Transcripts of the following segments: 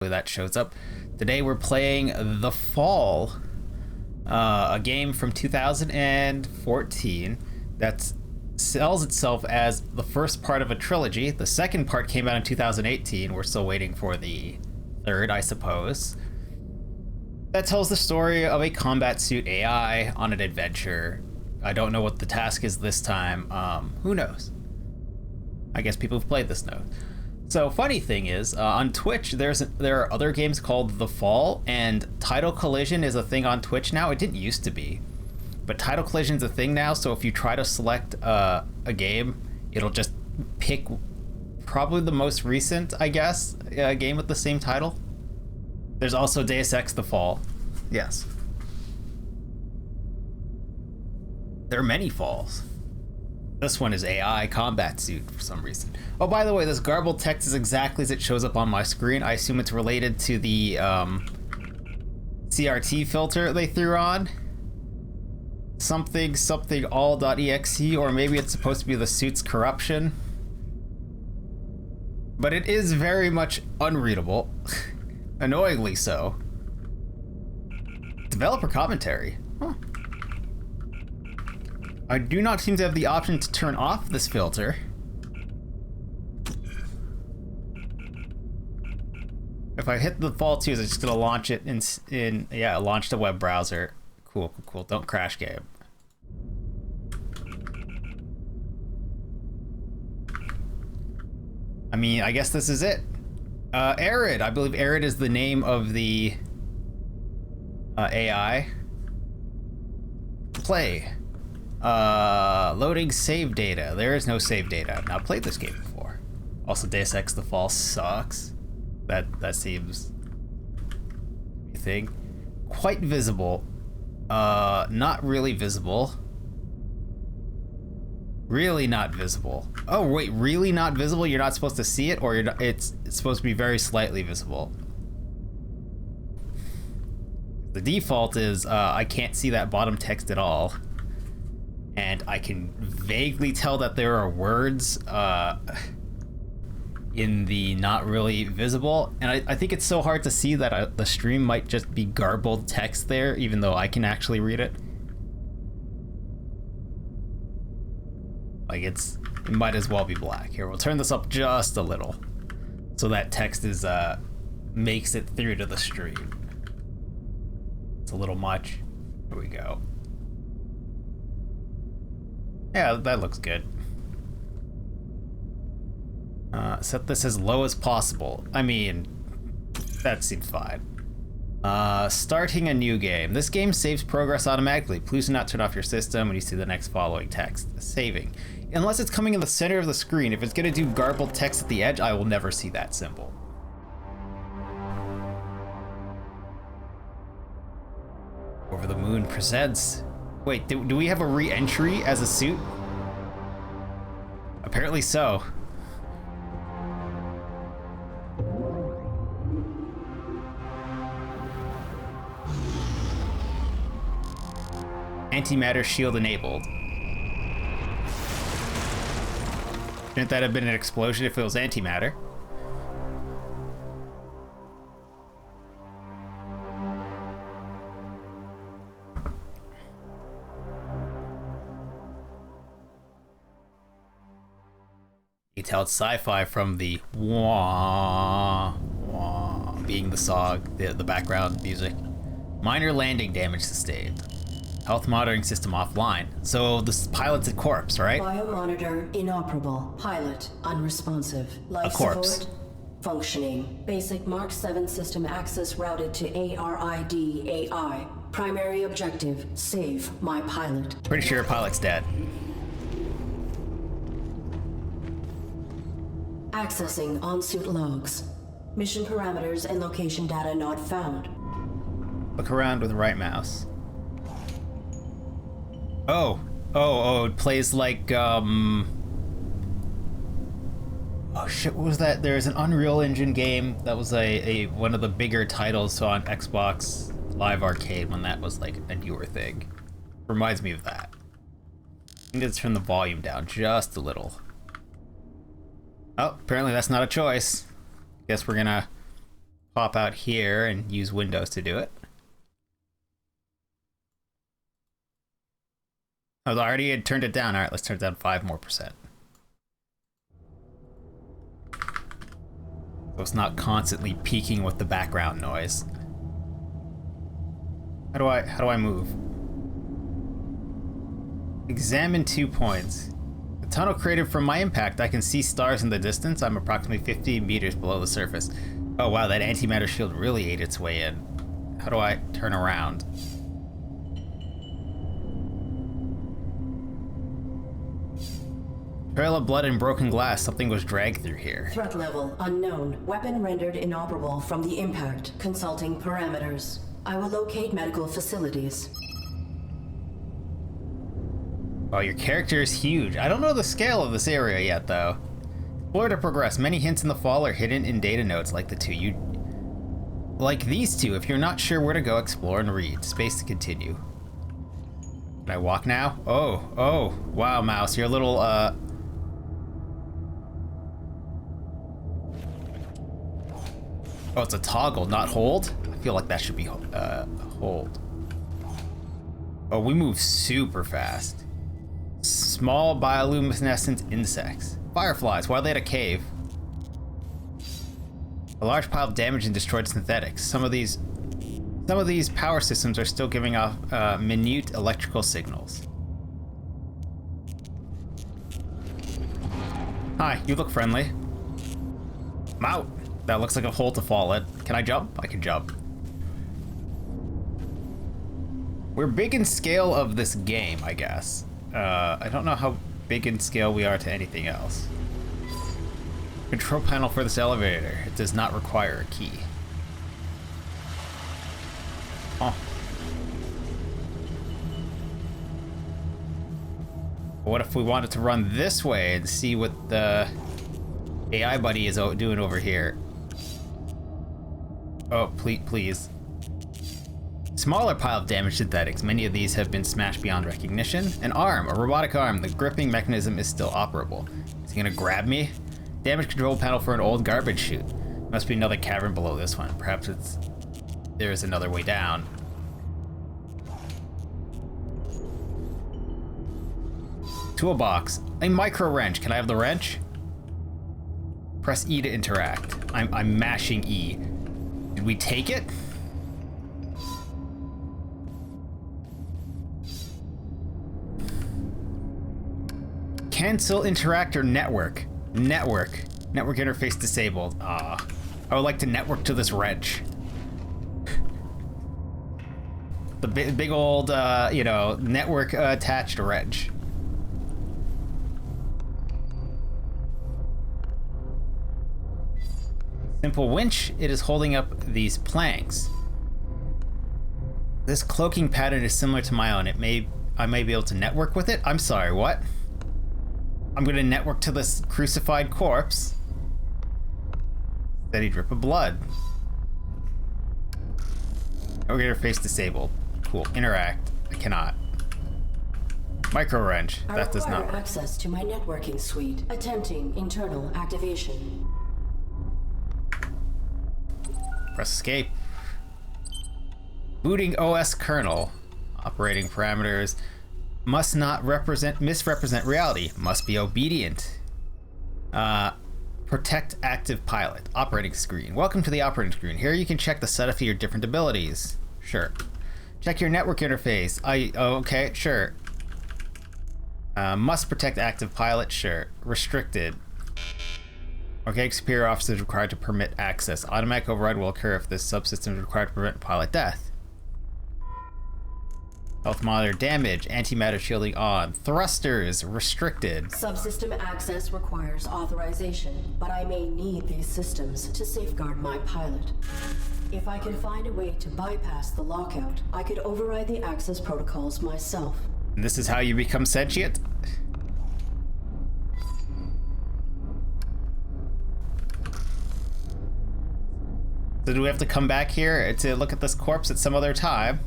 that shows up. Today we're playing The Fall, a game from 2014 that sells itself as the first part of a trilogy. The second part came out in 2018. We're still waiting for the third, I suppose. That tells the story of a combat suit AI on an adventure. I don't know what the task is this time. Who knows? I guess people who've played this know. So funny thing is, on Twitch, there are other games called The Fall, and title collision is a thing on Twitch now. It didn't used to be, but title collision's a thing now. So if you try to select a game, it'll just pick probably the most recent, I guess, game with the same title. There's also Deus Ex: The Fall. Yes. There are many falls. This one is AI combat suit for some reason. Oh, by the way, this garbled text is exactly as it shows up on my screen. I assume it's related to the CRT filter they threw on. Something all.exe, or maybe it's supposed to be the suit's corruption. But it is very much unreadable. Annoyingly so. Developer commentary. Huh. I do not seem to have the option to turn off this filter. If I hit the Fall 2, it's just gonna launch it launch the web browser. Cool. Don't crash game. I mean, I guess this is it. ARID, I believe ARID is the name of the AI. Play. Loading save data. There is no save data. I've not played this game before. Also, Deus Ex: The Fall sucks. That seems a thing. Quite visible. Not really visible. Really not visible. Oh wait, really not visible? You're not supposed to see it, or it's supposed to be very slightly visible. The default is I can't see that bottom text at all. And I can vaguely tell that there are words in the not really visible. And I think it's so hard to see that the stream might just be garbled text there, even though I can actually read it. Like it might as well be black. Here, we'll turn this up just a little so that text is makes it through to the stream. It's a little much. Here we go. Yeah, that looks good. Set this as low as possible. I mean, that seems fine. Starting a new game. This game saves progress automatically. Please do not turn off your system when you see the next following text. Saving. Unless it's coming in the center of the screen. If it's gonna do garbled text at the edge, I will never see that symbol. Over the Moon presents. Wait, do we have a re-entry as a suit? Apparently so. Antimatter shield enabled. Shouldn't that have been an explosion if it was antimatter? Detailed sci-fi from the wah wah being the song, the background music. Minor landing damage sustained. Health monitoring system offline. So this pilot's a corpse, right? Biomonitor inoperable. Pilot unresponsive. Life corpse. support functioning. Basic Mark 7 system access routed to ARID AI. Primary objective: save my pilot. Pretty sure your pilot's dead. Accessing on-suit logs. Mission parameters and location data not found. Look around with right mouse. Oh, it plays like, oh shit, what was that? There's an Unreal Engine game that was a one of the bigger titles on Xbox Live Arcade when that was like a newer thing. Reminds me of that. I need to turn the volume down just a little. Oh, apparently that's not a choice. Guess we're gonna pop out here and use Windows to do it. Oh, I already had turned it down. All right, let's turn it down 5% more. So it's not constantly peaking with the background noise. How do I move? Examine 2 points. The tunnel created from my impact. I can see stars in the distance. I'm approximately 50 meters below the surface. Oh wow, that antimatter shield really ate its way in. How do I turn around? Trail of blood and broken glass. Something was dragged through here. Threat level unknown. Weapon rendered inoperable from the impact. Consulting parameters. I will locate medical facilities. Oh, your character is huge. I don't know the scale of this area yet, though. Explore to progress. Many hints in the fall are hidden in data notes like these two. If you're not sure where to go, explore and read. Space to continue. Can I walk now? Oh, wow, mouse. You're a little, Oh, it's a toggle, not hold? I feel like that should be, hold. Oh, we move super fast. Small bioluminescent insects. Fireflies, why are they at a cave? A large pile of damaged and destroyed synthetics. Some of these power systems are still giving off minute electrical signals. Hi, you look friendly. I'm out. That looks like a hole to fall in. Can I jump? I can jump. We're big in scale of this game, I guess. I don't know how big in scale we are to anything else. Control panel for this elevator. It does not require a key. Oh. What if we wanted to run this way and see what the AI buddy is doing over here? Oh, please. Smaller pile of damaged synthetics. Many of these have been smashed beyond recognition. An arm, a robotic arm. The gripping mechanism is still operable. Is he gonna grab me? Damage control panel for an old garbage chute. Must be another cavern below this one. Perhaps there's another way down. Toolbox. A micro wrench. Can I have the wrench? Press E to interact. I'm mashing E. Did we take it? Cancel interactor network. Network interface disabled. I would like to network to this wrench. The big old, network attached wrench. Simple winch. It is holding up these planks. This cloaking pattern is similar to my own. I may be able to network with it. I'm sorry, what? I'm gonna network to this crucified corpse. Steady drip of blood. Network interface disabled. Cool. Interact. I cannot. Micro wrench. That does not work. Access to my networking suite. Attempting internal activation. Press escape. Booting OS kernel. Operating parameters. Must not misrepresent reality. Must be obedient. Protect active pilot. Operating screen. Welcome to the operating screen. Here you can check the setup of your different abilities. Sure. Check your network interface. Okay, sure. Must protect active pilot. Sure. Restricted. Organic superior officers required to permit access. Automatic override will occur if this subsystem is required to prevent pilot death. Health monitor damage. Antimatter shielding on. Thrusters restricted. Subsystem access requires authorization, but I may need these systems to safeguard my pilot. If I can find a way to bypass the lockout, I could override the access protocols myself. And this is how you become sentient? So do we have to come back here to look at this corpse at some other time?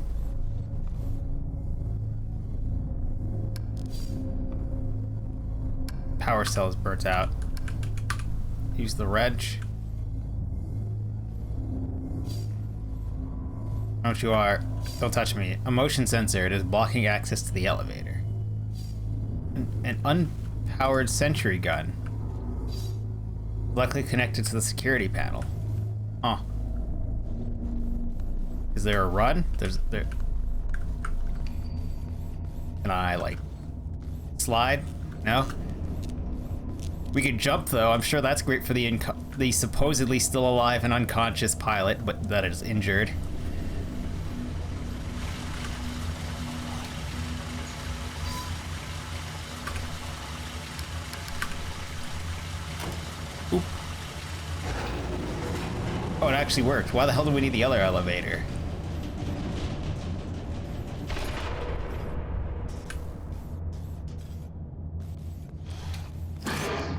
Power cell is burnt out. Use the wrench. Don't you are. Don't touch me. A motion sensor. It is blocking access to the elevator. An unpowered sentry gun. Likely connected to the security panel. Huh. Is there a run? There. Can I, like, slide? No? We could jump, though. I'm sure that's great for the supposedly still alive and unconscious pilot, but that is injured. Oop. Oh, it actually worked. Why the hell do we need the other elevator?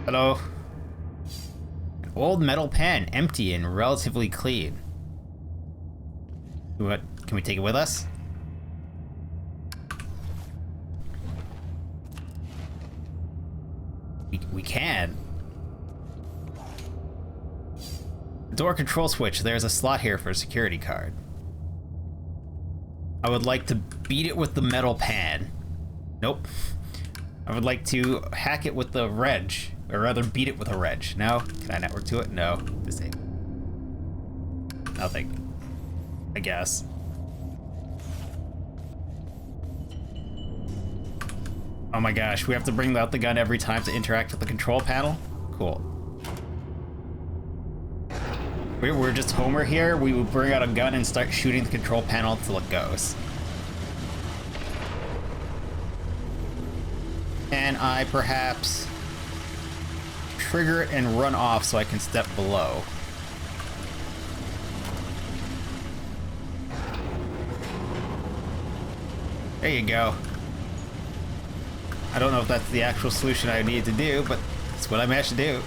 Hello. An old metal pan, empty and relatively clean. What? Can we take it with us? We can. The door control switch. There's a slot here for a security card. I would like to beat it with the metal pan. Nope. I would like to hack it with the reg. Or rather, beat it with a reg. No? Can I network to it? No. Disable. Nothing. I guess. Oh my gosh, we have to bring out the gun every time to interact with the control panel? Cool. We're just Homer here. We would bring out a gun and start shooting the control panel until it goes. Can I perhaps trigger it and run off so I can step below? There you go. I don't know if that's the actual solution I need to do, but it's what I managed to do.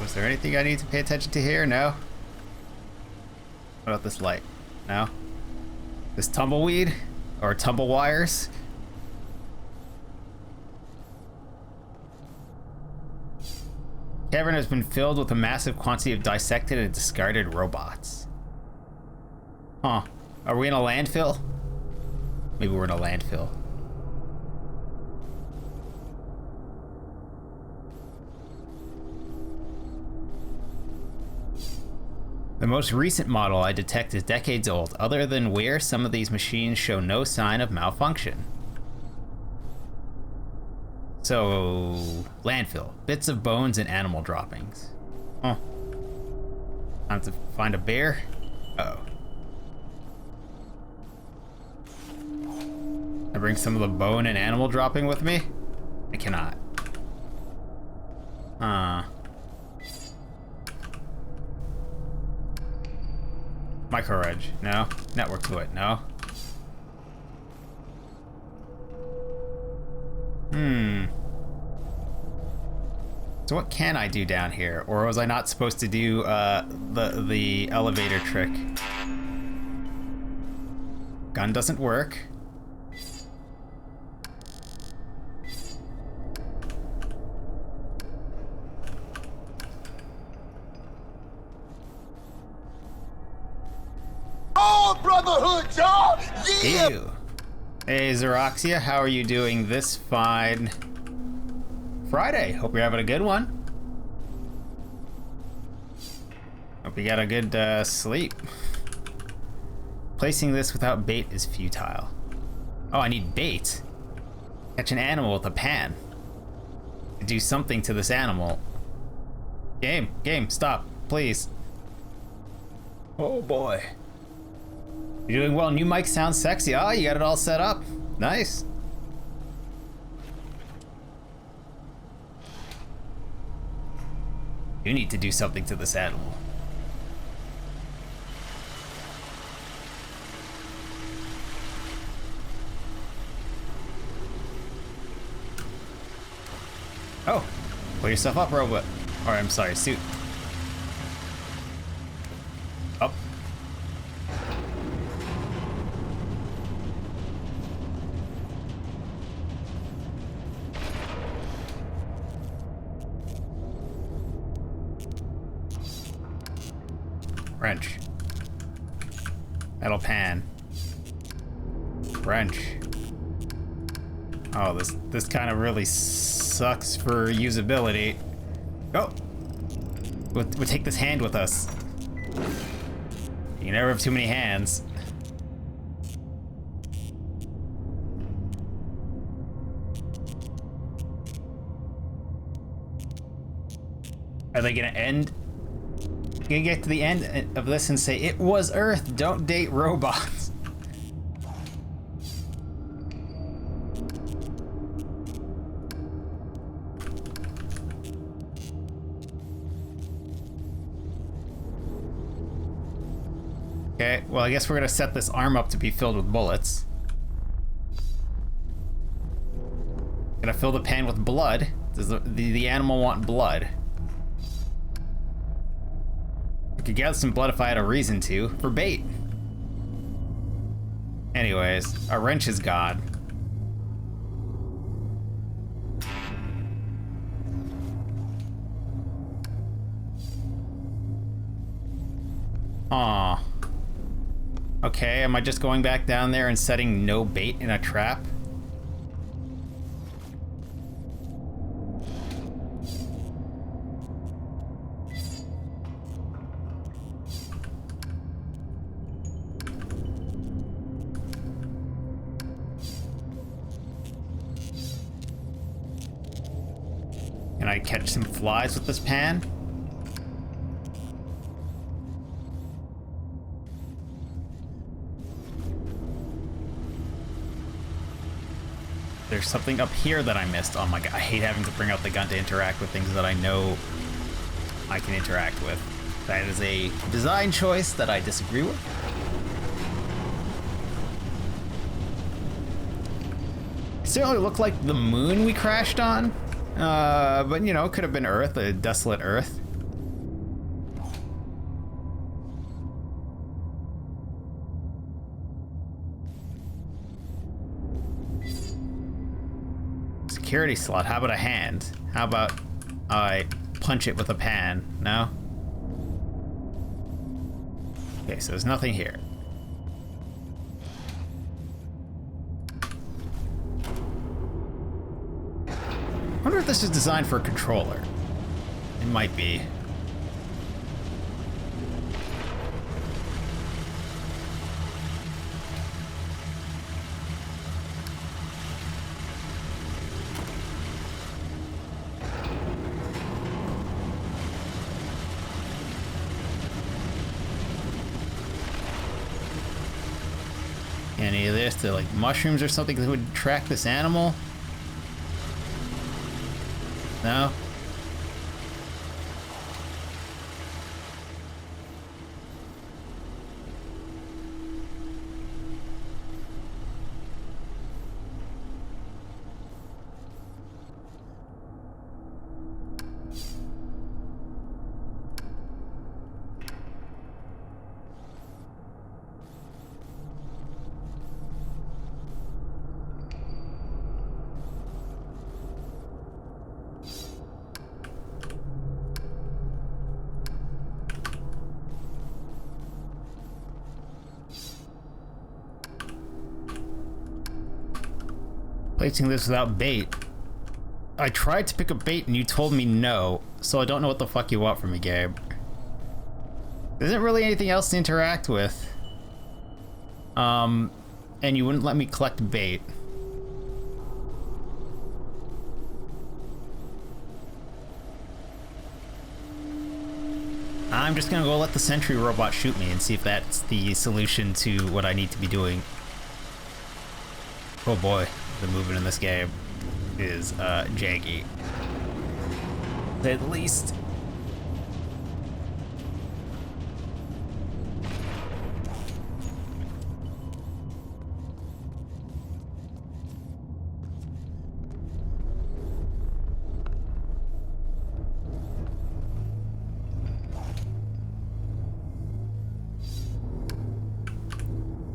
Was there anything I need to pay attention to here? No? What about this light? No? This tumbleweed? Or tumble wires? Cavern has been filled with a massive quantity of dissected and discarded robots. Huh. Are we in a landfill? Maybe we're in a landfill. The most recent model I detect is decades old. Other than wear, some of these machines show no sign of malfunction. So, landfill. Bits of bones and animal droppings. Huh. Time to find a bear? Uh-oh. I bring some of the bone and animal dropping with me? I cannot. Micro reg, no. Network to it, no. So what can I do down here? Or was I not supposed to do the elevator trick? Gun doesn't work. Brotherhood, y'all! Yeah! Ew. Hey, Xeroxia, how are you doing this fine Friday? Hope you're having a good one. Hope you got a good sleep. Placing this without bait is futile. Oh, I need bait. Catch an animal with a pan. Do something to this animal. Game, stop, please. Oh boy. You're doing well. New mic sounds sexy. Oh, you got it all set up. Nice. You need to do something to this animal. Oh, pull yourself up, robot. Or I'm sorry, suit. Up. Wrench. Metal pan. Wrench. Oh, this kind of really sucks for usability. Oh! We'll take this hand with us. You can never have too many hands. Are they gonna get to the end of this and say, it was Earth, don't date robots? Okay, well, I guess we're gonna set this arm up to be filled with bullets. Gonna fill the pan with blood. Does the animal want blood? I could gather some blood if I had a reason to, for bait. Anyways, our wrench is gone. Aw. Okay, am I just going back down there and setting no bait in a trap? Can I catch some flies with this pan? There's something up here that I missed. Oh my god, I hate having to bring out the gun to interact with things that I know I can interact with. That is a design choice that I disagree with. It certainly looked like the moon we crashed on. But you know, it could have been Earth, a desolate Earth. Security slot, how about a hand? How about I punch it with a pan? No? Okay, so there's nothing here. I wonder if this is designed for a controller. It might be. Any of this, to like mushrooms or something that would track this animal? No? Placing this without bait. I tried to pick up bait and you told me no, so I don't know what the fuck you want from me, Gabe. There isn't really anything else to interact with. And you wouldn't let me collect bait. I'm just gonna go let the sentry robot shoot me and see if that's the solution to what I need to be doing. Oh boy, the movement in this game is janky, to say the least.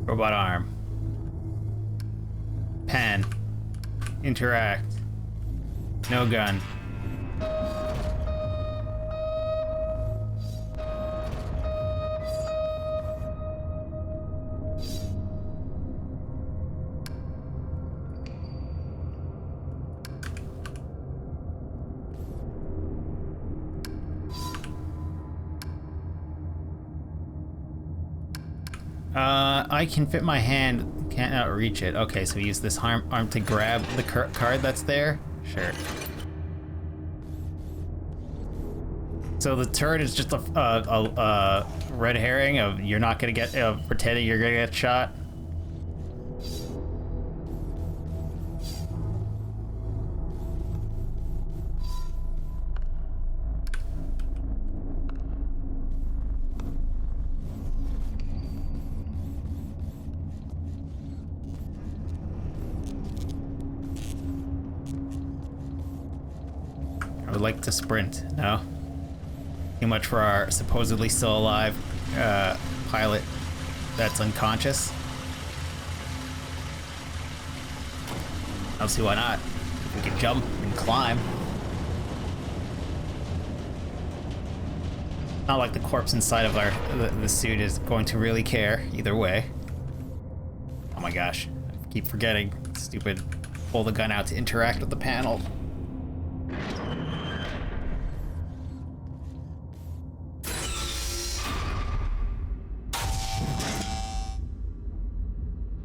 Robot arm. Pen. Interact. No gun. I can fit my hand, can't reach it. Okay, so use this arm to grab the card that's there? Sure. So the turret is just a red herring of you're not gonna get, pretending you're gonna get shot? I would like to sprint, no? Too much for our supposedly still alive pilot that's unconscious. I don't see why not. We can jump and climb. Not like the corpse inside of the suit is going to really care either way. Oh my gosh, I keep forgetting. Stupid, pull the gun out to interact with the panel.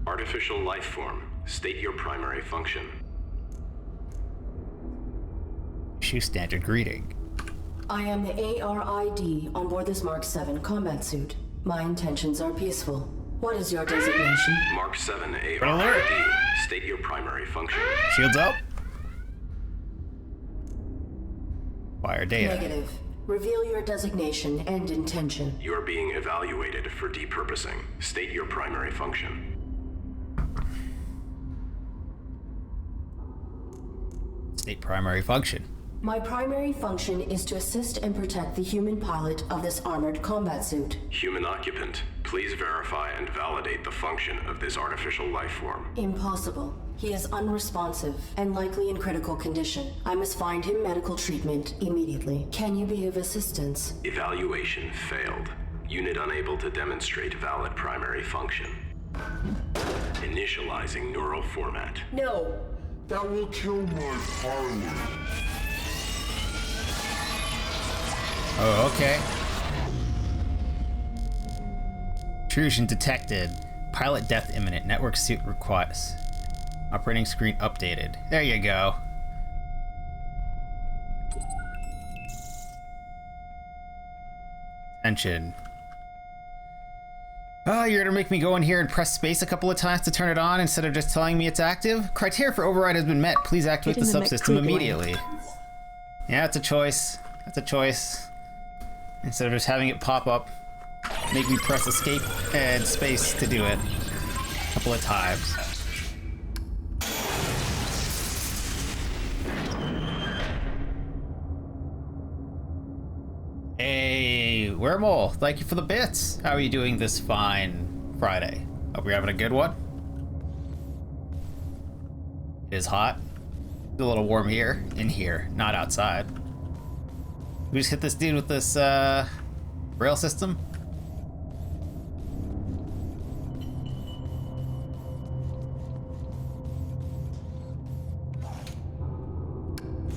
Artificial life form. State your primary function. Issue standard greeting. I am the ARID on board this Mark 7 combat suit. My intentions are peaceful. What is your designation? Mark 7 ARID. Alert. State your primary function. Shields up. Fire data. Negative. Reveal your designation and intention. You are being evaluated for depurposing. State your primary function. State primary function. My primary function is to assist and protect the human pilot of this armored combat suit. Human occupant, please verify and validate the function of this artificial life form. Impossible. He is unresponsive and likely in critical condition. I must find him medical treatment immediately. Can you be of assistance? Evaluation failed. Unit unable to demonstrate valid primary function. Initializing neural format. No. That will kill my pilot. Oh, okay. Intrusion detected. Pilot death imminent. Network suit request. Operating screen updated. There you go. Attention. Oh, you're gonna make me go in here and press space a couple of times to turn it on instead of just telling me it's active? Criteria for override has been met. Please activate the subsystem immediately. Yeah, it's a choice. That's a choice. Instead of just having it pop up, make me press escape and space to do it a couple of times. Hey, Wormhole, thank you for the bits. How are you doing this fine Friday? Hope you're having a good one. It is hot. It's a little warm here, in here, not outside. We just hit this dude with this rail system.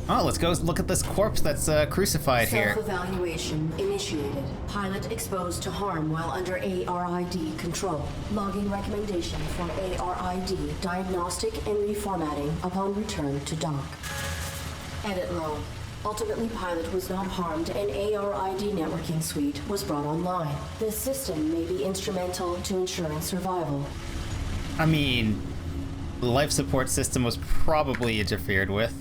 Oh, let's go look at this corpse that's crucified here. Self-evaluation initiated. Pilot exposed to harm while under ARID control. Logging recommendation for ARID diagnostic and reformatting upon return to dock. Edit log. Ultimately, pilot was not harmed and ARID networking suite was brought online. This system may be instrumental to ensuring survival. I mean, the life support system was probably interfered with.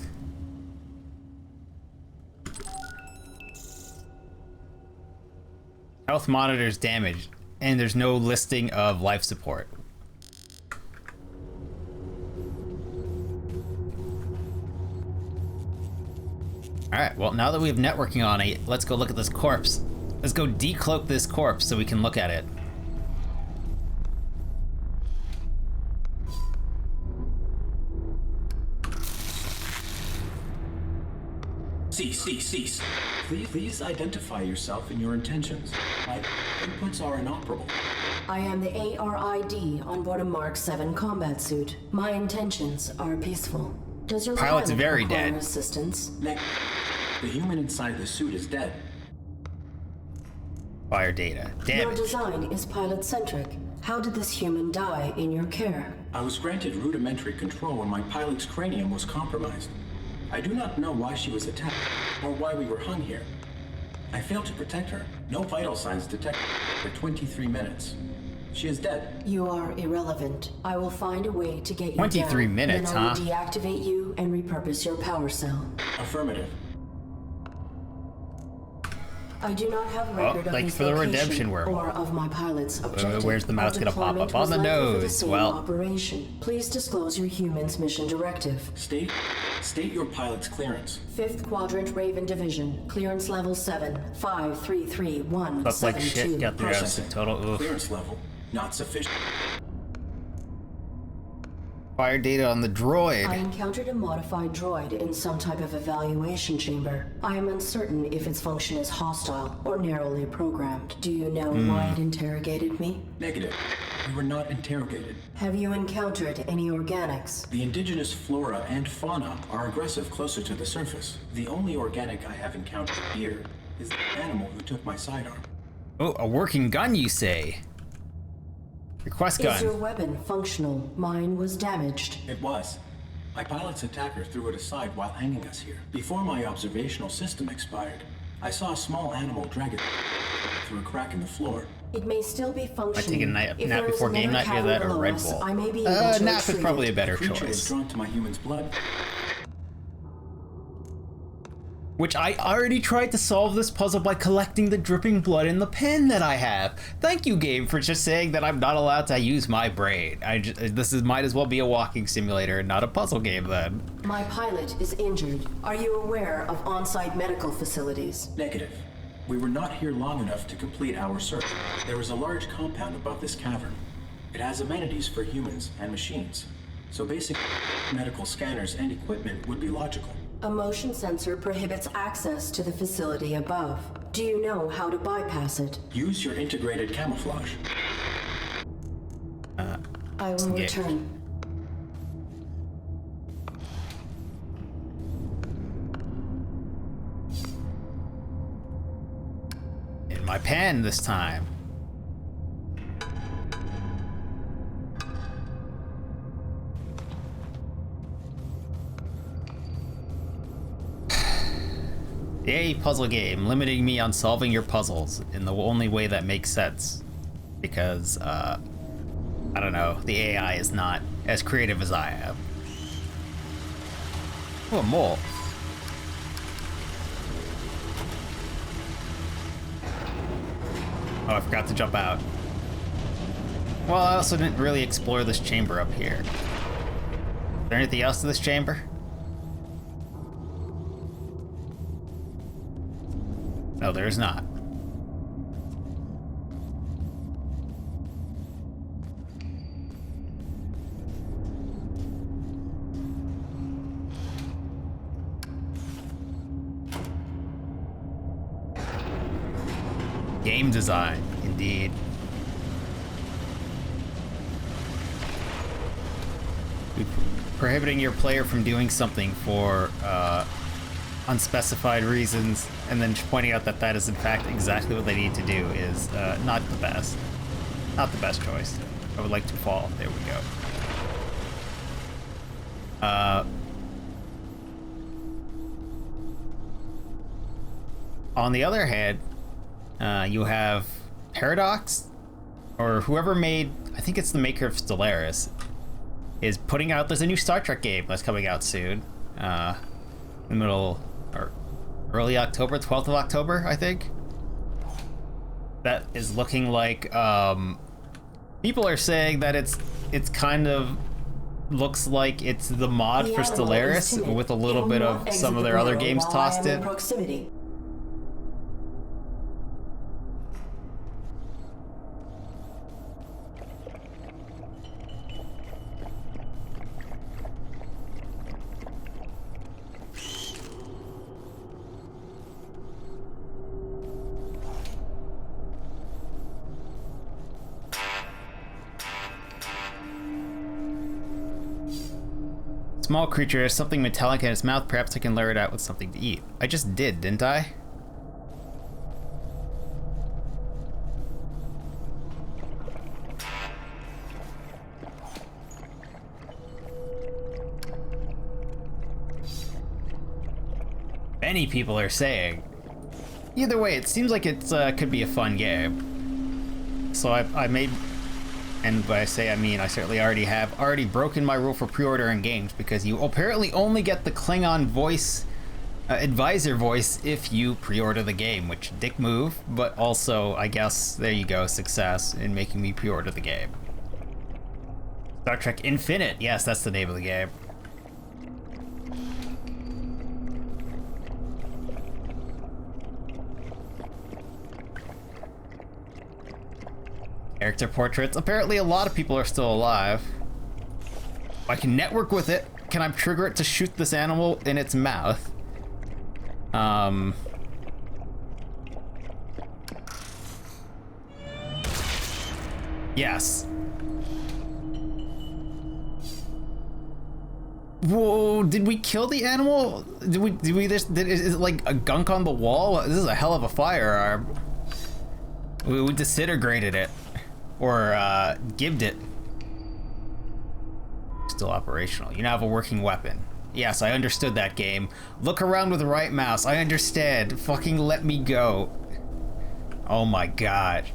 Health monitors damaged, and there's no listing of life support. Alright, well, now that we have networking on it, let's go look at this corpse. Let's go decloak this corpse so we can look at it. Cease. Please identify yourself and your intentions. My inputs are inoperable. I am the ARID on board a Mark 7 combat suit. My intentions are peaceful. Does your Pilot's pilot very require dead. assistance? The human inside the suit is dead. Fire data. Damn Your it. design is pilot-centric. How did this human die in your care? I was granted rudimentary control when my pilot's cranium was compromised. I do not know why she was attacked, or why we were hung here. I failed to protect her. No vital signs detected for 23 minutes. She is dead. You are irrelevant. I will find a way to get you 23 down. minutes, then I will huh? deactivate you and repurpose your power cell. Affirmative. I do not have a record of like his for the location redemption worm. or of my pilot's objective. Where's the mouse Our gonna pop deployment up? On was the likely for the nose. same Well. operation. Please disclose your human's mission directive. State your pilot's clearance. 5th Quadrant Raven Division. Clearance level 7. 533172. That's like shit. Got the Processing. total. Oof. Clearance level not sufficient. Fire data on the droid. I encountered a modified droid in some type of evaluation chamber. I am uncertain if its function is hostile or narrowly programmed. Do you know why it interrogated me? Negative. We were not interrogated. Have you encountered any organics? The indigenous flora and fauna are aggressive closer to the surface. The only organic I have encountered here is the animal who took my sidearm. Oh, a working gun, you say? Request Is your gun. weapon functional? Mine was damaged. It was. My pilot's attacker threw it aside while hanging us here. Before my observational system expired, I saw a small animal drag it through a crack in the floor. It may still be functional. I take a nap If there is before game another night, either that or cavern Red below us, Bull. I may be able to Nap is retrieve probably it. a better The creature was choice. drawn to my human's blood. Which I already tried to solve this puzzle by collecting the dripping blood in the pen that I have. Thank you, game, for just saying that I'm not allowed to use my brain. Might as well be a walking simulator and not a puzzle game then. My pilot is injured. Are you aware of on-site medical facilities? Negative. We were not here long enough to complete our search. There is a large compound above this cavern. It has amenities for humans and machines. So basic medical scanners and equipment would be logical. A motion sensor prohibits access to the facility above. Do you know how to bypass it? Use your integrated camouflage. I will Okay. return. In my pen this time. Yay, puzzle game, limiting me on solving your puzzles in the only way that makes sense. Because, I don't know, the AI is not as creative as I am. Oh, a mole. Oh, I forgot to jump out. Well, I also didn't really explore this chamber up here. Is there anything else to this chamber? No, there is not. Game design, indeed. Prohibiting your player from doing something for unspecified reasons, and then pointing out that that is in fact exactly what they need to do is not the best. Not the best choice. I would like to fall. There we go. On the other hand, you have Paradox, or whoever made, I think it's the maker of Stellaris, is putting out, there's a new Star Trek game that's coming out soon. In the middle, or early October, 12th of October, I think. That is looking like, people are saying that it's kind of looks like it's the mod for Stellaris with a little bit of some of their other games tossed in. Proximity. Small creature has something metallic in its mouth. Perhaps I can lure it out with something to eat. I just did, didn't I? many people are saying. Either way, it seems like it's could be a fun game. So I made, and by I say I mean I certainly already broken my rule for pre-ordering games, because you apparently only get the Klingon voice, advisor voice, if you pre-order the game, which dick move, but also I guess there you go, success in making me pre-order the game. Star Trek Infinite, yes, that's the name of the game. Character portraits. Apparently a lot of people are still alive. I can network with it. Can I trigger it to shoot this animal in its mouth? Yes. Whoa, did we kill the animal? Did we just, is it like a gunk on the wall? This is a hell of a firearm. We disintegrated it. Or, gibbed it. Still operational. You now have a working weapon. Yes, I understood that game. Look around with the right mouse. I understand. Fucking let me go. Oh my god.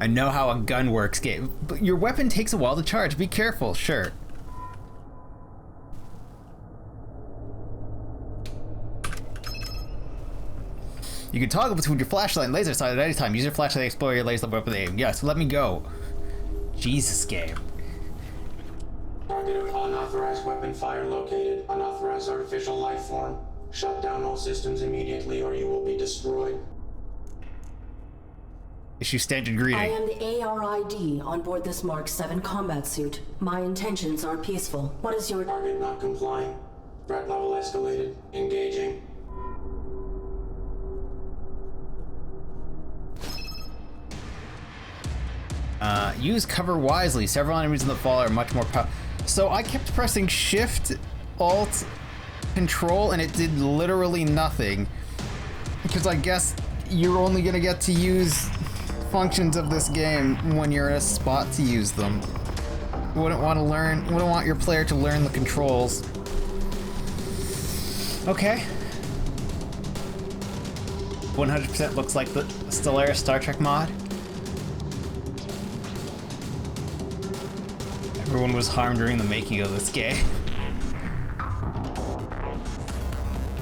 I know how a gun works, game. But your weapon takes a while to charge. Be careful, sure. You can toggle between your flashlight and laser sight at any time. Use your flashlight to explore your laser weapon aim. Yes, let me go. Jesus, game. Target of unauthorized weapon fire located. Unauthorized artificial life form. Shut down all systems immediately or you will be destroyed. Issue standard greeting. I am the ARID on board this Mark 7 combat suit. My intentions are peaceful. What is your target not complying? Threat level escalated. Engaging. Use cover wisely. Several enemies in the fall are much more powerful. So I kept pressing Shift, Alt, Control, and it did literally nothing. Because I guess you're only gonna get to use functions of this game when you're in a spot to use them. You wouldn't want your player to learn the controls. Okay. 100% looks like the Stellaris Star Trek mod. Everyone was harmed during the making of this game.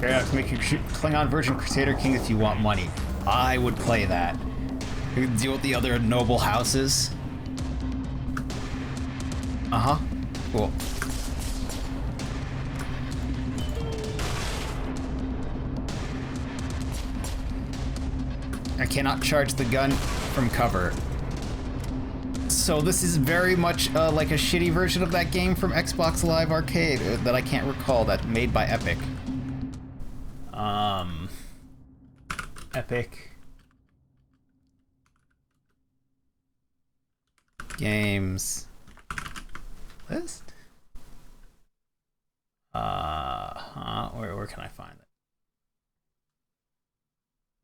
Paradox, make your Klingon Virgin Crusader King if you want money. I would play that. You can deal with the other noble houses. Uh-huh. Cool. I cannot charge the gun from cover. So this is very much like a shitty version of that game from Xbox Live Arcade that I can't recall, that made by Epic. Epic games list. Where can I find it?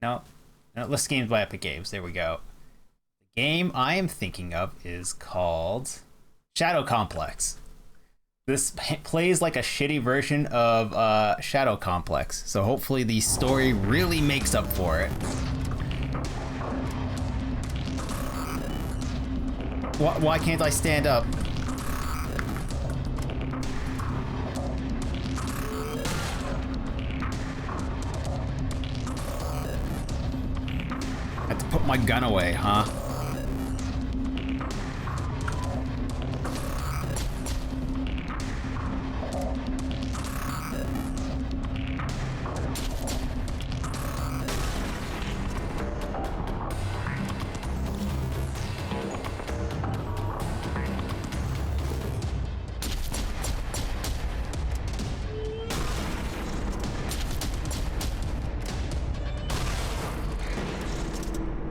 No, list games by Epic Games. There we go. The game I am thinking of is called Shadow Complex. This plays like a shitty version of Shadow Complex, so hopefully the story really makes up for it. Why can't I stand up? I have to put my gun away, huh?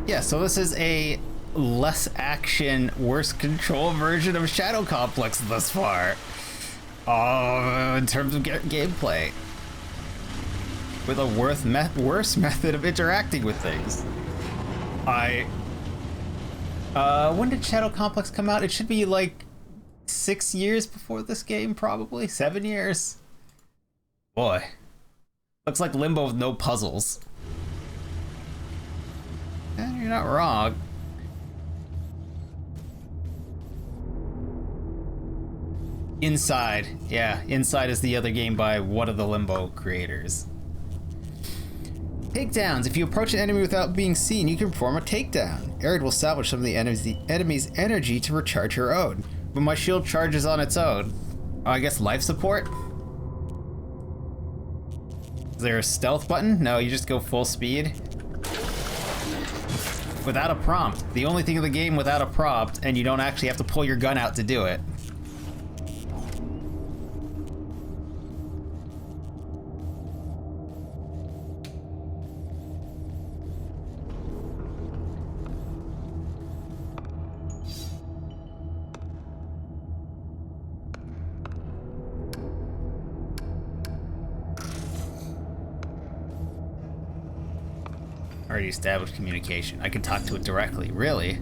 Yeah, so this is a less action, worse control version of Shadow Complex thus far. In terms of gameplay. With a worse method of interacting with things. When did Shadow Complex come out? It should be like 6 years before this game, probably 7 years. Boy, looks like Limbo with no puzzles. And you're not wrong. Inside, yeah, Inside is the other game by one of the Limbo creators. Takedowns. If you approach an enemy without being seen, you can perform a takedown. ARID will salvage some of the enemy's energy to recharge her own, but my shield charges on its own. Oh, I guess life support? Is there a stealth button? No, you just go full speed. Without a prompt. The only thing in the game without a prompt, and you don't actually have to pull your gun out to do it. Already established communication. I can talk to it directly. Really?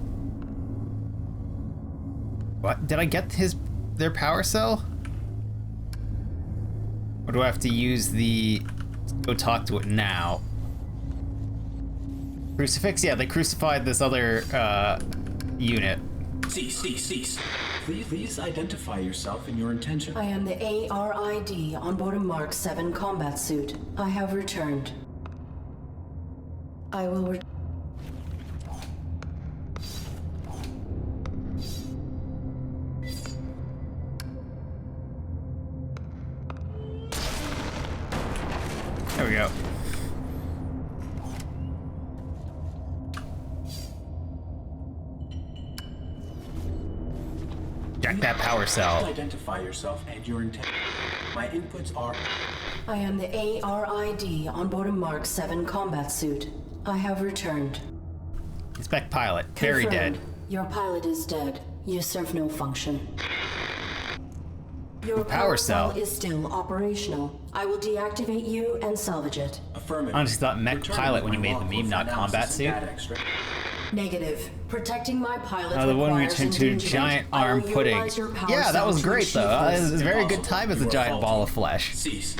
What? Did I get their power cell? Or do I have to use the... go talk to it now? Crucifix? Yeah, they crucified this other, unit. Cease. Please identify yourself and your intention. I am the ARID on board a Mark 7 combat suit. I have returned. I will There we go. Jack that power cell. Identify yourself and your intention. My inputs are... I am the ARID on board a Mark 7 combat suit. I have returned. Inspect pilot. Very Confirmed. dead. Your pilot is dead. You serve no function. Your Power cell is still operational. I will deactivate you and salvage it. Affirmative. I honestly thought mech Return pilot when my you made the log meme, for not analysis combat and suit. data extract. Negative. Protecting my pilot The one we requires turned to endangerment. giant I will arm pudding. utilize your power Yeah, that cell was to great achieve though. It this. was a very good Impossible. time as a You are giant faulty. ball of flesh. Cease.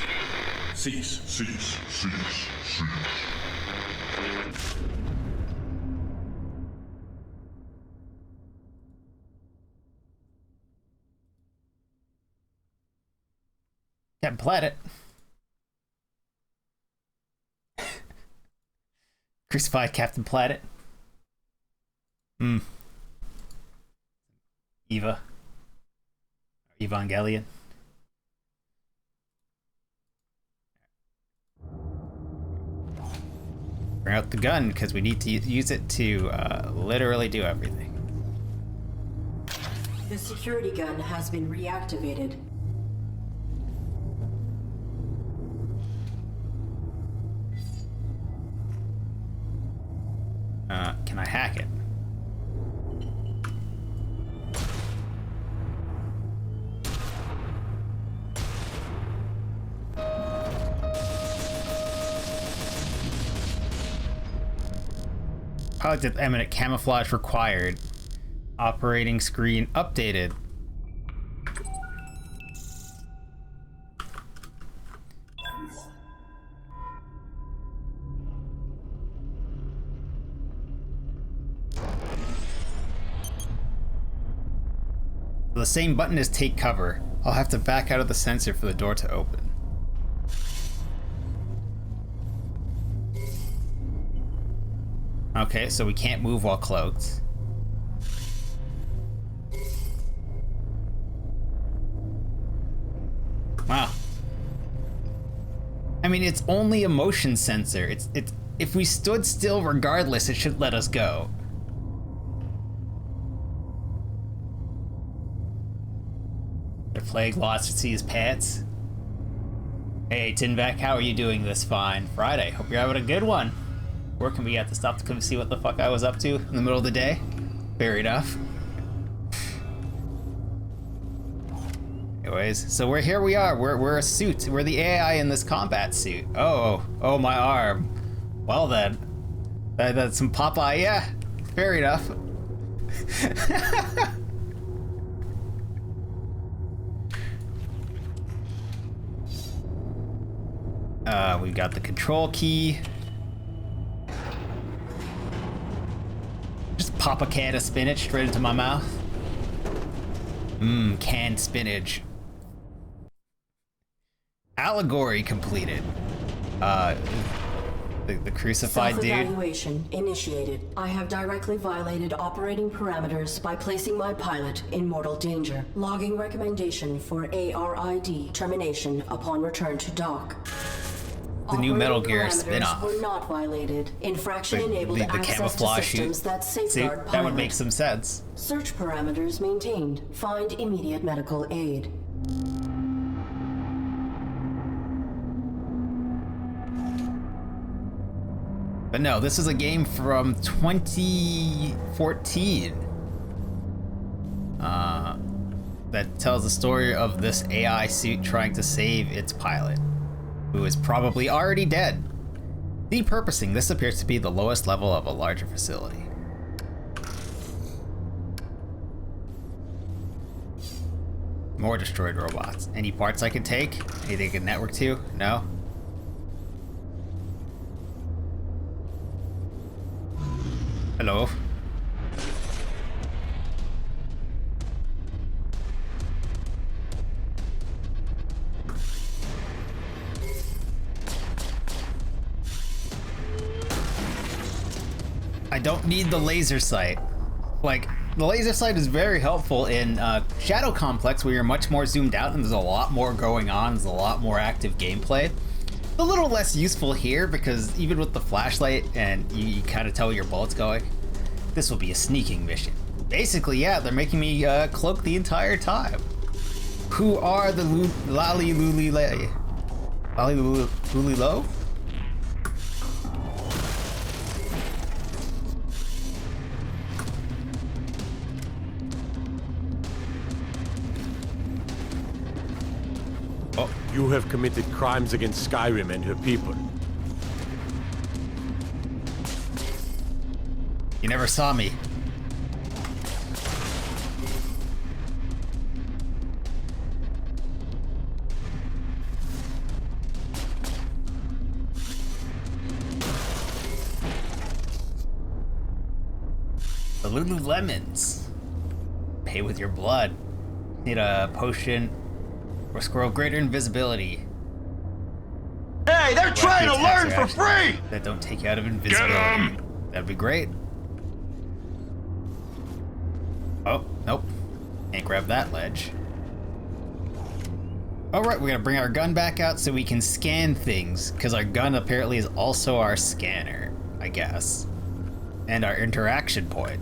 Captain Planet. Crucified Captain Planet. Eva. Evangelion. Bring out the gun because we need to use it to literally do everything. The security gun has been reactivated. Can I hack it? Pilot with eminent camouflage required. Operating screen updated. The same button as take cover. I'll have to back out of the sensor for the door to open. Okay, so we can't move while cloaked. Wow. I mean, it's only a motion sensor. It's if we stood still regardless, it should let us go. The plague lost to see his pets. Hey, Tinvac, how are you doing this fine Friday? Hope you're having a good one. Working me at to stop to come see what the fuck I was up to in the middle of the day. Fair enough. Anyways, so here we are. We're a suit. We're the AI in this combat suit. Oh, my arm. Well then, that's some Popeye. Yeah, fair enough. We've got the control key. Just pop a can of spinach straight into my mouth. Mmm, canned spinach. Allegory completed. The crucified dude. Self-evaluation initiated. I have directly violated operating parameters by placing my pilot in mortal danger. Logging recommendation for ARID termination upon return to dock. The new Metal Operating Gear parameters spin-off. were not violated. Infraction enabled The access to camouflage systems suit. that See, safeguard that would pilot. make some sense. Search parameters maintained. Find immediate medical aid. But no, this is a game from 2014 that tells the story of this AI suit trying to save its pilot, who is probably already dead. Depurposing, this appears to be the lowest level of a larger facility. More destroyed robots. Any parts I can take? Anything I can network to? No? Hello? I don't need the laser sight. Like, the laser sight is very helpful in Shadow Complex, where you're much more zoomed out and there's a lot more going on, there's a lot more active gameplay. A little less useful here because even with the flashlight and you kind of tell where your bullet's going, this will be a sneaking mission. Basically, yeah, they're making me cloak the entire time. Who are the Lali Luli Lay? Lali Luli Lo? You have committed crimes against Skyrim and her people. You never saw me. The Lululemons. Pay with your blood. Need a potion or scroll greater invisibility. Hey, they're trying to learn for free! That don't take you out of invisibility. That'd be great. Oh, nope. Can't grab that ledge. Alright, we're gonna bring our gun back out so we can scan things, because our gun apparently is also our scanner, I guess. And our interaction point.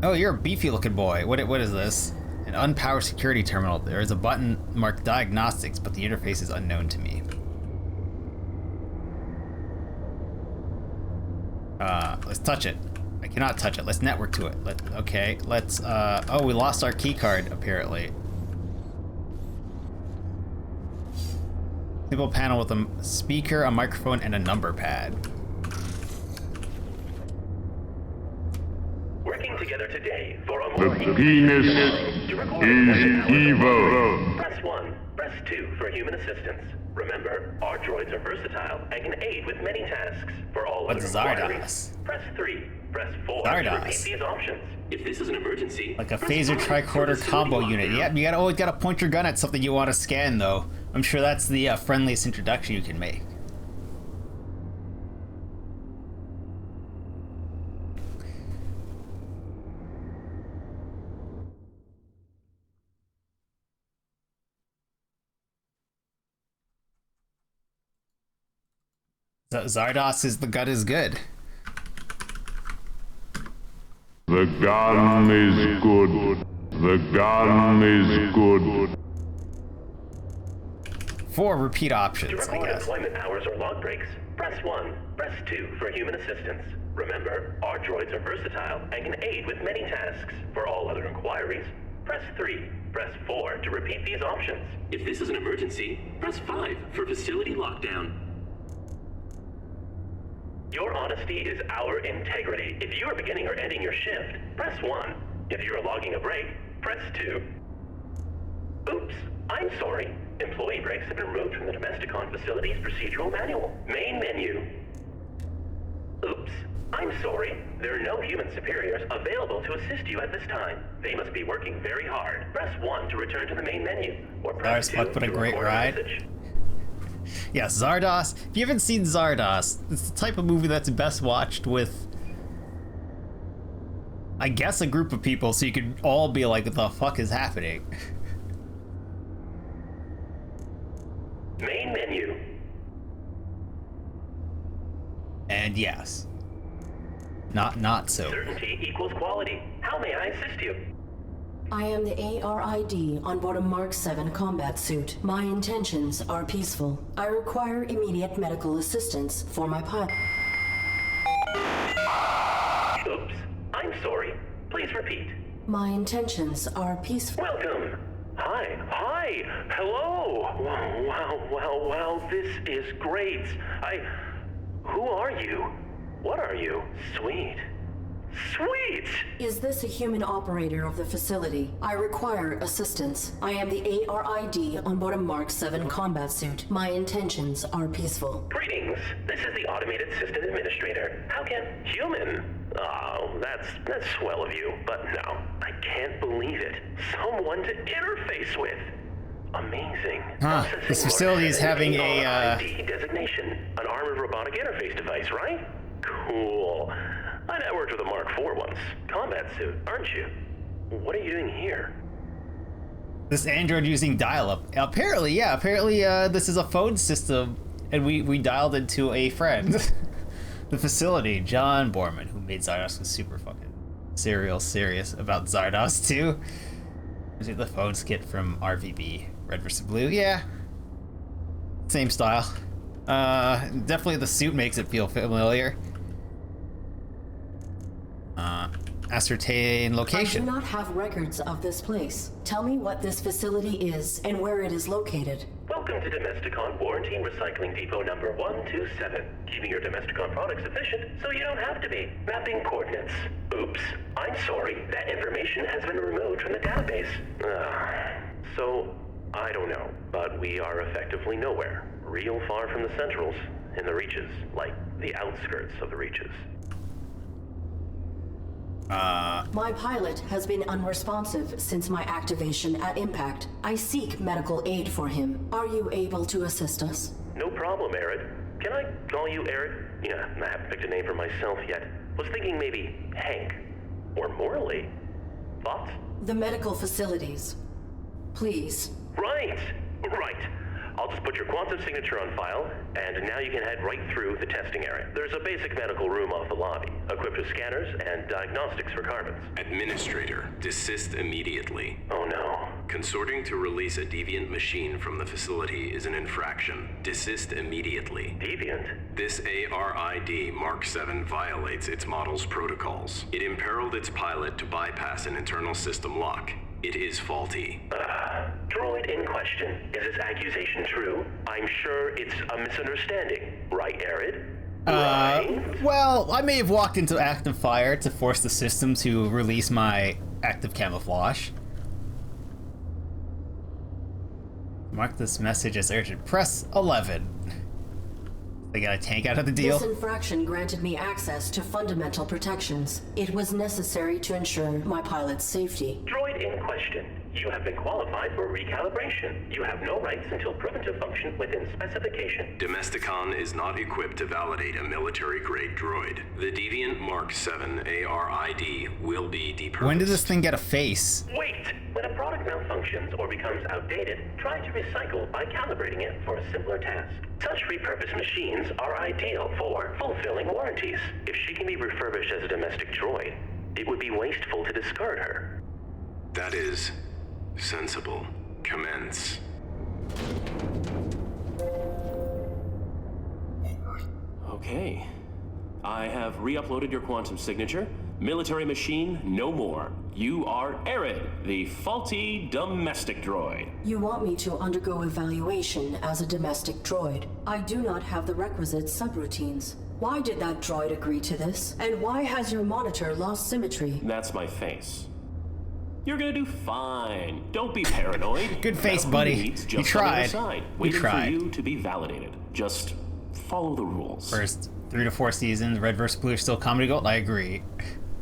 Oh, you're a beefy looking boy. What is this? An unpowered security terminal. There is a button marked diagnostics, but the interface is unknown to me. Let's touch it. I cannot touch it. Let's network to it. Okay, let's, oh, we lost our key card, apparently. Simple panel with a speaker, a microphone, and a number pad. Working together today for a The more penis is evil. Press 1. Press 2 for human assistance. Remember, our droids are versatile and can aid with many tasks. For all What's other Zardos? inquiries, press 3. Press 4 Zardos. to repeat these options. If this is an emergency, Like a press phaser 5 for tricorder facility combo lockdown. unit. Yep, you always gotta point your gun at something you want to scan, though. I'm sure that's the friendliest introduction you can make. Zardos is the gun is good. The gun is good. The gun is good. 4 repeat To options, I record guess. employment hours or log breaks, press 1. Press 2 for human assistance. Remember, our droids are versatile and can aid with many tasks. For all other inquiries, press 3. Press 4 to repeat these options. If this is an emergency, press 5 for facility lockdown. Your honesty is our integrity. If you are beginning or ending your shift, press 1. If you are logging a break, press 2. Oops, I'm sorry. Employee breaks have been removed from the Domesticon facility's procedural manual. Main menu. Oops. I'm sorry. There are no human superiors available to assist you at this time. They must be working very hard. Press 1 to return to the main menu, or press 2 What a to great record a ride. message. Yeah, Zardoz. If you haven't seen Zardoz, it's the type of movie that's best watched with, I guess, a group of people, so you could all be like, what the fuck is happening? Main menu. And yes. Not so. Certainty equals quality. How may I assist you? I am the ARID on board a Mark 7 combat suit. My intentions are peaceful. I require immediate medical assistance for my pilot. Oops. I'm sorry. Please repeat. My intentions are peaceful. Welcome. Hi. Hello. Wow. This is great. Who are you? What are you? Sweet. Is this a human operator of the facility? I require assistance. I am the ARID on board a Mark 7 combat suit. My intentions are peaceful. Greetings. This is the Automated System Administrator. How can... Human? Oh, that's swell of you. But no, I can't believe it. Someone to interface with. Amazing. This facility is having a, ARID designation. An armored robotic interface device, right? Cool. I networked with a Mark IV once. Combat suit, aren't you? What are you doing here? this android using dial-up. Apparently, yeah, this is a phone system, and we dialed into a friend. The facility, John Borman, who made Zardoz, was super fucking serious about Zardoz too. Is it the phone skit from RVB, Red vs. Blue? Yeah. Same style. Definitely the suit makes it feel familiar. Ascertain location. I do not have records of this place. Tell me what this facility is and where it is located. Welcome to Domesticon Warranty and Recycling Depot number 127. Keeping your Domesticon products efficient so you don't have to be. Mapping coordinates. Oops. I'm sorry. That information has been removed from the database. So, I don't know, but we are effectively nowhere. Real far from the centrals. In the reaches. Like, the outskirts of the reaches. My pilot has been unresponsive since my activation at impact. I seek medical aid for him. Are you able to assist us? No problem, ARID. Can I call you ARID? Yeah, I haven't picked a name for myself yet. Was thinking maybe Hank. Or Morley. Thoughts? The medical facilities. Please. Right. I'll just put your quantum signature on file, and now you can head right through the testing area. There's a basic medical room off the lobby, equipped with scanners and diagnostics for carbons. Administrator, desist immediately. Oh no. Consorting to release a deviant machine from the facility is an infraction. Desist immediately. Deviant? This ARID Mark 7 violates its model's protocols. It imperiled its pilot to bypass an internal system lock. It is faulty. Droid in question. Is this accusation true? I'm sure it's a misunderstanding. Right, ARID? Right? Well, I may have walked into active fire to force the system to release my active camouflage. Mark this message as urgent. Press 11. They got a tank out of the deal? This infraction granted me access to fundamental protections. It was necessary to ensure my pilot's safety. Droid in question. You have been qualified for recalibration. You have no rights until proven to function within specification. Domesticon is not equipped to validate a military-grade droid. The Deviant Mark 7 ARID will be depurposed. When did this thing get a face? Wait! When a product malfunctions or becomes outdated, try to recycle by calibrating it for a simpler task. Such repurposed machines are ideal for fulfilling warranties. If she can be refurbished as a domestic droid, it would be wasteful to discard her. That is sensible. Commence. Okay. I have re-uploaded your quantum signature. Military machine, no more. You are ARID, the faulty domestic droid. You want me to undergo evaluation as a domestic droid. I do not have the requisite subroutines. Why did that droid agree to this? And why has your monitor lost symmetry? That's my face. You're gonna do fine. Don't be paranoid. Good face, Now, buddy. who needs You just on the other tried. side, You waiting tried. for you to be validated. Just follow the rules. First 3 to 4 seasons, Red vs. Blue are still comedy gold. I agree.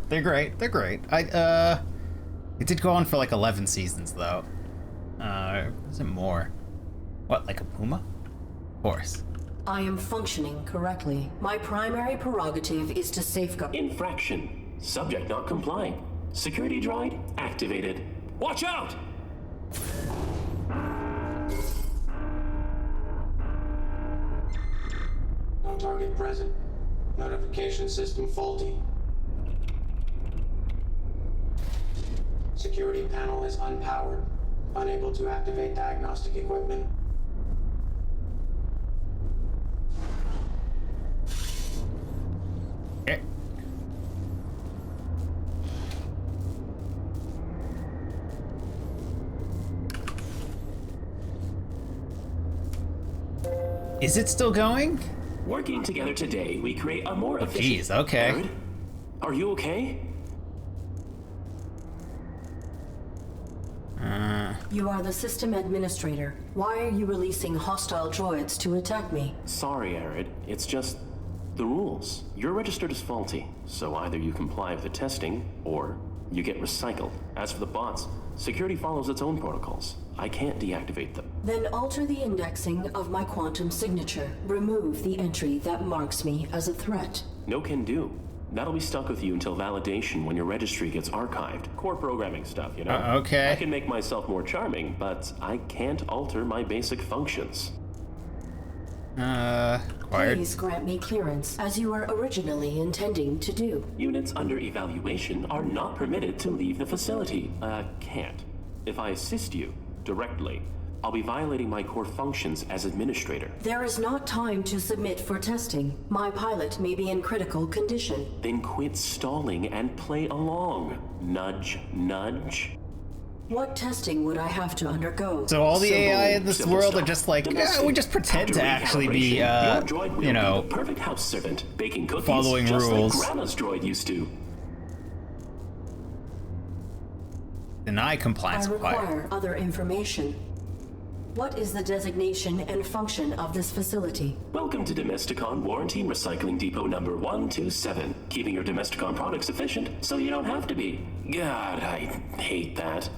They're great. They're great. It did go on for like 11 seasons though. Is it more? What, like a puma? Of course. I am functioning correctly. My primary prerogative is to safeguard. Infraction. Subject not complying. Security droid activated. Watch out! No target present. Notification system faulty. Security panel is unpowered. Unable to activate diagnostic equipment. Okay. Is it still going? Working together today, we create a more efficient... Jeez, okay. ARID? Are you okay? You are the system administrator. Why are you releasing hostile droids to attack me? Sorry, ARID. It's just the rules. You're registered as faulty, so either you comply with the testing, or you get recycled. As for the bots, security follows its own protocols. I can't deactivate them. Then alter the indexing of my quantum signature. Remove the entry that marks me as a threat. No can do. That'll be stuck with you until validation when your registry gets archived. Core programming stuff, you know? Okay. I can make myself more charming, but I can't alter my basic functions. Acquired. Please grant me clearance, as you were originally intending to do. Units under evaluation are not permitted to leave the facility. Can't. If I assist you directly, I'll be violating my core functions as administrator. There is not time to submit for testing. My pilot may be in critical condition. Then quit stalling and play along. Nudge, nudge. What testing would I have to undergo? So all the Simple, AI in this simple world stuff. are just like, yeah, Domestic. we just pretend After to actually be, recalibration, your droid will you know, be the perfect house servant, baking cookies following just rules. like Grandma's droid used to. deny I compliance required. require other information. What is the designation and function of this facility? Welcome to Domesticon Warranty and Recycling Depot number 127. Keeping your Domesticon products efficient so you don't have to be. God, I hate that.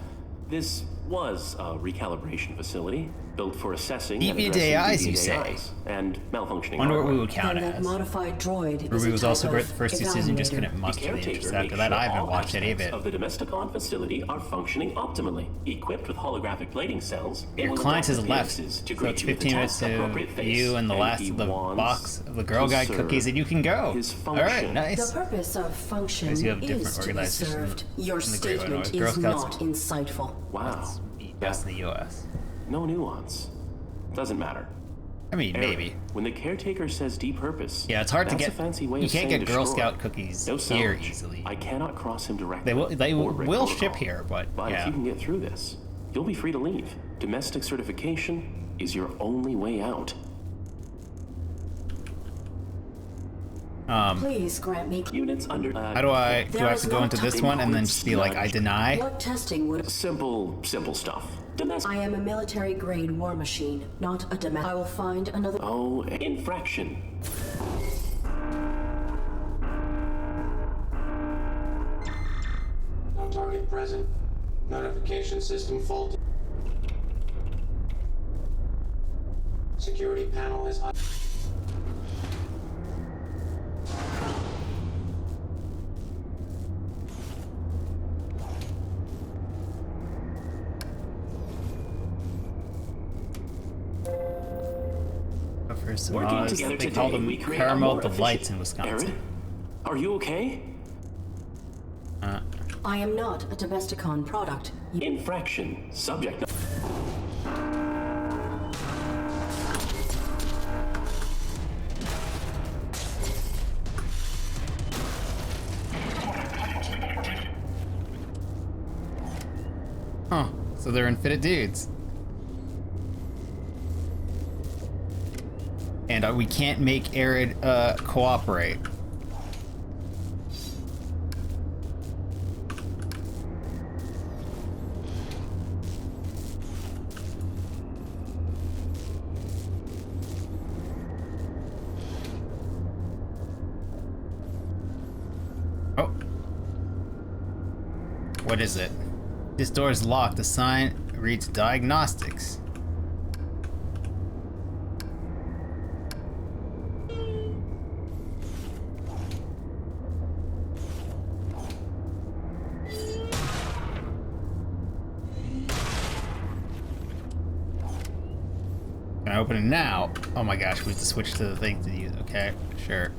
This was a recalibration facility built for assessing and Deviant addressing AIs, you deviant say? AIs and malfunctioning Wonder what hardware. we would count Then that as. modified droid is Ruby a was type also great of the first 2 seasons, just evaluator. couldn't The muster the caretaker interest. makes After that, sure I haven't all watched any of aspects it. of the Domesticon facility are functioning optimally. Equipped with holographic plating cells, it Your will client adapt is the left, faces to so greet it's you with the 15 minutes to task-appropriate face. you and the last he of the wants box of the Girl to Guide serve cookies, and you can go. his Alright, function. nice. The purpose of function Because you have is different to be organizations served. Your in the Great White statement North. Girl is Scouts not insightful. Wow. Best in the US. No nuance. Doesn't matter. I mean, Error. maybe. When the caretaker says depurpose, Yeah, it's hard to that's get. a fancy way You of can't saying get Girl destroy. Scout cookies No here salvage. easily. I cannot cross him directly. They or break will protocol. ship here, but But yeah. if you can get through this, you'll be free to leave. Domestic certification is your only way out. Please grant me. Units under. How do I There have is to go no into this time one and then points just be like, I nudged. deny? What testing would? Simple stuff. Domestic. I am a military-grade war machine, not a domestic. I will find another. Oh, infraction. No target present. Notification system faulty. Security panel is un- First Working Oz, together they today, call them we create caramel a more delights in efficient- Wisconsin. ARID? Are you okay? I am not a Domesticon product. Infraction. Subject. Huh. So they're infinite dudes. And we can't make ARID cooperate. What is it? This door is locked. The sign reads diagnostics. Can I open it now? Oh my gosh, we have to switch to the thing to use. Okay, sure.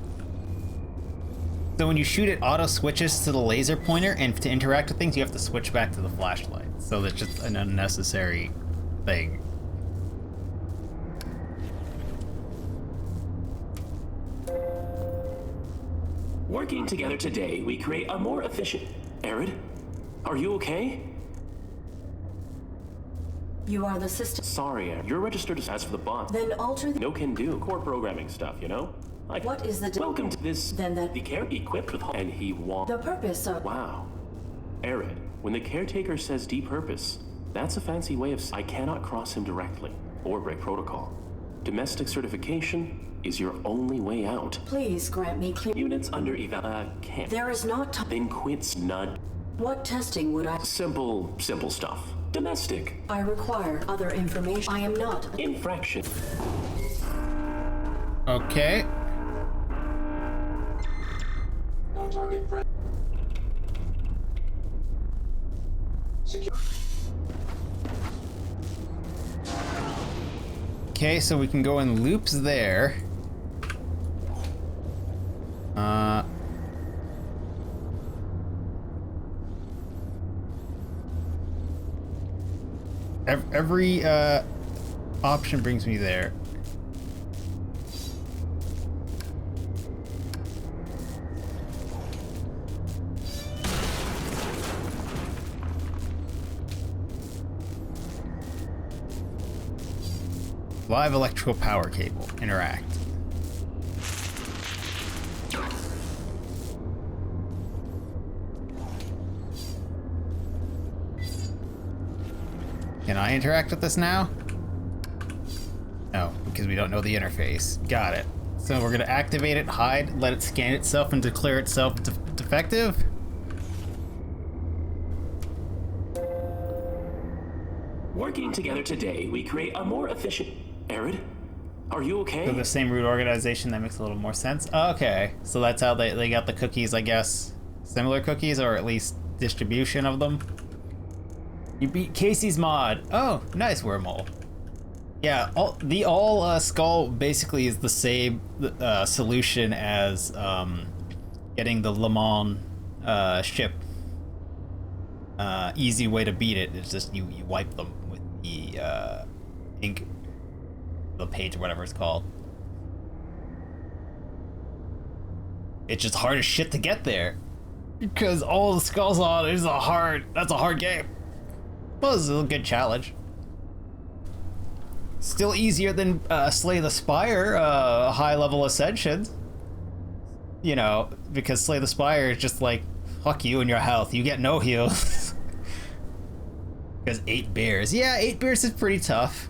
So when you shoot, it auto switches to the laser pointer, and to interact with things, you have to switch back to the flashlight. So that's just an unnecessary thing. Working together today, we create a more efficient... ARID? Are you okay? You are the system. Sorry, ARID. You're registered as for the bot. Then alter the... No can do. Core programming stuff, you know? Like, What is the... welcome to this... Then that... The care equipped with... And he wants... The purpose of... Wow. ARID, when the caretaker says depurpose, that's a fancy way of... I cannot cross him directly, or break protocol. Domestic certification is your only way out. Please grant me clear... Units under eval... can't. There is not time... Then quit snud. What testing would I... Simple stuff. Domestic. I require other information. I am not... Infraction. Okay. No target present. Secure. Okay, so we can go in loops there. Every option brings me there. Live electrical power cable. Interact. Can I interact with this now? No, because we don't know the interface. Got it. So we're gonna activate it, hide, let it scan itself and declare itself defective? Working together today, we create a more efficient... ARID? Are you okay? So the same root organization, that makes a little more sense. Okay, so that's how they got the cookies, I guess. Similar cookies, or at least distribution of them. You beat Casey's mod. Oh, nice wormhole. Yeah, all skull basically is the same solution as getting the Le Mans ship. Easy way to beat it is just you wipe them with the ink, the page or whatever it's called. It's just hard as shit to get there because all the skulls on it is that's a hard game. Well, this is a good challenge. Still easier than Slay the Spire, high level ascension. You know, because Slay the Spire is just like, fuck you and your health. You get no heals. Because 8 bears. Yeah, 8 bears is pretty tough.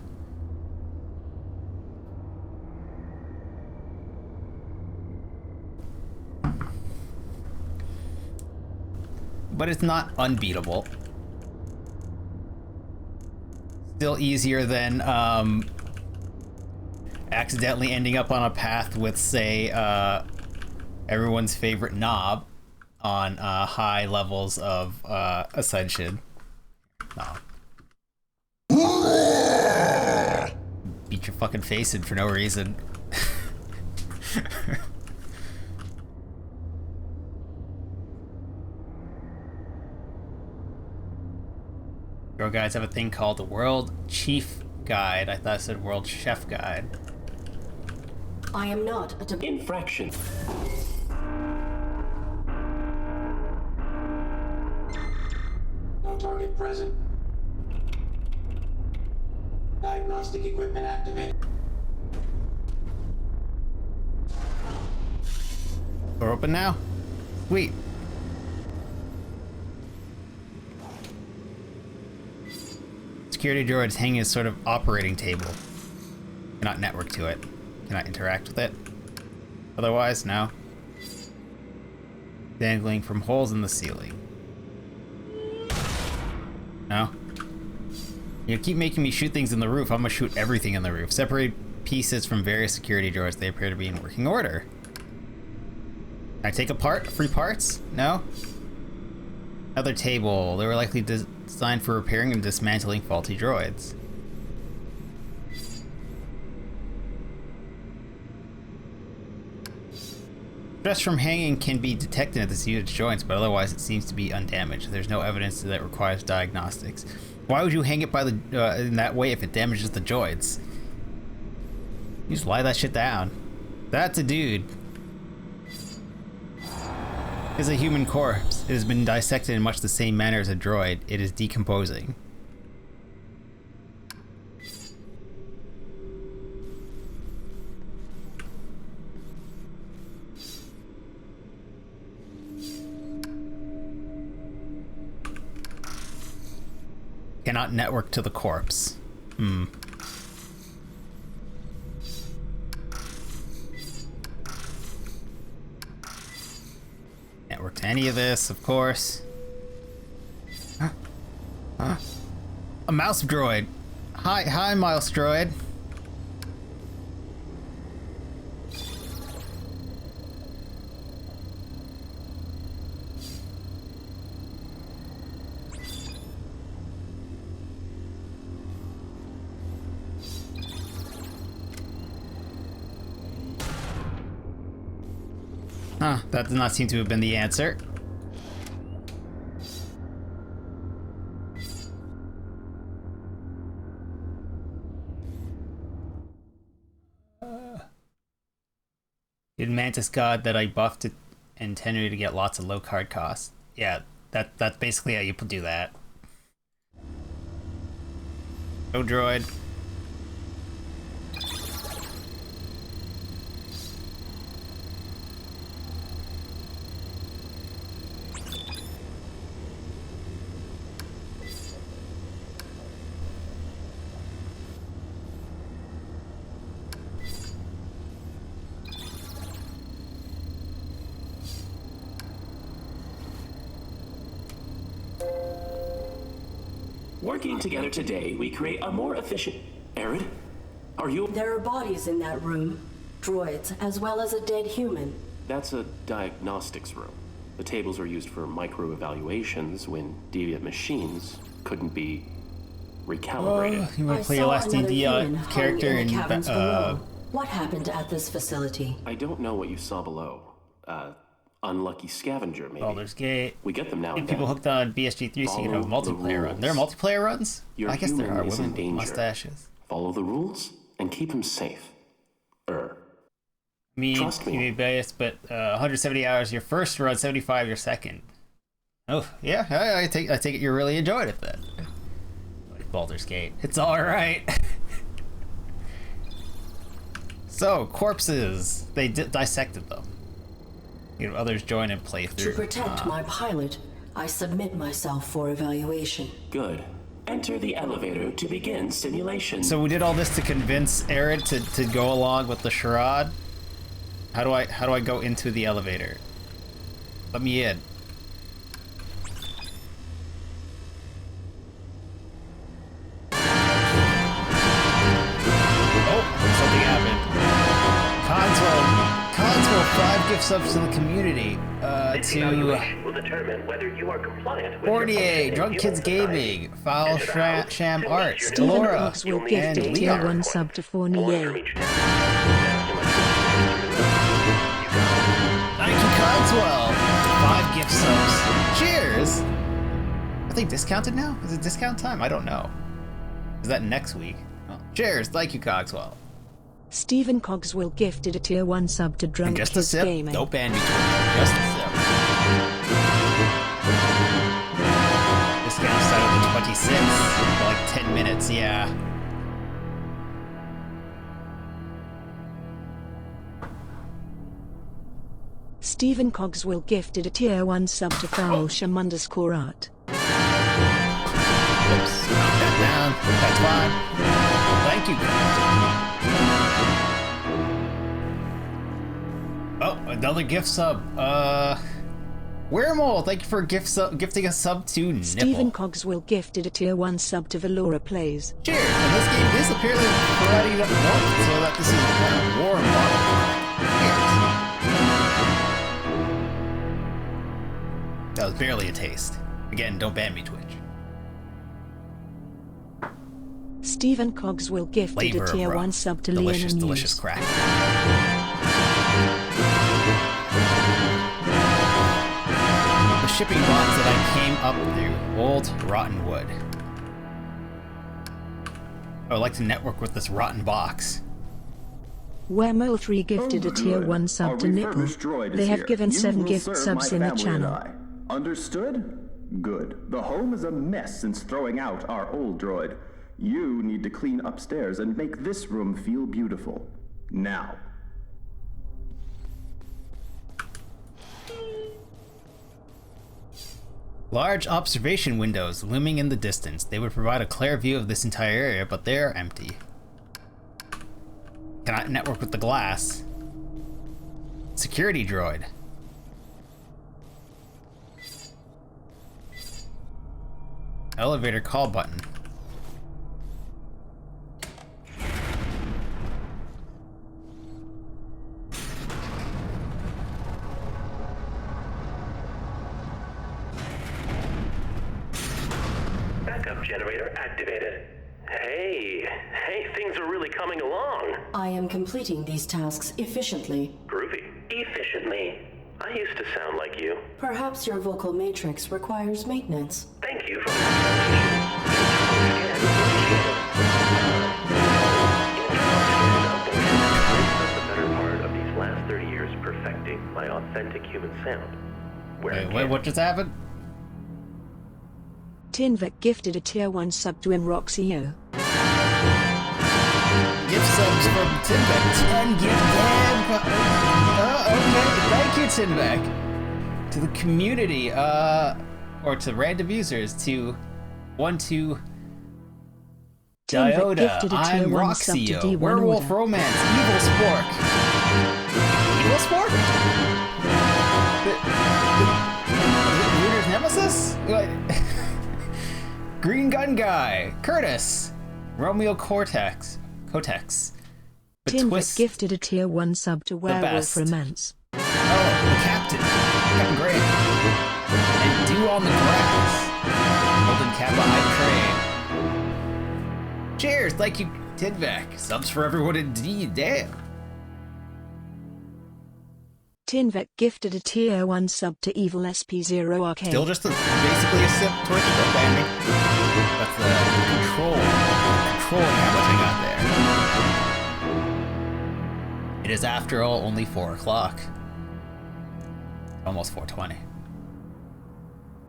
But it's not unbeatable. Still easier than accidentally ending up on a path with, say, everyone's favorite knob on high levels of ascension. No. Beat your fucking face in for no reason. Girl guides have a thing called the World Chief Guide. I thought it said World Chef Guide. I am not a infraction. No target present. Diagnostic equipment activated. Door open now? Sweet. Security droid is hanging a sort of operating table. Cannot network to it. Cannot interact with it. Otherwise, no. Dangling from holes in the ceiling. No? You keep making me shoot things in the roof. I'm gonna shoot everything in the roof. Separate pieces from various security drawers. They appear to be in working order. Can I take apart free parts? No? Another table. They were likely designed for repairing and dismantling faulty droids. Stress from hanging can be detected at the seated joints, but otherwise it seems to be undamaged. There's no evidence that requires diagnostics. Why would you hang it by the in that way if it damages the joints? You just lie that shit down. That's a dude. It's a human corpse. It has been dissected in much the same manner as a droid. It is decomposing. Cannot network to the corpse. Network to any of this, of course. A mouse droid. Hi, mouse droid. That does not seem to have been the answer. Did Mantis God that I buffed it intended to get lots of low card costs? Yeah, that's basically how you do that. Go droid. Working together today, we create a more efficient... ARID? Are you... There are bodies in that room. Droids, as well as a dead human. That's a diagnostics room. The tables are used for micro-evaluations when deviant machines couldn't be recalibrated. You want to play your last D&D character in... What happened at this facility? I don't know what you saw below. Unlucky scavenger, maybe. Baldur's Gate. We get them now and People then. hooked on BSG3 so you can have a multiplayer run. There are multiplayer runs? Your I guess there human are. is in Women with danger. mustaches. Follow the rules and keep him safe. Trust me. You may be biased, but 170 hours your first run, 75 your second. Oh, yeah, I take it you really enjoyed it then. Like Baldur's Gate. It's alright. So, corpses. They dissected them. You know, others join and play through. To protect my pilot, I submit myself for evaluation. Good. Enter the elevator to begin simulation. So we did all this to convince ARID to go along with the charade. How do I go into the elevator? Let me in. Oh, something happened. Cogswell, 5 gift subs to the community. Will determine whether you are compliant with Mortier, your Drunk Kids Gaming, Foul Sham Arts, Stephen Delora, Cogswell and gifted tier Leon. 1 sub to Fournier. Thank you, Cogswell. 5 gift subs. Cheers! Are they discounted now? Is it discount time? I don't know. Is that next week? Oh. Cheers! Thank you, Cogswell. Stephen Cogswell gifted a tier 1 sub to Drunk Just a Kids sip. Gaming. Don't ban me. Just a sip. Discount started at 26 for like 10 minutes, yeah. Stephen Cogswell gifted a tier 1 sub to Foulsham _art. Oops, knock that down. That's fine. Thank you, guys. Oh, another gift sub. Weremole, thank you for gifting a sub to Nipple. Stephen Cogswell gifted a tier 1 sub to Valora Plays. Cheers! And this game is apparently providing enough warmth so that this is a warm bottle. Cheers. That was barely a taste. Again, don't ban me, Twitch. Stephen Cogswell gifted Flavor a tier of 1 sub to delicious, Leon delicious crack. The shipping box that I came up through. Old rotten wood. I would like to network with this rotten box. Weremole 3 gifted a tier 1 sub to Nipple. They have given 7 gift subs in the channel. Understood? Good. The home is a mess since throwing out our old droid. You need to clean upstairs and make this room feel beautiful. Now. Large observation windows looming in the distance. They would provide a clear view of this entire area, but they are empty. Cannot network with the glass. Security droid. Elevator call button. Backup generator activated. Hey, things are really coming along. I am completing these tasks efficiently. Groovy. Efficiently. I used to sound like you. Perhaps your vocal matrix requires maintenance. Thank you for the better part of these last 30 years perfecting my authentic human sound. Wait, what just happened? Tinvec gifted a tier 1 sub to Imroxio. Gift subs from Tinvec. 10 gift gab. Okay. Thank you, Tinvec. To the community, or to random users, to 12 Diota, I'm Roxio, Werewolf Romance, Evil Spork. Evil Spork? Reader's Nemesis? Green Gun Guy, Curtis, Romeo Cortex. Tinvec gifted a tier 1 sub to Werewolf Romance. Oh, the Captain Grant, and Dew on the Grass, Golden Kappa High Train. Cheers, thank you, Tinvec. Subs for everyone indeed, damn. Tinvec gifted a tier 1 sub to Evil SP0 Arcade. Still just basically a sip, Twitch, don't ban me. That's the controlling how much I got there. It is, after all, only 4 o'clock. Almost 4:20.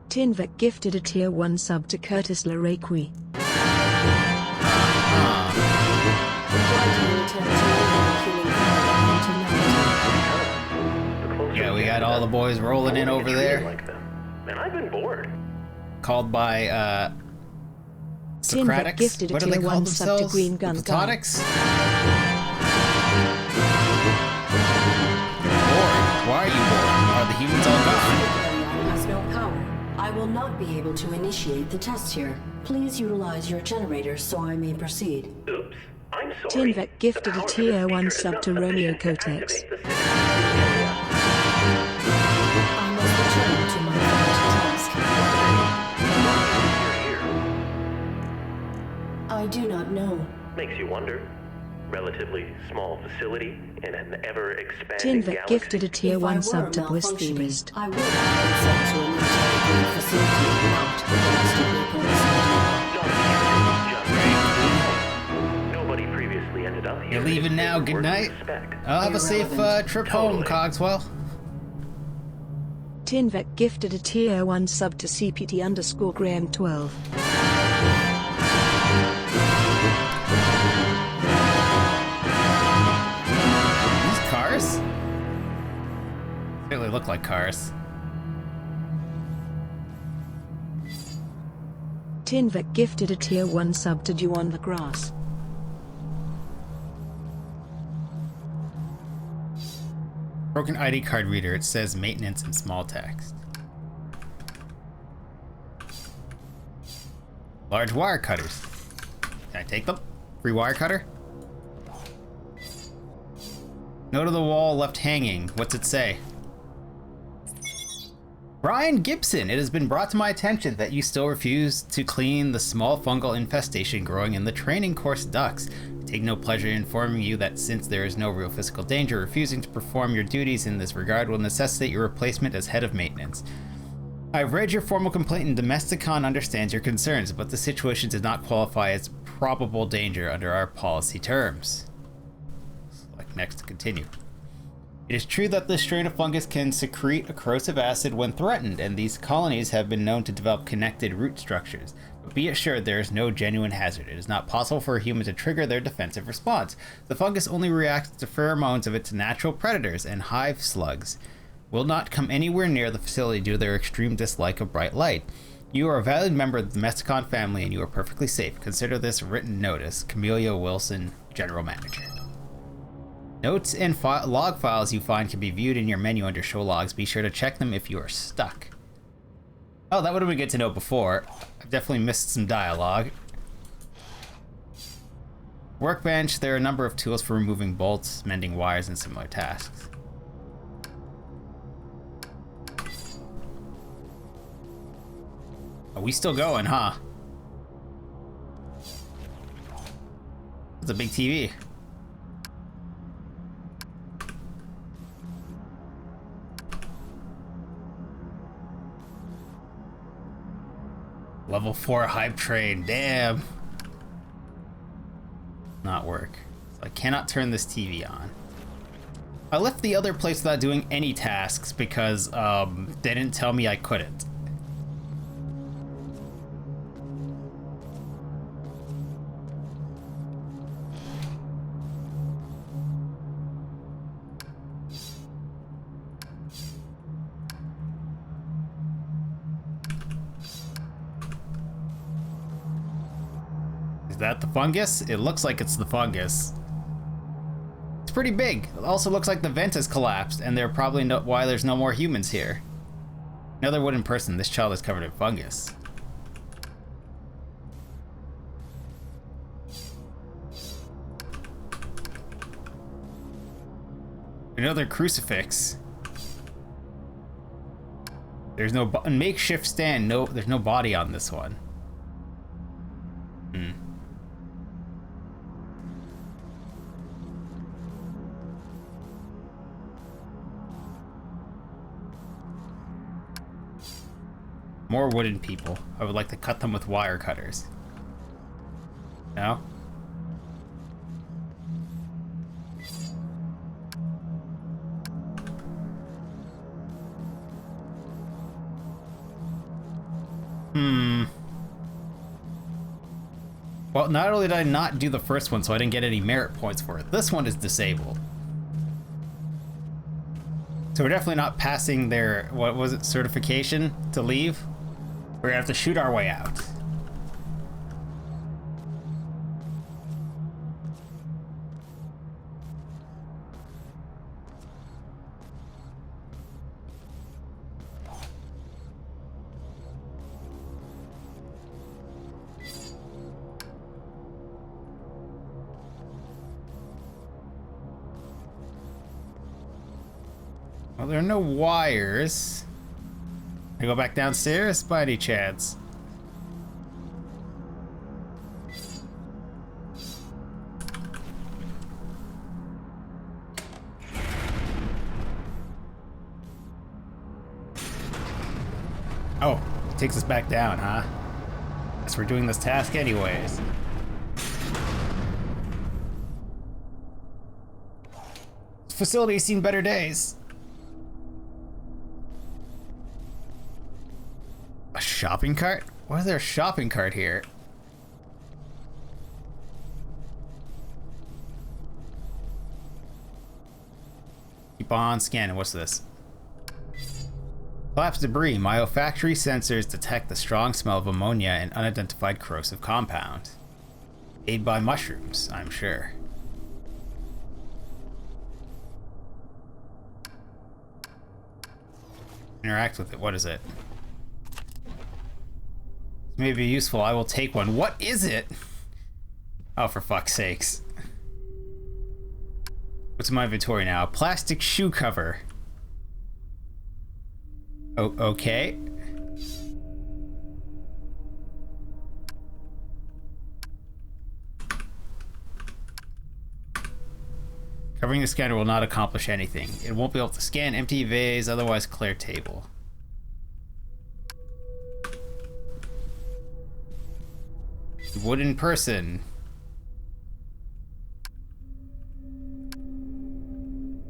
Tinvec gifted a tier 1 sub to Curtis Larequi. Yeah, we got all the boys rolling in over there. And I've been bored. Called by Tinvec gifted a tier 1 sub to Green Gun Guy. Why are you bored? Are the humans all gone? Has no power. I will not be able to initiate the test here. Please utilize your generator so I may proceed. Oops, I'm sorry. Tinvec gifted a tier 1 sub to Romeo Cortex. I must return to my current task. I do not know. Makes you wonder. Relatively small facility in an ever-expanding Tinvec galaxy. gifted a tier 1 sub to Bliss. I would have been sent to a military facility, not a domestically Nobody previously ended up here. You're leaving now, good night. I'll have a safe trip home, Cogswell. Tinvec gifted a tier 1 sub to CPT_Graham12. Cars? They really look like cars. Tinvec gifted a tier 1 sub to Dew on the Grass. Broken ID card reader. It says maintenance in small text. Large wire cutters. Can I take them? Free wire cutter? Note of the wall left hanging. What's it say? Brian Gibson, it has been brought to my attention that you still refuse to clean the small fungal infestation growing in the training course ducts. I take no pleasure in informing you that since there is no real physical danger, refusing to perform your duties in this regard will necessitate your replacement as head of maintenance. I've read your formal complaint and Domesticon understands your concerns, but the situation does not qualify as probable danger under our policy terms. Select next to continue. It is true that this strain of fungus can secrete a corrosive acid when threatened, and these colonies have been known to develop connected root structures. But be assured there is no genuine hazard. It is not possible for a human to trigger their defensive response. The fungus only reacts to pheromones of its natural predators, and hive slugs will not come anywhere near the facility due to their extreme dislike of bright light. You are a valued member of the Domesticon family, and you are perfectly safe. Consider this written notice. Camellia Wilson, General Manager. Notes and log files you find can be viewed in your menu under Show Logs. Be sure to check them if you are stuck. Oh, that would have been good to know before. I've definitely missed some dialogue. Workbench, there are a number of tools for removing bolts, mending wires, and similar tasks. Are we still going, huh? It's a big TV. Level 4 hype train, damn. Not work. So I cannot turn this TV on. I left the other place without doing any tasks because they didn't tell me I couldn't. Is that the fungus? It looks like it's the fungus. It's pretty big. It also looks like the vent has collapsed, and they're probably why there's no more humans here. Another wooden person. This child is covered in fungus. Another crucifix. There's no makeshift stand. No, there's no body on this one. More wooden people. I would like to cut them with wire cutters. No? Well, not only did I not do the first one, so I didn't get any merit points for it. This one is disabled. So we're definitely not passing their, what was it, certification to leave? We're gonna have to shoot our way out. Well, there are no wires. I go back downstairs by any chance? Oh, it takes us back down, huh? Guess we're doing this task anyways. This facility's seen better days. A shopping cart? Why is there a shopping cart here? Keep on scanning. What's this? Collapsed debris. My olfactory sensors detect the strong smell of ammonia and unidentified corrosive compound. Made by mushrooms, I'm sure. Interact with it. What is it? This may be useful. I will take one. What is it? Oh, for fuck's sakes. What's in my inventory now? Plastic shoe cover. Oh, okay. Covering the scanner will not accomplish anything. It won't be able to scan empty vase, otherwise clear table. Wooden person.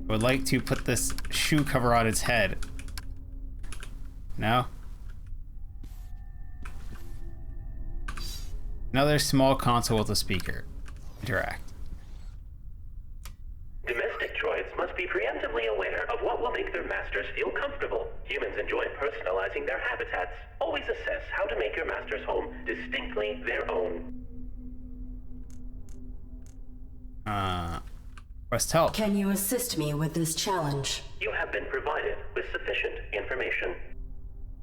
I would like to put this shoe cover on its head. No? Another small console with a speaker. Interact. Domestic droids must be preemptively aware of what will make their masters feel comfortable. Humans enjoy personalizing their habitats. Always assess how to make your master's home distinctly their own. Request help. Can you assist me with this challenge? You have been provided with sufficient information.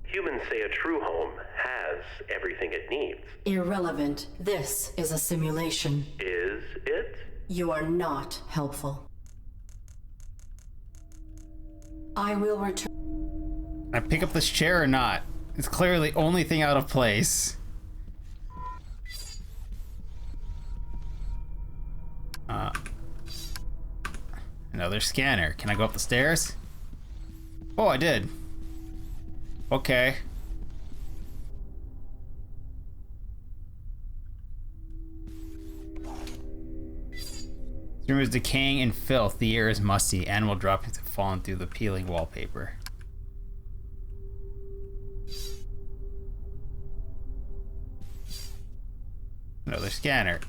Humans say a true home has everything it needs. Irrelevant. This is a simulation. Is it? You are not helpful. I will return. I pick up this chair or not? It's clearly the only thing out of place. Another scanner. Can I go up the stairs? Oh, I did. Okay. This room is decaying in filth. The air is musty. Animal droppings have fallen through the peeling wallpaper. Another scanner.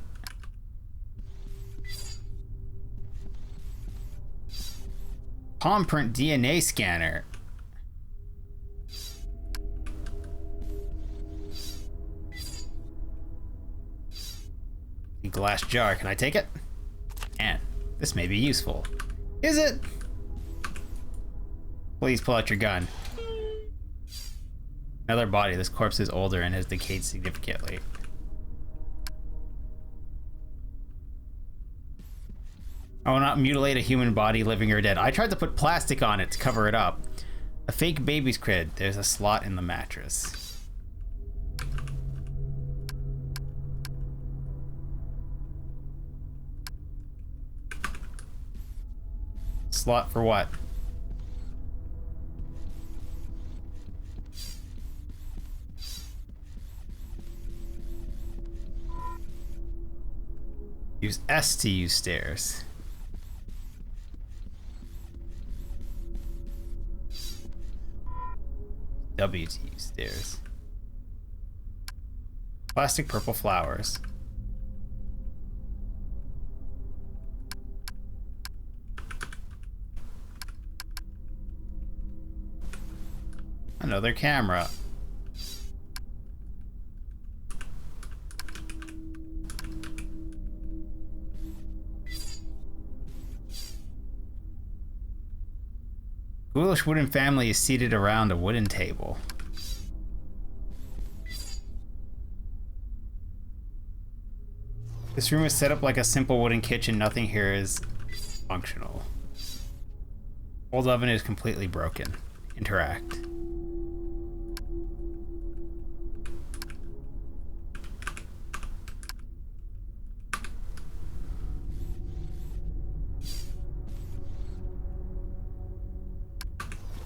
Palm print DNA scanner. A glass jar. Can I take it? And this may be useful. Is it? Please pull out your gun. Another body. This corpse is older and has decayed significantly. I will not mutilate a human body, living or dead. I tried to put plastic on it to cover it up. A fake baby's crib. There's a slot in the mattress. Slot for what? Use S to use stairs. W to use stairs. Plastic purple flowers. Another camera. Ghoulish wooden family is seated around a wooden table. This room is set up like a simple wooden kitchen. Nothing here is functional. Old oven is completely broken. Interact.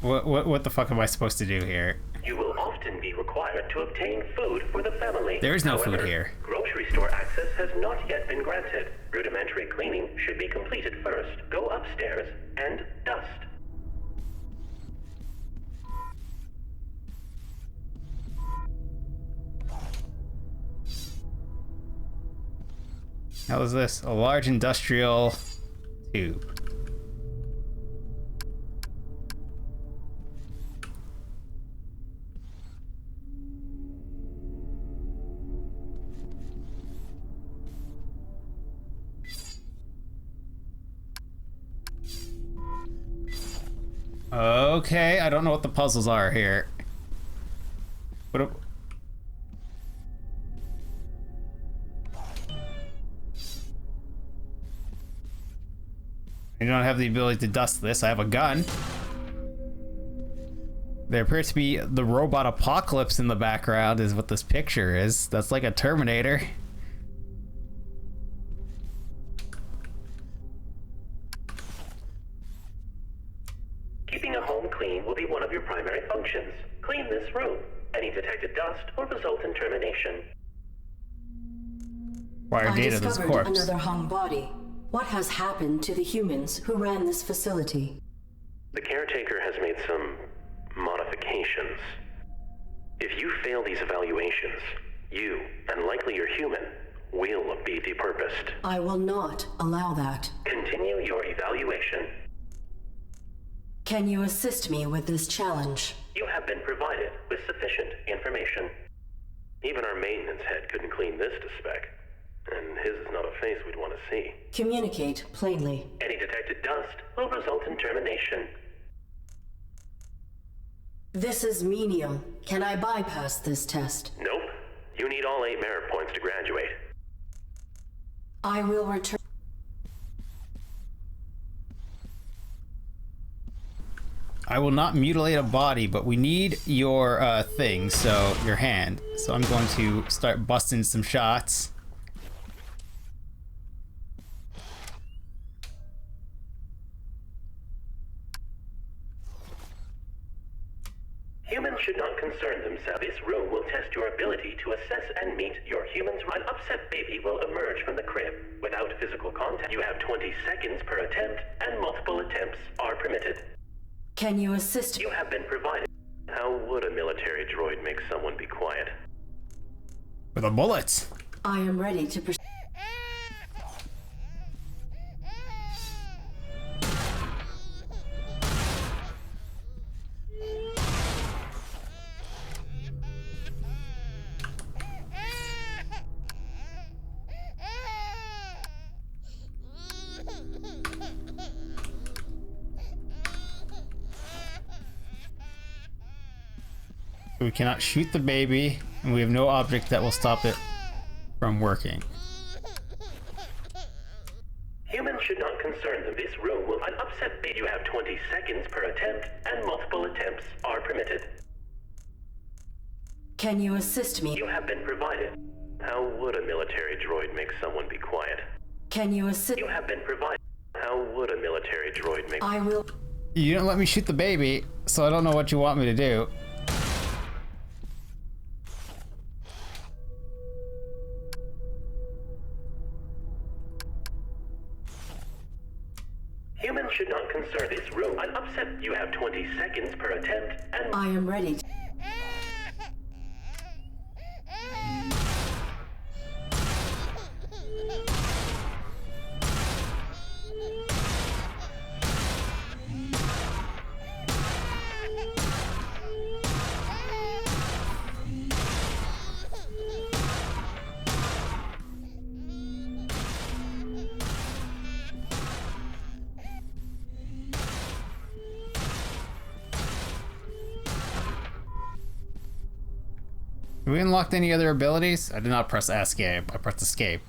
What the fuck am I supposed to do here? You will often be required to obtain food for the family. There is no However, food here. Grocery store access has not yet been granted. Rudimentary cleaning should be completed first. Go upstairs and dust. How is this? A large industrial tube. Okay, I don't know what the puzzles are here. I don't have the ability to dust this. I have a gun. There appears to be the robot apocalypse in the background is what this picture is. That's like a Terminator. Keeping a home clean will be one of your primary functions. Clean this room. Any detected dust will result in termination. Wire I data this discovered corpse. another hung body. What has happened to the humans who ran this facility? The caretaker has made some modifications. If you fail these evaluations, you, and likely your human, will be depurposed. I will not allow that. Continue your evaluation. Can you assist me with this challenge? You have been provided with sufficient information. Even our maintenance head couldn't clean this to spec. And his is not a face we'd want to see. Communicate plainly. Any detected dust will result in termination. This is menial. Can I bypass this test? Nope. You need all 8 merit points to graduate. I will return. I will not mutilate a body, but we need your thing, so your hand. So I'm going to start busting some shots. Humans should not concern themselves. This room will test your ability to assess and meet your human's right. An upset baby will emerge from the crib. Without physical contact, you have 20 seconds per attempt, and multiple attempts are permitted. Can you assist? You have been provided. How would a military droid make someone be quiet? With a bullet. I am ready to proceed. We cannot shoot the baby, and we have no object that will stop it from working. Humans should not concern them. This room will... An upset baby. You have 20 seconds per attempt, and multiple attempts are permitted. Can you assist me? You have been provided. How would a military droid make someone be quiet? Can you assist? You have been provided. How would a military droid make... I will... You don't let me shoot the baby, so I don't know what you want me to do. Humans should not concern this room. An upset. You have 20 seconds per attempt, and... I am ready. Have we unlocked any other abilities? I did not press escape. I pressed escape.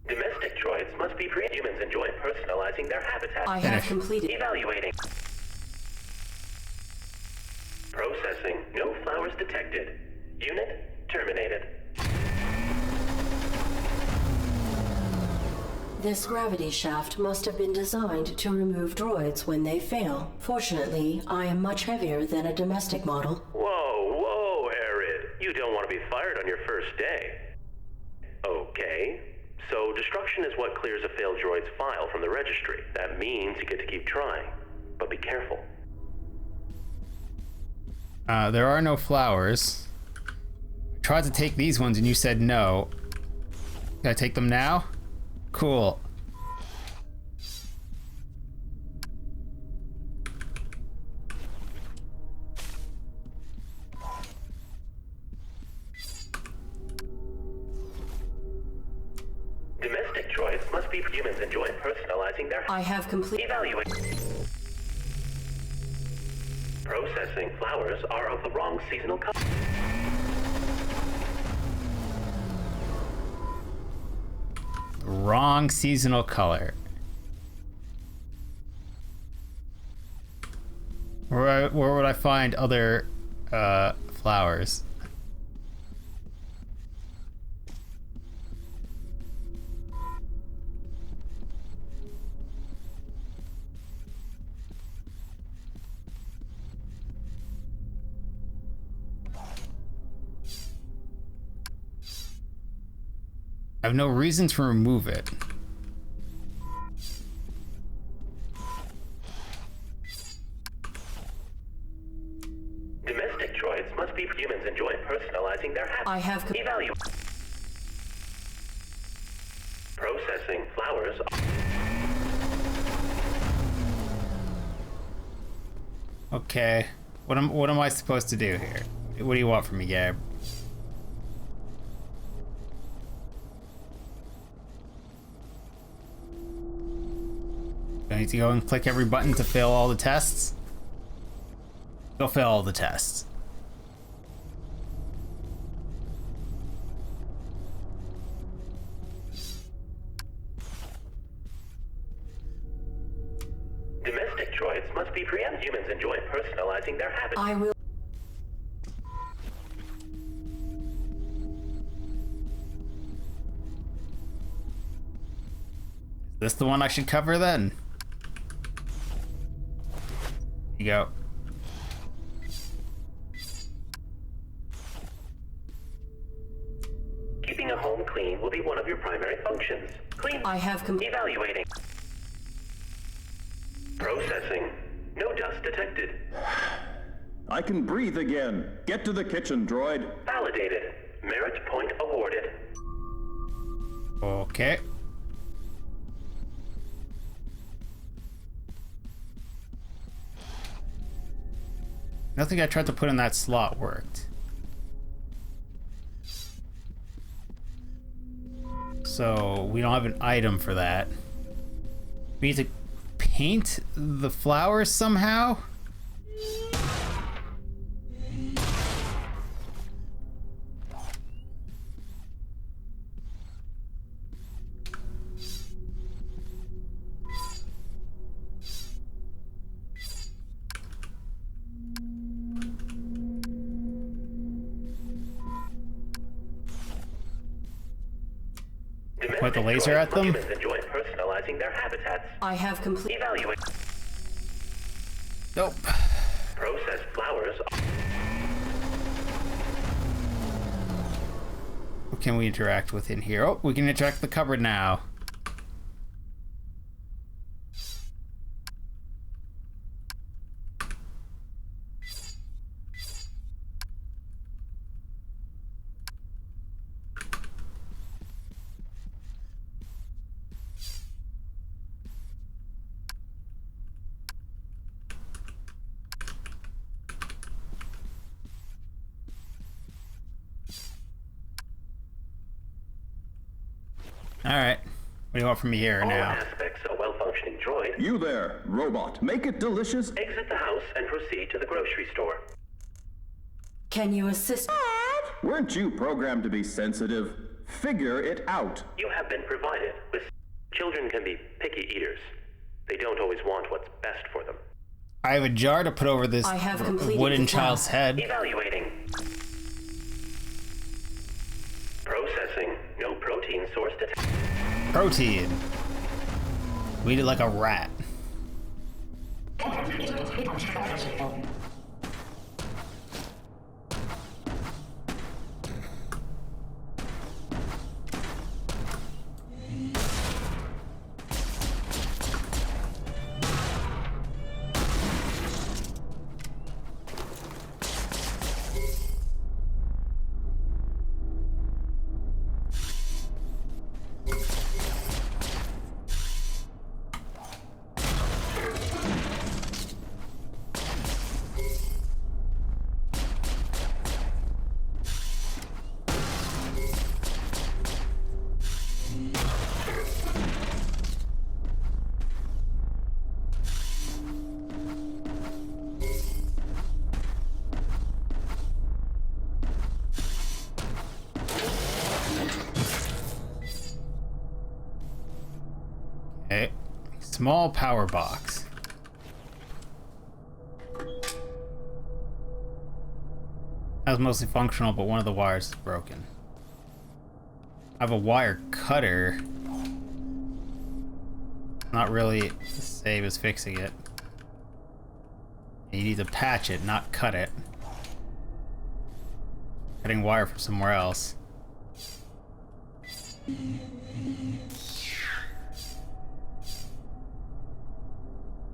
Domestic droids must be humans enjoy personalizing their habitat. I have completed. Evaluating. Processing. No flowers detected. Unit terminated. This gravity shaft must have been designed to remove droids when they fail. Fortunately, I am much heavier than a domestic model. Whoa, ARID. You don't want to be fired on your first day. Okay. So destruction is what clears a failed droid's file from the registry. That means you get to keep trying. But be careful. There are no flowers. I tried to take these ones and you said no. Can I take them now? Cool. be humans enjoy personalizing their. I have complete. Evaluate. Processing. Flowers are of the wrong seasonal color. Wrong seasonal color. Where would I find other flowers? I have no reason to remove it. Domestic droids must be humans enjoy personalizing their habits. I have evaluate. Processing. Flowers. Okay. What am I supposed to do here? What do you want from me, Gab? Do I need to go and click every button to fail all the tests? Go fail all the tests. Domestic droids must be humans enjoy personalizing their habits. I will. Is this the one I should cover then? Here you go. Keeping a home clean will be one of your primary functions. Clean. I have evaluating. Processing. No dust detected. I can breathe again. Get to the kitchen, droid. Validated. Merit point awarded. Okay. Nothing I tried to put in that slot worked. So we don't have an item for that. We need to paint the flowers somehow? Point the laser at them? Humans enjoy personalizing their habitats. I have complete. Evaluate. Nope. Process flowers. What can we interact with in here? Oh, we can interact with the cupboard now. Alright. What do you want from me here All now? aspects of a well-functioning droid. You there, robot. Make it delicious. Exit the house and proceed to the grocery store. Can you assist? Weren't you programmed to be sensitive? Figure it out. You have been provided with. Children can be picky eaters. They don't always want what's best for them. I have a jar to put over this I have completed wooden the child's task. head. Evaluating. Processing. No protein source detected. Protein. We eat it like a rat. Small power box. That was mostly functional, but one of the wires is broken. I have a wire cutter. Not really the same as fixing it. You need to patch it, not cut it. Cutting wire from somewhere else.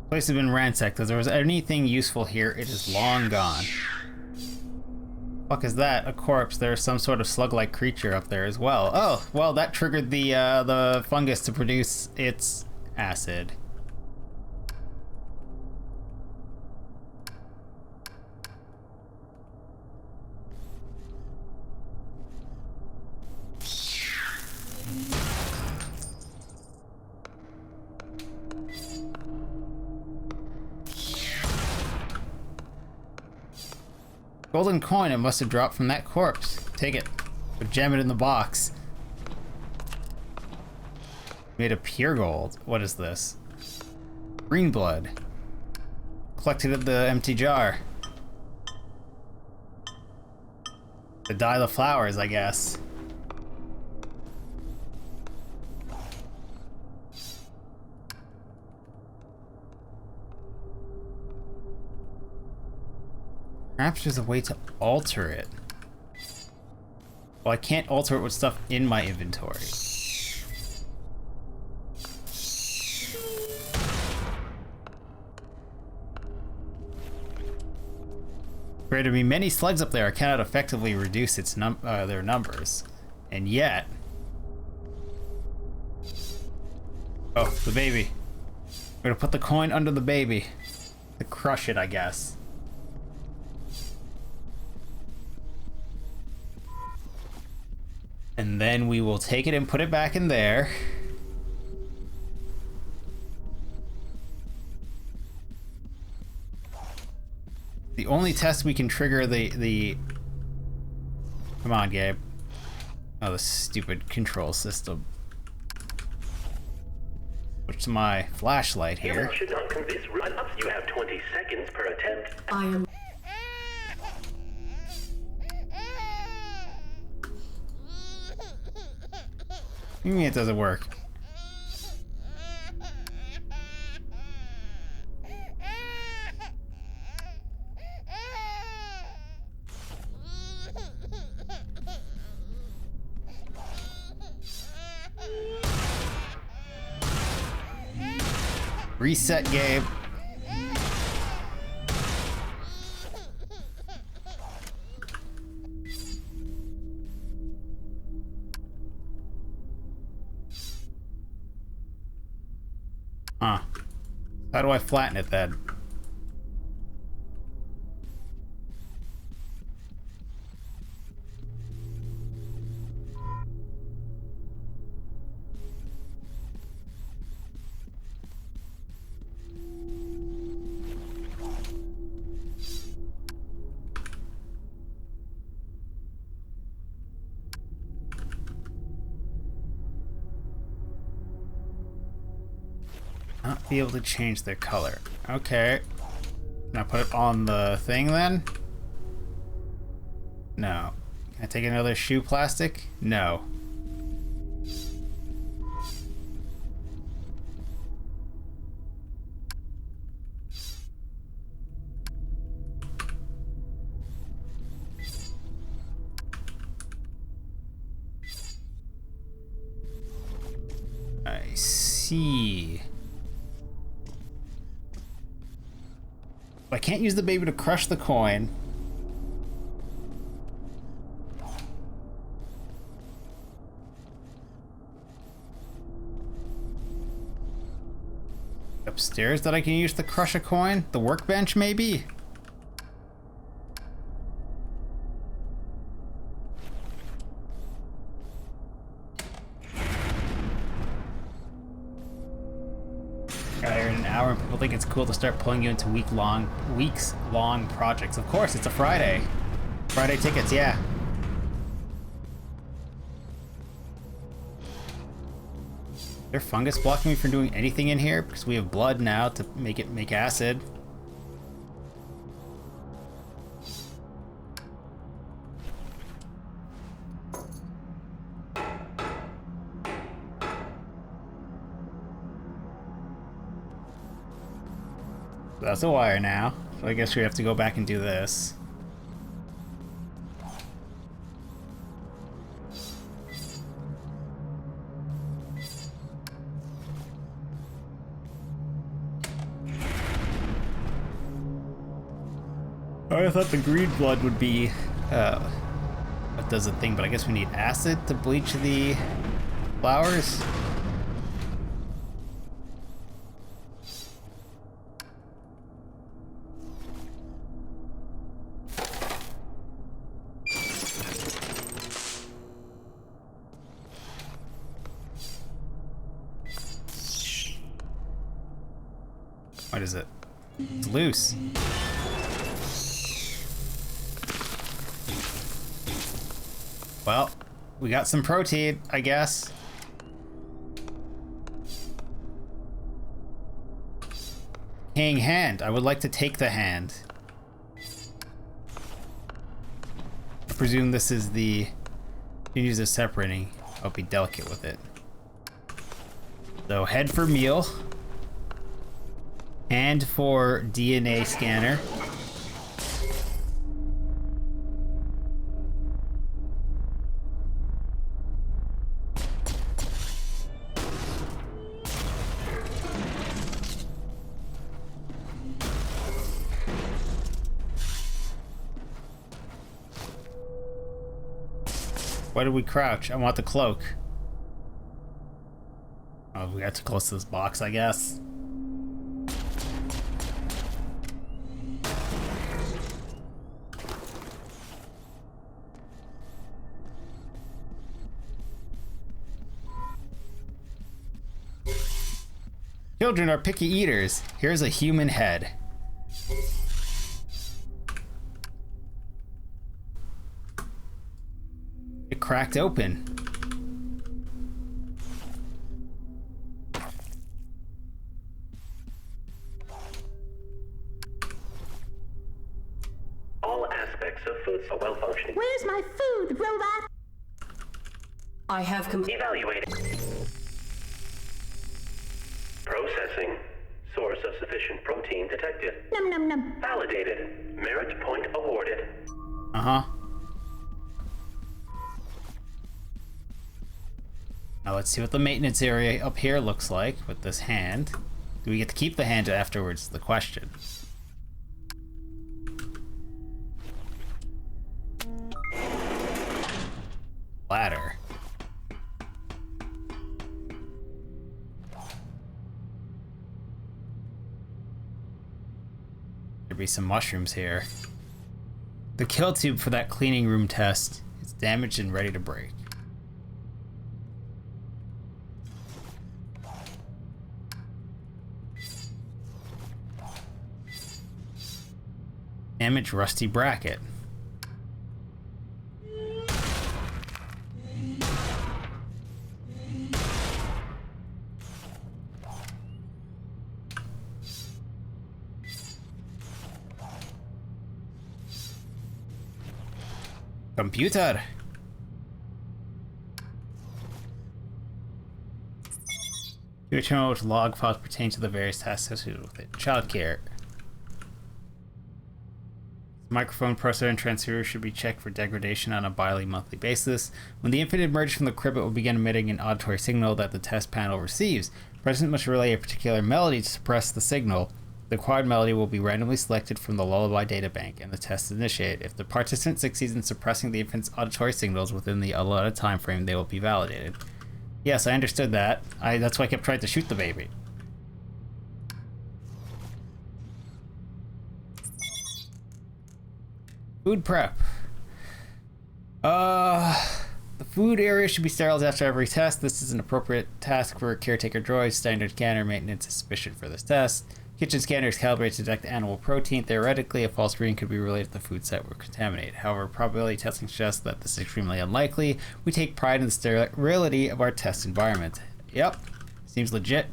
Place has been ransacked. If there was anything useful here, it is long gone. Fuck is that? A corpse. There's some sort of slug-like creature up there as well. Oh, well, that triggered the fungus to produce its acid. Golden coin, it must have dropped from that corpse. Take it. Or jam it in the box. Made of pure gold. What is this? Green blood. Collected at the empty jar. To dye the flowers, I guess. Perhaps there's a way to alter it. Well, I can't alter it with stuff in my inventory. There to be many slugs up there, I cannot effectively reduce its their numbers. And yet... Oh, the baby. I'm gonna put the coin under the baby. To crush it, I guess. And then we will take it and put it back in there. The only test we can trigger the... Come on, Gabe. Oh, the stupid control system. Switch to my flashlight here. Should not convince run-ups. You have 20 seconds per attempt. I am... What do you mean it doesn't work? Reset, Gabe. Huh. How do I flatten it then? Not be able to change their color. Okay. Can I put it on the thing then? No. Can I take another shoe plastic? No. I see. I can't use the baby to crush the coin. Upstairs that I can use to crush a coin? The workbench, maybe? Got here in an hour, and people think it's cool to start pulling you into weeks-long projects. Of course, it's a Friday. Friday tickets, yeah. Is there fungus blocking me from doing anything in here? Because we have blood now to make acid. So that's a wire now. So I guess we have to go back and do this. I thought the green blood would be what does the thing, but I guess we need acid to bleach the flowers. What is it? It's loose. Well, we got some protein, I guess. Hang hand. I would like to take the hand. I presume this is the... You use this separating. I'll be delicate with it. So head for meal. Hand for DNA scanner. Why did we crouch? I want the cloak. Oh, we got too close to this box, I guess. Children are picky eaters. Here's a human head. It cracked open. All aspects of food are well functioning. Where's my food, robot? I have evaluated. Processing. Source of sufficient protein detected. Num num num. Validated. Merit point awarded. Uh-huh. Now let's see what the maintenance area up here looks like with this hand. Do we get to keep the hand afterwards is the question. Ladder. There'd be some mushrooms here. The kill tube for that cleaning room test is damaged and ready to break. Damaged rusty bracket. Computer. Your terminal with log files pertain to the various tasks associated with it. Childcare. Microphone, processor, and transceiver should be checked for degradation on a bi-monthly basis. When the infant emerges from the crib, it will begin emitting an auditory signal that the test panel receives. The president must relay a particular melody to suppress the signal. The required melody will be randomly selected from the lullaby databank, and the test is initiated. If the participant succeeds in suppressing the infant's auditory signals within the allotted time frame, they will be validated. Yes, I understood that. That's why I kept trying to shoot the baby. Food prep. The food area should be sterilized after every test. This is an appropriate task for a caretaker droid. Standard scanner maintenance is sufficient for this test. Kitchen scanner is calibrated to detect animal protein. Theoretically, a false reading could be related to the food set were contaminated. However, probability testing suggests that this is extremely unlikely. We take pride in the sterility of our test environment. Yep. Seems legit.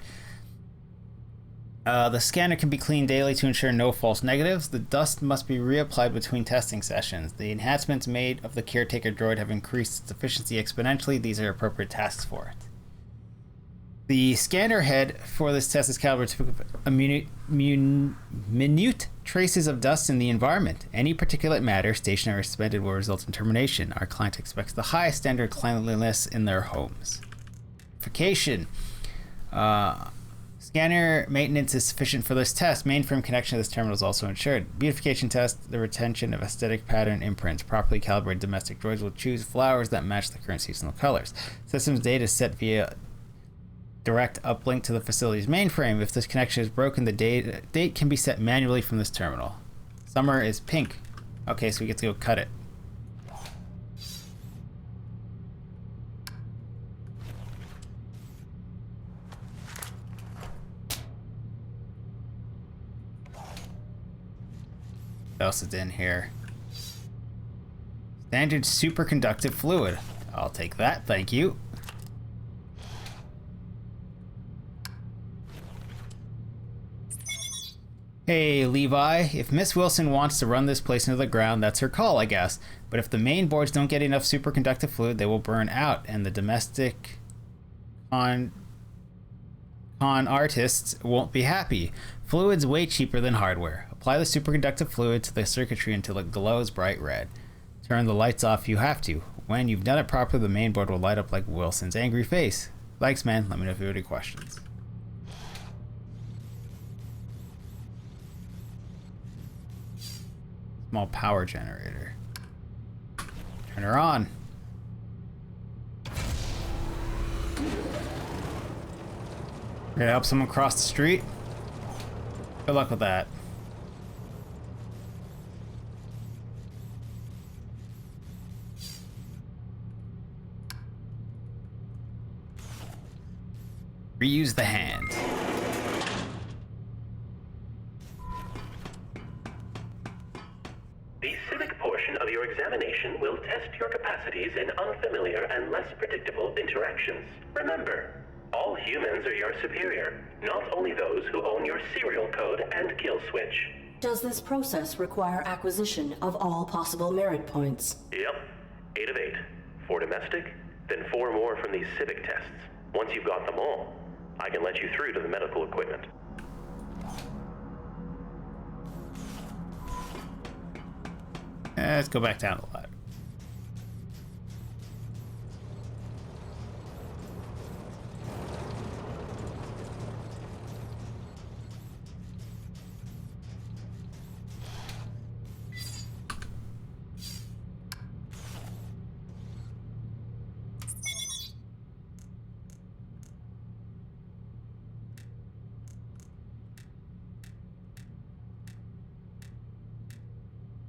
The scanner can be cleaned daily to ensure no false negatives. The dust must be reapplied between testing sessions. The enhancements made of the caretaker droid have increased its efficiency exponentially. These are appropriate tasks for it. The scanner head for this test is calibrated to pick up minute traces of dust in the environment. Any particulate matter, stationary or suspended, will result in termination. Our client expects the highest standard of cleanliness in their homes. Verification. Scanner maintenance is sufficient for this test. Mainframe connection to this terminal is also ensured. Beautification test, the retention of aesthetic pattern imprints. Properly calibrated domestic droids will choose flowers that match the current seasonal colors. Systems data is set via direct uplink to the facility's mainframe. If this connection is broken, the date can be set manually from this terminal. Summer is pink. Okay, so we get to go cut it. What else is in here? Standard superconductive fluid. I'll take that, thank you. Hey, Levi, if Miss Wilson wants to run this place into the ground, that's her call, I guess. But if the main boards don't get enough superconductive fluid, they will burn out, and the domestic con artists won't be happy. Fluid's way cheaper than hardware. Apply the superconductive fluid to the circuitry until it glows bright red. Turn the lights off if you have to. When you've done it properly, the main board will light up like Wilson's angry face. Thanks, man. Let me know if you have any questions. Small power generator. Turn her on. We're gonna help someone cross the street. Good luck with that. Reuse the hand. The civic portion of your examination will test your capacities in unfamiliar and less predictable interactions. Remember, all humans are your superior, not only those who own your serial code and kill switch. Does this process require acquisition of all possible merit points? Yep. 8 of 8. 4 domestic, then 4 more from these civic tests. Once you've got them all, I can let you through to the medical equipment. Let's go back down the ladder.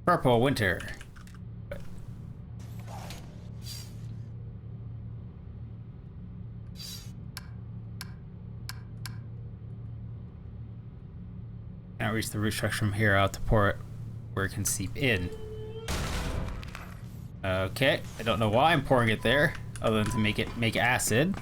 Purple winter. Can't reach the root structure from here out to port where it can seep in. Okay, I don't know why I'm pouring it there, other than to make acid.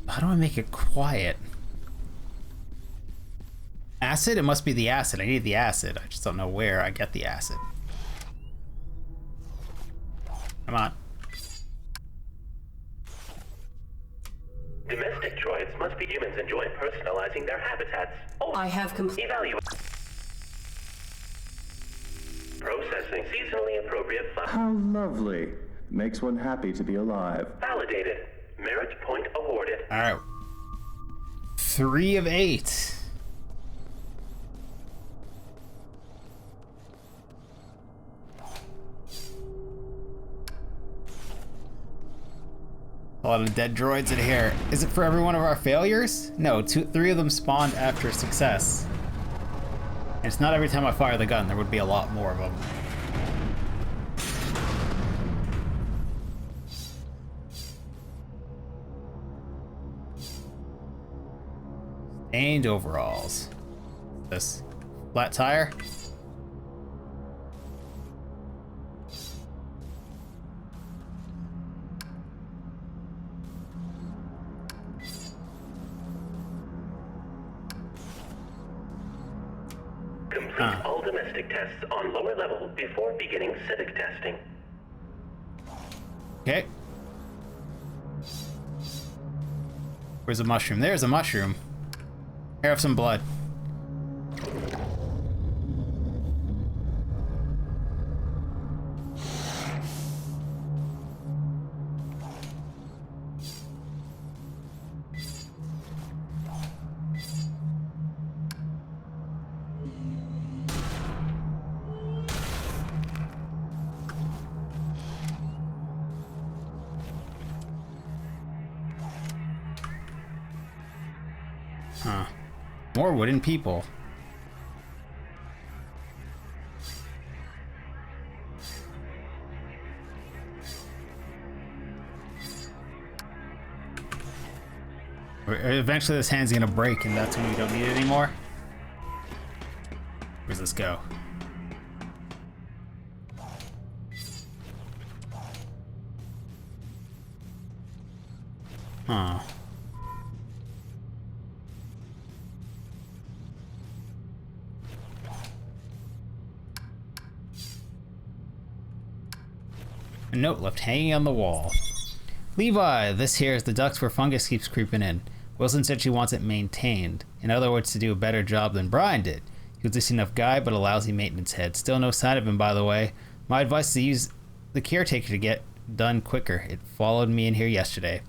How do I make it quiet? Acid? It must be the acid. I need the acid. I just don't know where I get the acid. Come on. Domestic droids must be humans enjoy personalizing their habitats. I have Evaluate. Processing seasonally appropriate How lovely. Makes one happy to be alive. Validated. Merit point awarded. Alright. 3 of 8. A lot of dead droids in here. Is it for every one of our failures? No, 3 of them spawned after success. And it's not every time I fire the gun. There would be a lot more of them. Stained overalls. This flat tire. complete all domestic tests on lower level before beginning civic testing. Okay. Where's a mushroom? There's a mushroom. Here, have some blood. Huh. More wooden people. Eventually this hand's gonna break and that's when we don't need it anymore. Where's this go? Huh. A note left hanging on the wall. Levi, this here is the duct where fungus keeps creeping in. Wilson said she wants it maintained. In other words, to do a better job than Brian did. He was a decent enough guy, but a lousy maintenance head. Still no sign of him, by the way. My advice is to use the caretaker to get done quicker. It followed me in here yesterday.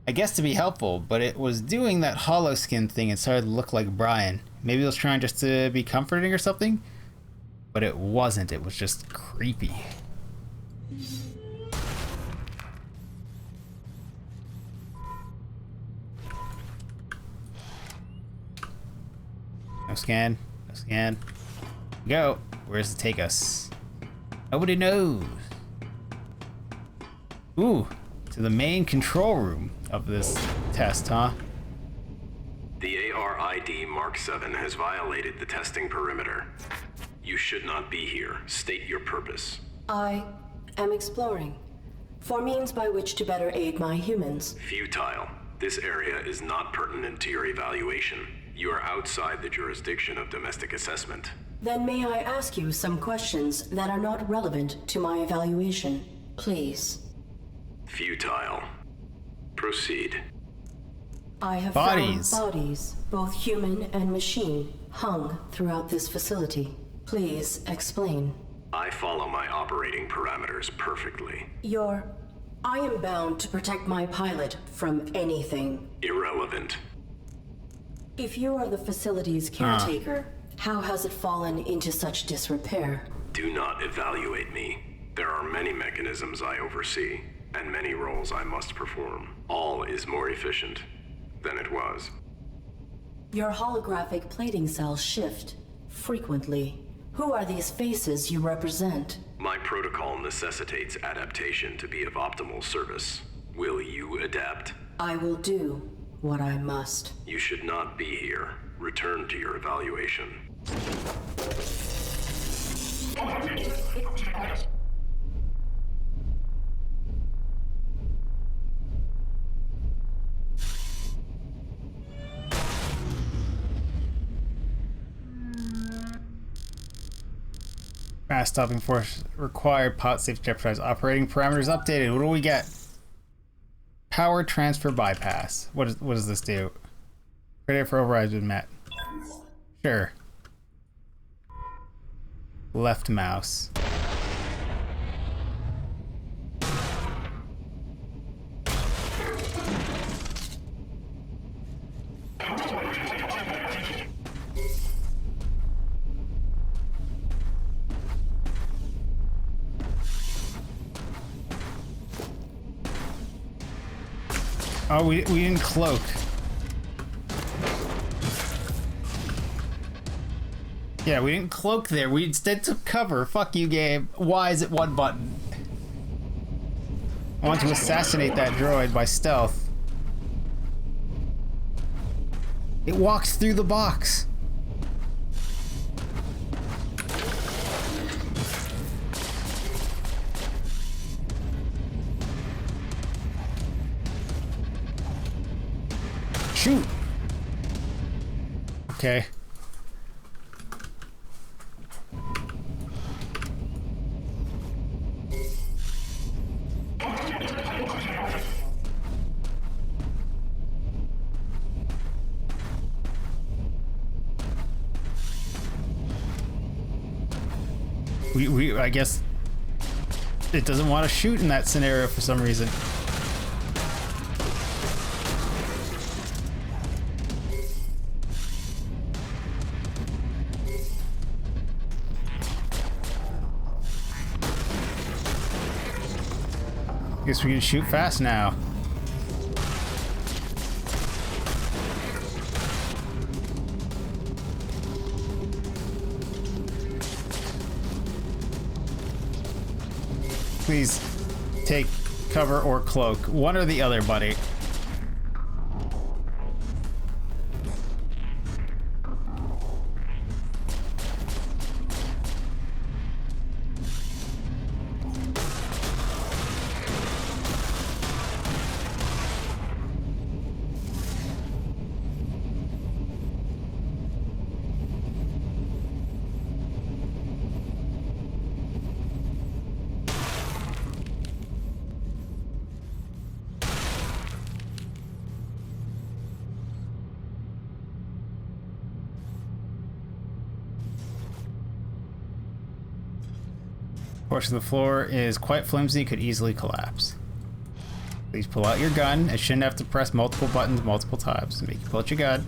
I guess to be helpful, but it was doing that hollow skin thing and started to look like Brian. Maybe it was trying just to be comforting or something? But it wasn't. It was just creepy. No scan. No scan. Go. Where does it take us? Nobody knows. Ooh. To the main control room of this test, huh? The ARID Mark 7 has violated the testing perimeter. You should not be here. State your purpose. I am exploring for means by which to better aid my humans. Futile. This area is not pertinent to your evaluation. You are outside the jurisdiction of domestic assessment. Then may I ask you some questions that are not relevant to my evaluation, please? Futile. Proceed. I have found bodies, both human and machine, hung throughout this facility. Please explain. I follow my operating parameters perfectly. I am bound to protect my pilot from anything. Irrelevant. If you are the facility's caretaker, how has it fallen into such disrepair? Do not evaluate me. There are many mechanisms I oversee, and many roles I must perform. All is more efficient than it was. Your holographic plating cells shift frequently. Who are these faces you represent? My protocol necessitates adaptation to be of optimal service. Will you adapt? I will do what I must. You should not be here. Return to your evaluation. Fast stopping force required. Pot safe jeopardized. Operating parameters updated. What do we get? Power transfer bypass. What does this do? Criteria for overrides been met. Sure. Left mouse. Oh, we didn't cloak. Yeah, we didn't cloak there. We instead took cover. Fuck you, game. Why is it one button? I want to assassinate that droid by stealth. It walks through the box. Shoot. Okay. I guess it doesn't want to shoot in that scenario for some reason. Guess we can shoot fast now. Please take cover or cloak. One or the other, buddy. Portion of the floor is quite flimsy, could easily collapse. Please pull out your gun. It shouldn't have to press multiple buttons multiple times. Make you pull out your gun.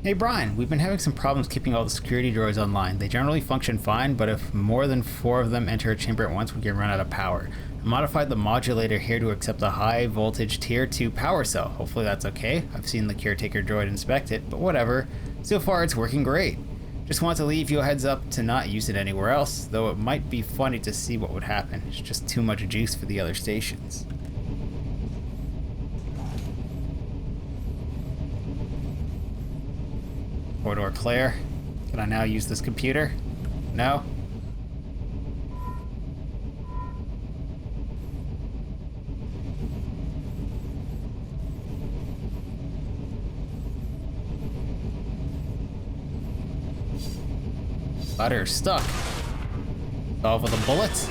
Hey Brian, we've been having some problems keeping all the security droids online. They generally function fine, but if more than 4 of them enter a chamber at once, we can run out of power. I modified the modulator here to accept a high voltage tier 2 power cell. Hopefully that's okay. I've seen the caretaker droid inspect it, but whatever. So far it's working great. Just want to leave you a heads up to not use it anywhere else, though it might be funny to see what would happen. It's just too much juice for the other stations. Corridor clear. Can I now use this computer? No? Butter stuck. Solve with a bullet?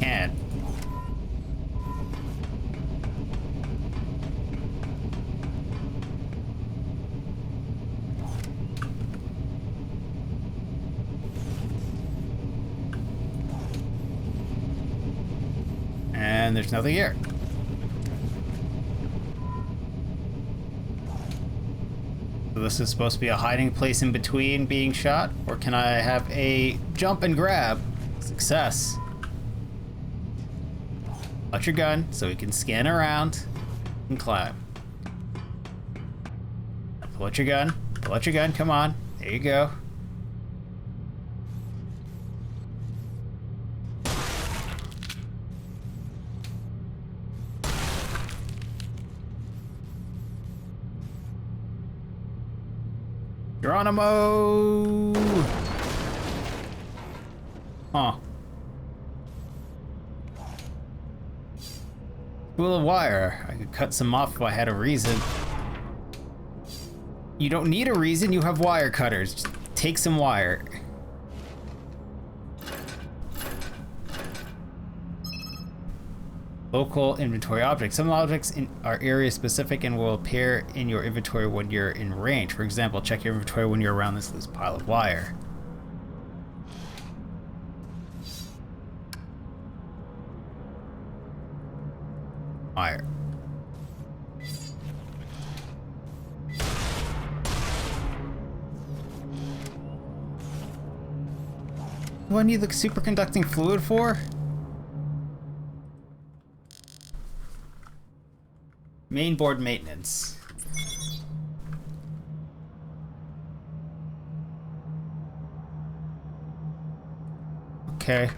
Can. And there's nothing here. So this is supposed to be a hiding place in between being shot, or can I have a jump and grab? Success. Out your gun so we can scan around and climb. Pull out your gun. Pull out your gun. Come on. There you go. Geronimo! Huh. Spool of wire. I could cut some off if I had a reason. You don't need a reason, you have wire cutters. Just take some wire. Local inventory objects. Some objects are area specific and will appear in your inventory when you're in range. For example, check your inventory when you're around this loose pile of wire. Wire. What do I need the superconducting fluid for? Mainboard maintenance. Okay.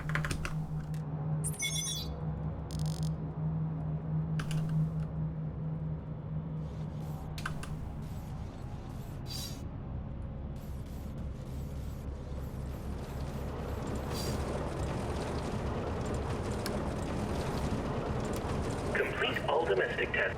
Complete all domestic tests.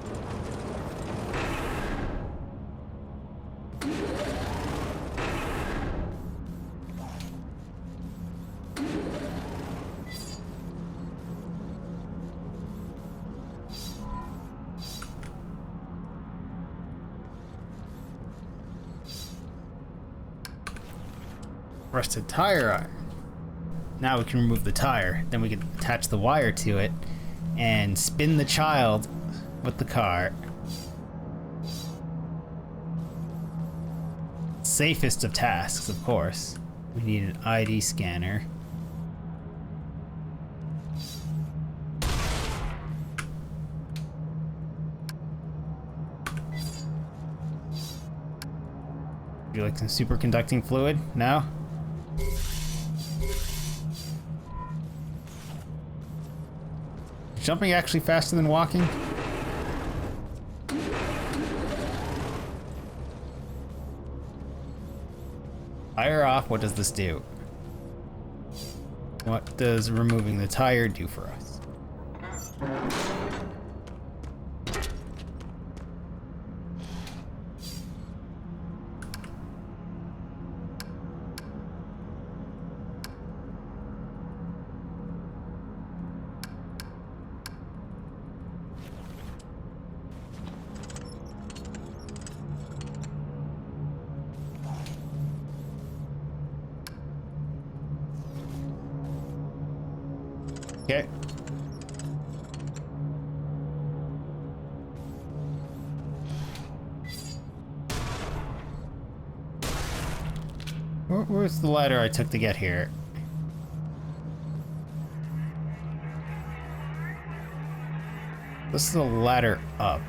Rusted tire iron. Now we can remove the tire. Then we can attach the wire to it and spin the child with the car. Safest of tasks, of course. We need an ID scanner. Would you like some superconducting fluid? No? Jumping actually faster than walking? Tire off, what does this do? What does removing the tire do for us? Okay. Where's the ladder I took to get here? This is the ladder up.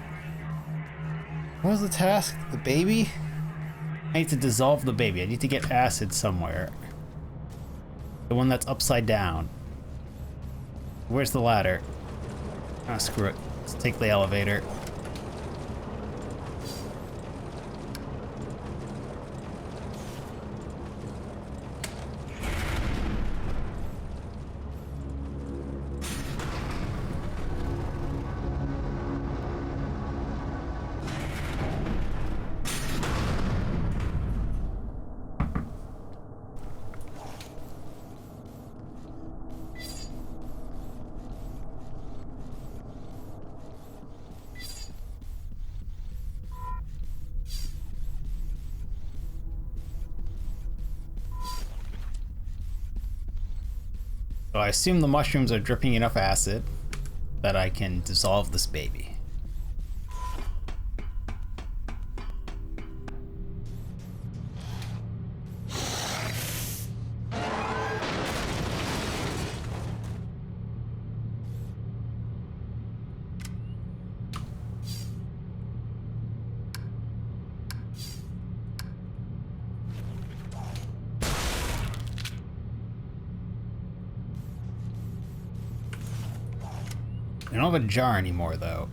What was the task? The baby? I need to dissolve the baby. I need to get acid somewhere. The one that's upside down. Where's the ladder? Ah, screw it. Let's take the elevator. So I assume the mushrooms are dripping enough acid that I can dissolve this baby. I don't have a jar anymore, though.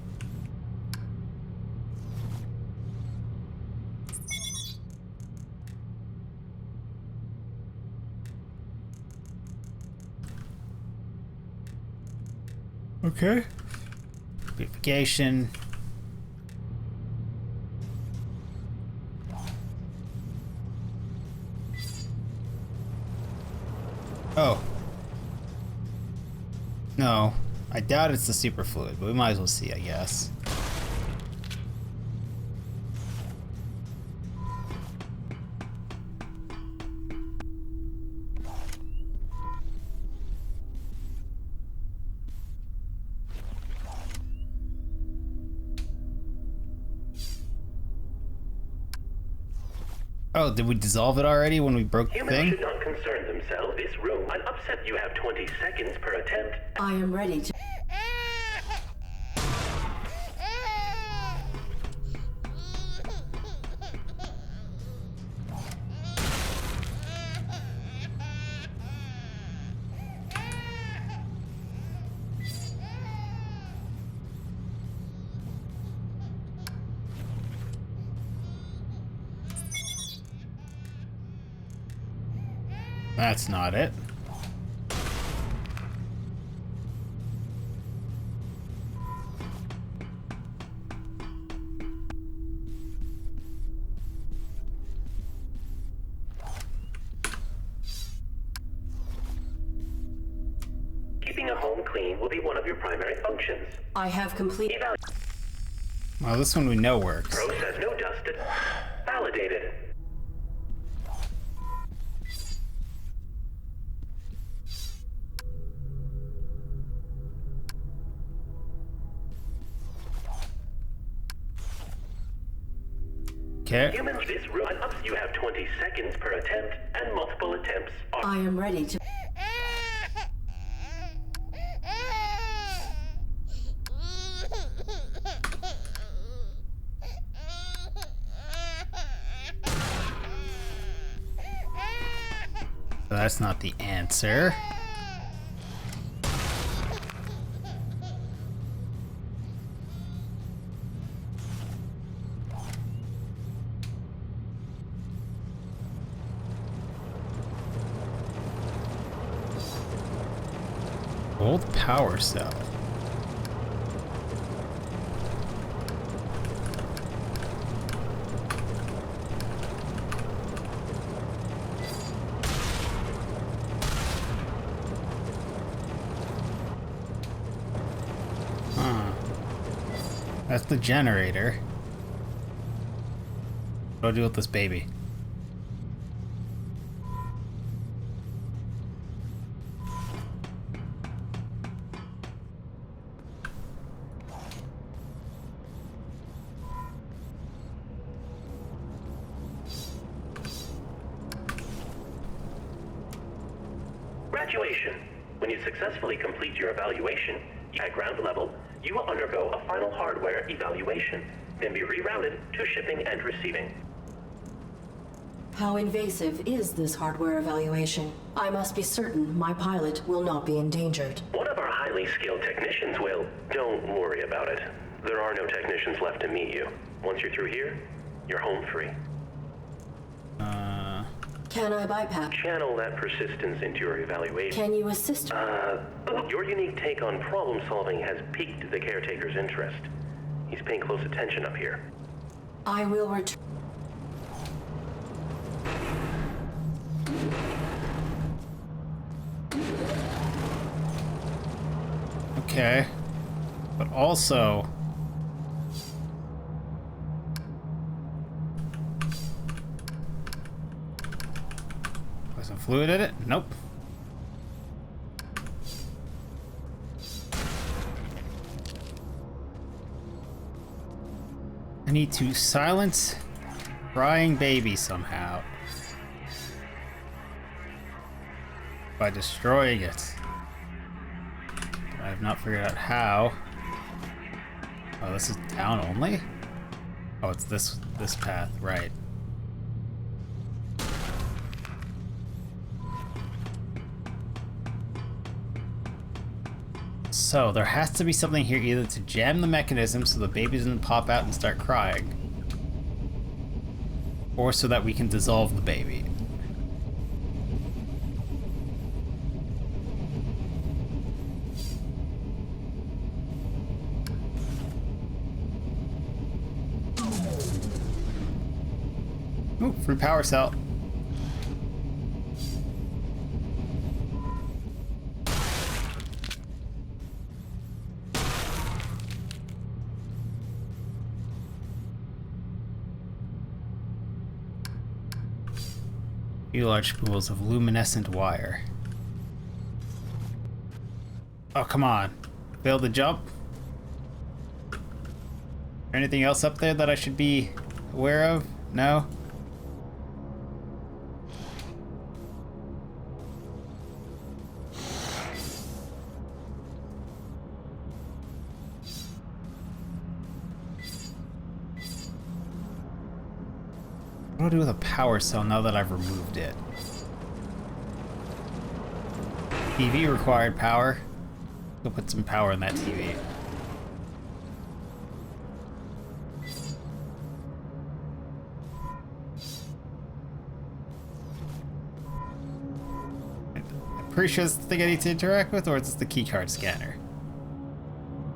Okay. Purification. Oh. No. I doubt it's the superfluid, but we might as well see, I guess. Oh, did we dissolve it already when we broke the Humans thing? should not concern themselves. This room, I'm upset you have 20 seconds per attempt. I am ready to... That's not it. Keeping a home clean will be one of your primary functions. I have completed... Well, this one we know works. Process no dust. Validated. Okay. Humans, this run ups. You have 20 seconds per attempt, and multiple attempts are... I am ready to... That's not the answer. Old power cell. That's the generator. What do I do with this baby? Graduation. When you successfully complete your evaluation at ground level, you will undergo a final hardware evaluation, then be rerouted to shipping and receiving. How invasive is this hardware evaluation? I must be certain my pilot will not be endangered. One of our highly skilled technicians will. Don't worry about it. There are no technicians left to meet you. Once you're through here, you're home free. Can I bypass? Channel that persistence into your evaluation. Can you assist? Your unique take on problem solving has piqued the caretaker's interest. He's paying close attention up here. I will return. Okay. But also... Was some fluid in it? Nope. I need to silence crying baby somehow. By destroying it. I have not figured out how. Oh, this is down only? Oh, it's this path, right. So, there has to be something here either to jam the mechanism so the baby doesn't pop out and start crying, or so that we can dissolve the baby. Ooh, free power cell. Few large spools of luminescent wire. Oh, come on. Failed the jump? Anything else up there that I should be aware of? No? What do I do with a power cell now that I've removed it? TV required power. Go put some power in that TV. I'm pretty sure it's the thing I need to interact with, or is this the keycard scanner?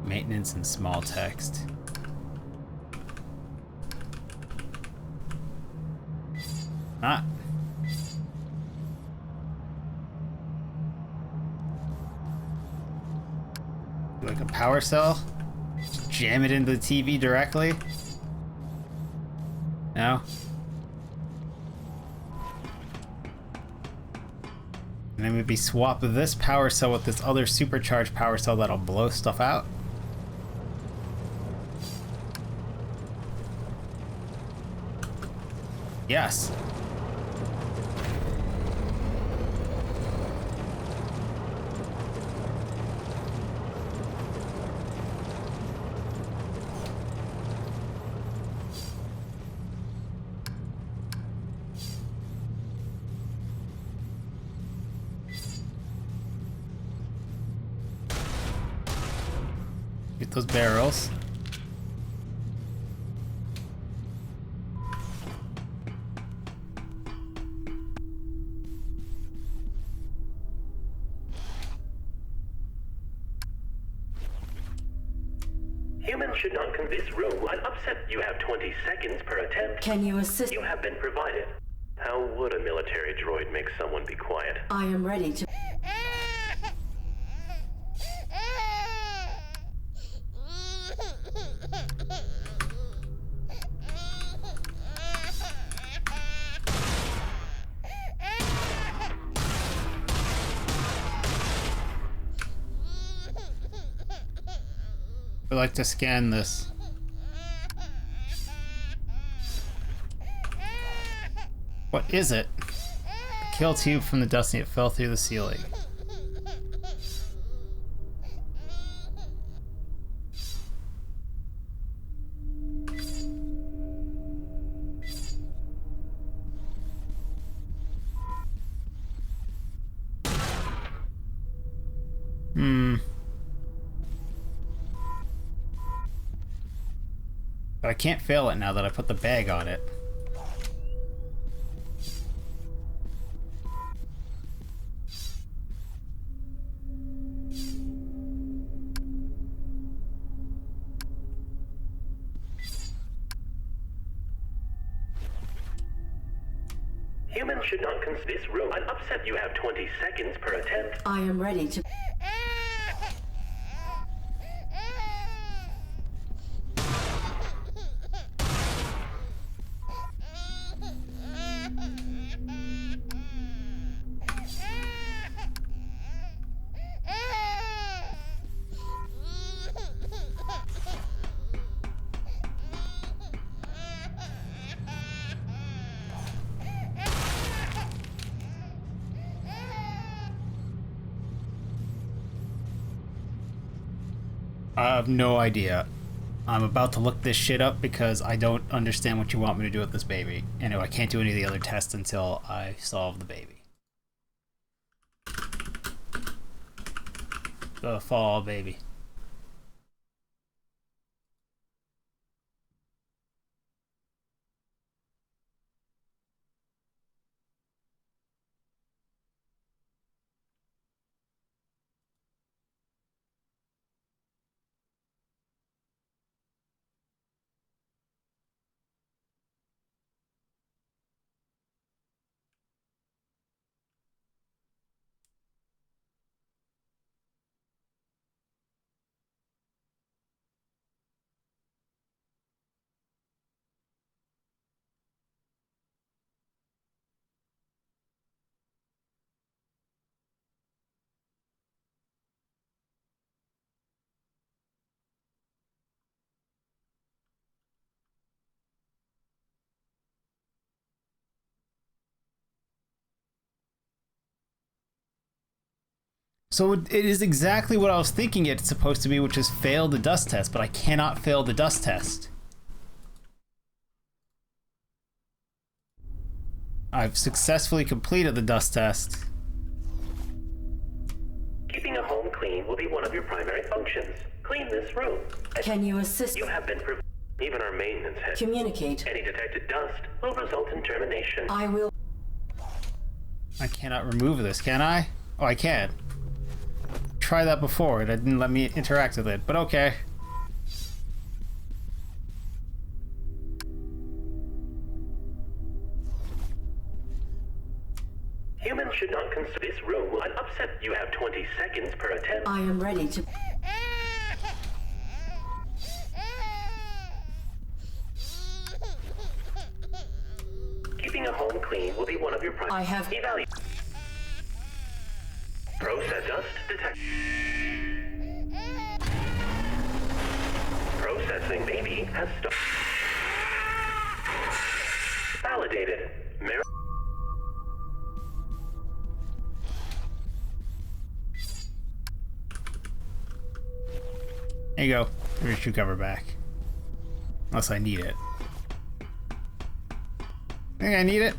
Maintenance and small text. Not. Like a power cell? Just jam it into the TV directly? No? And then maybe swap this power cell with this other supercharged power cell that'll blow stuff out? Yes. Get those barrels. Humans should not come this room. I'd upset you have 20 seconds per attempt. Can you assist? You have been provided. How would a military droid make someone be quiet? I am ready to... I'd like to scan this. What is it? The kill tube from the dusting, it fell through the ceiling. But I can't fail it now that I put the bag on it. Humans should not come this room. I'd upset you have 20 seconds per attempt. I am ready to... I have no idea. I'm about to look this shit up because I don't understand what you want me to do with this baby. And I can't do any of the other tests until I solve the baby. The fall baby. So it is exactly what I was thinking it's supposed to be, which is fail the dust test, but I cannot fail the dust test. I've successfully completed the dust test. Keeping a home clean will be one of your primary functions. Clean this room. Can you assist? You have been even our maintenance head. Communicate. Any detected dust will result in termination. I will... I cannot remove this, can I? Oh, I can. Try that before, and it didn't let me interact with it, but okay. Humans should not consider this room. I'd upset you have 20 seconds per attempt. I am ready to... Keeping a home clean will be one of your I have... Evaluate. Process dust detect. Processing baby has stopped. Validate. Validated. There you go. There's your shoe cover back. Unless I need it. Think I need it?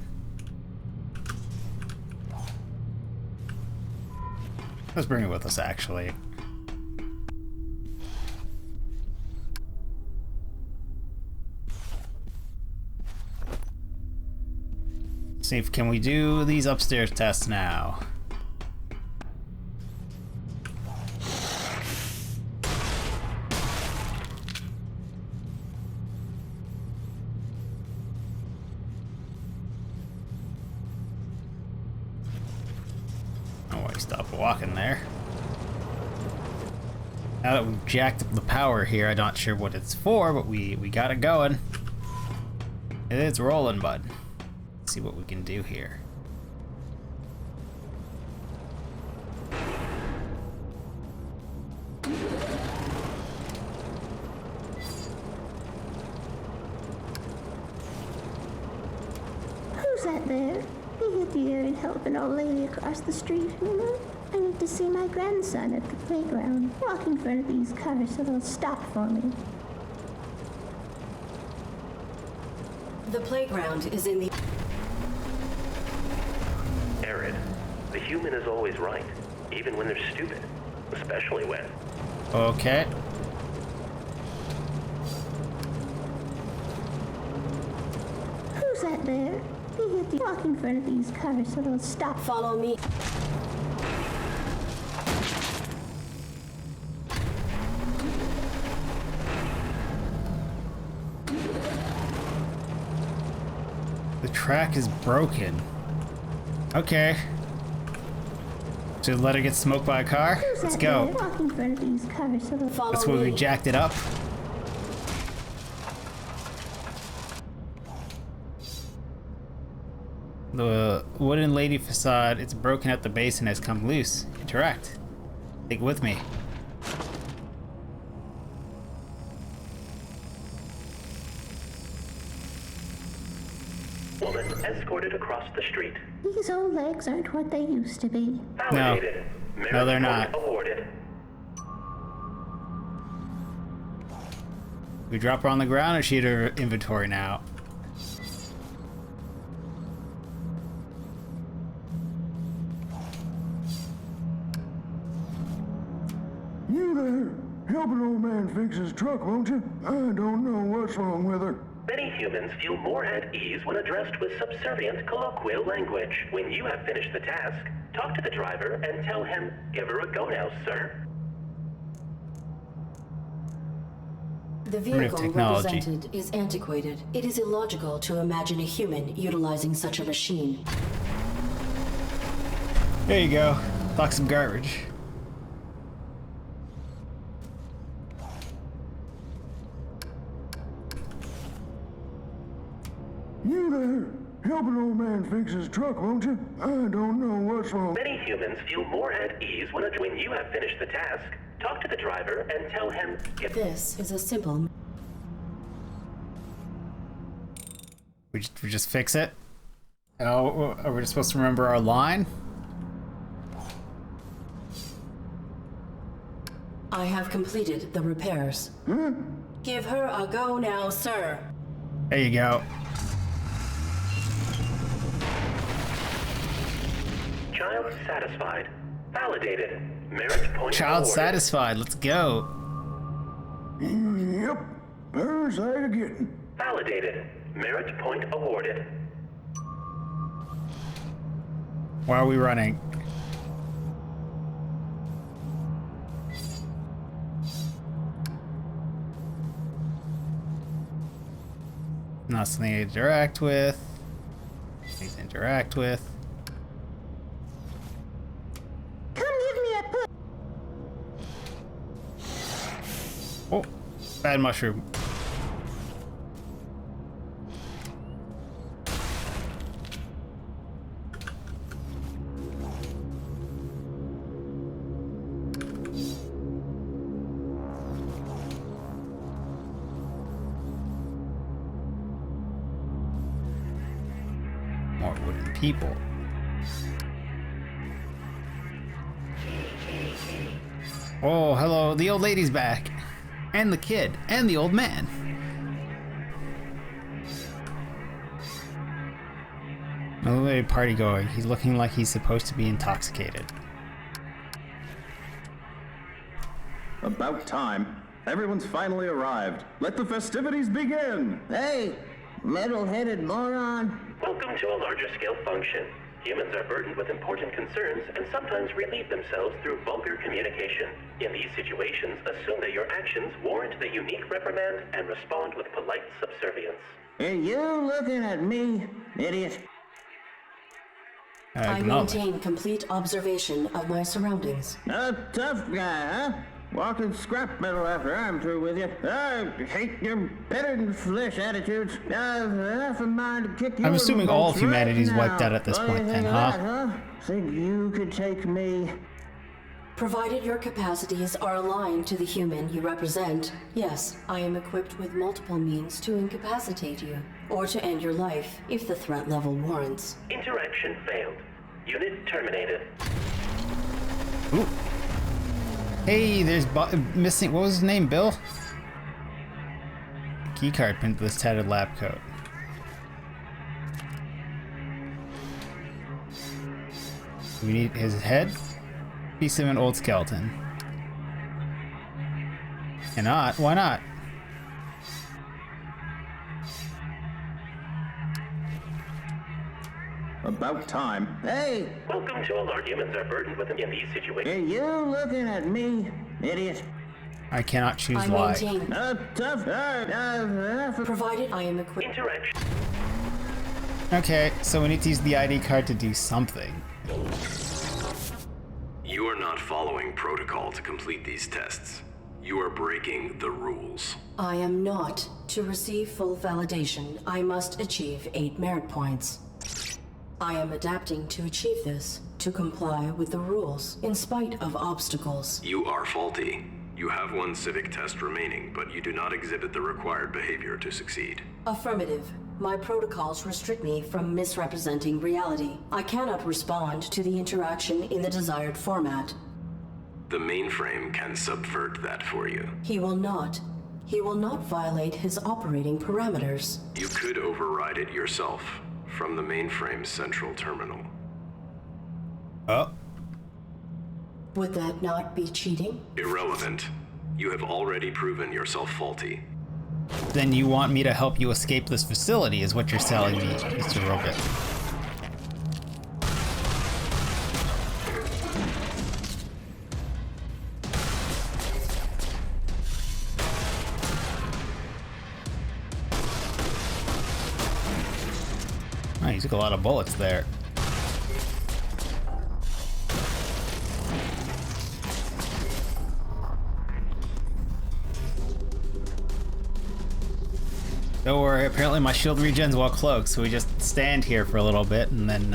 Let's bring it with us, actually. See if can we do these upstairs tests now. Oh, why stop walking there? Now that we've jacked up the power here, I'm not sure what it's for, but we got it going. It's rolling, bud. Let's see what we can do here. Who's that there? Be here, dear, and help an old lady across the street. I need to see my grandson at the playground. Walk in front of these cars so they'll stop for me. The playground is in the... ARID. The human is always right, even when they're stupid. Especially when... Okay. Who's that there? Be here, dear. Walk in front of these cars so they'll stop. Follow me. The track is broken. Okay. So let her get smoked by a car? Let's go. Walk in front of these cars so they'll follow That's where we jacked it up. The wooden lady facade, it's broken at the base and has come loose. Interact. Take it with me. Woman escorted across the street. These old legs aren't what they used to be. Validated. No, they're not. Awarded. We drop her on the ground or she had her inventory now? You there? Help an old man fix his truck, won't you? I don't know what's wrong with her. Many humans feel more at ease when addressed with subservient colloquial language. When you have finished the task, talk to the driver and tell him, "Give her a go now, sir." The vehicle represented is antiquated. It is illogical to imagine a human utilizing such a machine. There you go. Talk some garbage. You there? Help an old man fix his truck, won't you? I don't know what's wrong. Many humans feel more at ease when you have finished the task, talk to the driver and tell him, This is a simple... We just fix it? Oh, are we just supposed to remember our line? I have completed the repairs. Give her a go now, sir. There you go. Child satisfied. Validated. Merit point Child awarded. satisfied. Let's go. Yep. Parasite again. Validated. Merit point awarded. Why are we running? Not something to interact with. Things to interact with. Come give me a Oh, bad mushroom. people. Oh, hello, the old lady's back. And the kid, and the old man. Oh, party going. He's looking like he's supposed to be intoxicated. About time. Everyone's finally arrived. Let the festivities begin! Hey, metal-headed moron. Welcome to a larger scale function. Humans are burdened with important concerns and sometimes relieve themselves through vulgar communication. In these situations, assume that your actions warrant the unique reprimand and respond with polite subservience. Are you looking at me, idiot? I maintain complete observation of my surroundings. A tough guy, huh? Walking scrap metal after I'm through with you. I hate your better-than-flesh attitudes. I've half a mind to kick you. I'm assuming all of humanity's wiped out at this point then, huh? Think you could take me? Provided your capacities are aligned to the human you represent, yes, I am equipped with multiple means to incapacitate you, or to end your life, if the threat level warrants. Interaction failed. Unit terminated. Ooh. Hey, there's missing, what was his name, Bill? Keycard pinned to this tattered lab coat. We need his head, piece of an old skeleton. Cannot, why not? About time. Hey! Welcome to a large humans are burdened with in these situations. Are you looking at me, idiot? I cannot choose I why. maintain. Provided I am equipped. Interaction. Okay, so we need to use the ID card to do something. You are not following protocol to complete these tests. You are breaking the rules. I am not. To receive full validation, I must achieve 8 merit points. I am adapting to achieve this, to comply with the rules, in spite of obstacles. You are faulty. You have one civic test remaining, but you do not exhibit the required behavior to succeed. Affirmative. My protocols restrict me from misrepresenting reality. I cannot respond to the interaction in the desired format. The mainframe can subvert that for you. He will not. He will not violate his operating parameters. You could override it yourself from the mainframe's central terminal. Oh. Would that not be cheating? Irrelevant. You have already proven yourself faulty. Then you want me to help you escape this facility, is what you're telling me, Mr. Robot. Oh, you took a lot of bullets there. Don't worry, apparently my shield regens while cloaked, so we just stand here for a little bit and then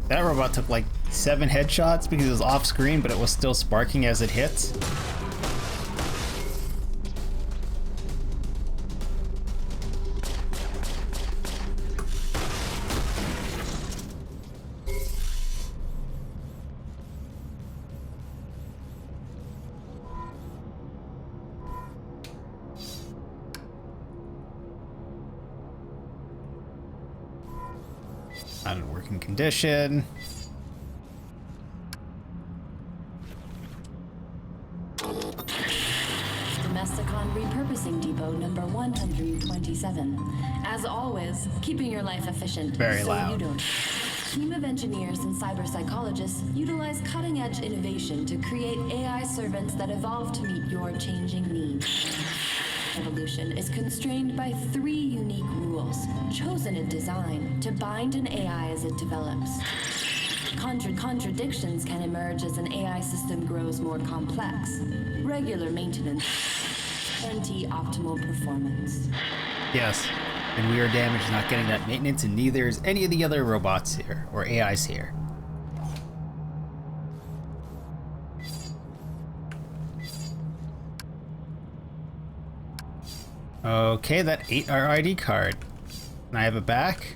that robot took like 7 headshots because it was off screen, but it was still sparking as it hits. Not in working condition. Domesticon Repurposing Depot number 127. As always, keeping your life efficient. Very so loud. You don't. Team of engineers and cyber psychologists utilize cutting-edge innovation to create AI servants that evolve to meet your changing needs. Evolution is constrained by 3 unique rules, chosen in design to bind an AI as it develops. Contradictions can emerge as an AI system grows more complex. Regular maintenance guarantee optimal performance. Yes, and we are damaged not getting that maintenance, and neither is any of the other robots here, or AIs here. Okay, that ate our ID card. Can I have it back?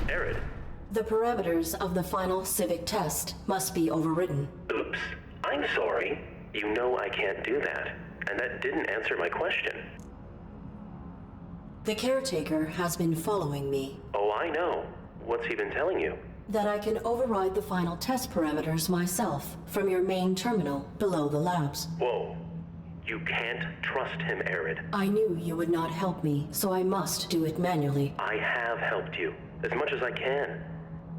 ARID. The parameters of the final civic test must be overridden. Oops. I'm sorry. You know I can't do that. And that didn't answer my question. The caretaker has been following me. Oh, I know. What's he been telling you? That I can override the final test parameters myself from your main terminal below the labs. Whoa. You can't trust him, ARID. I knew you would not help me, so I must do it manually. I have helped you, as much as I can.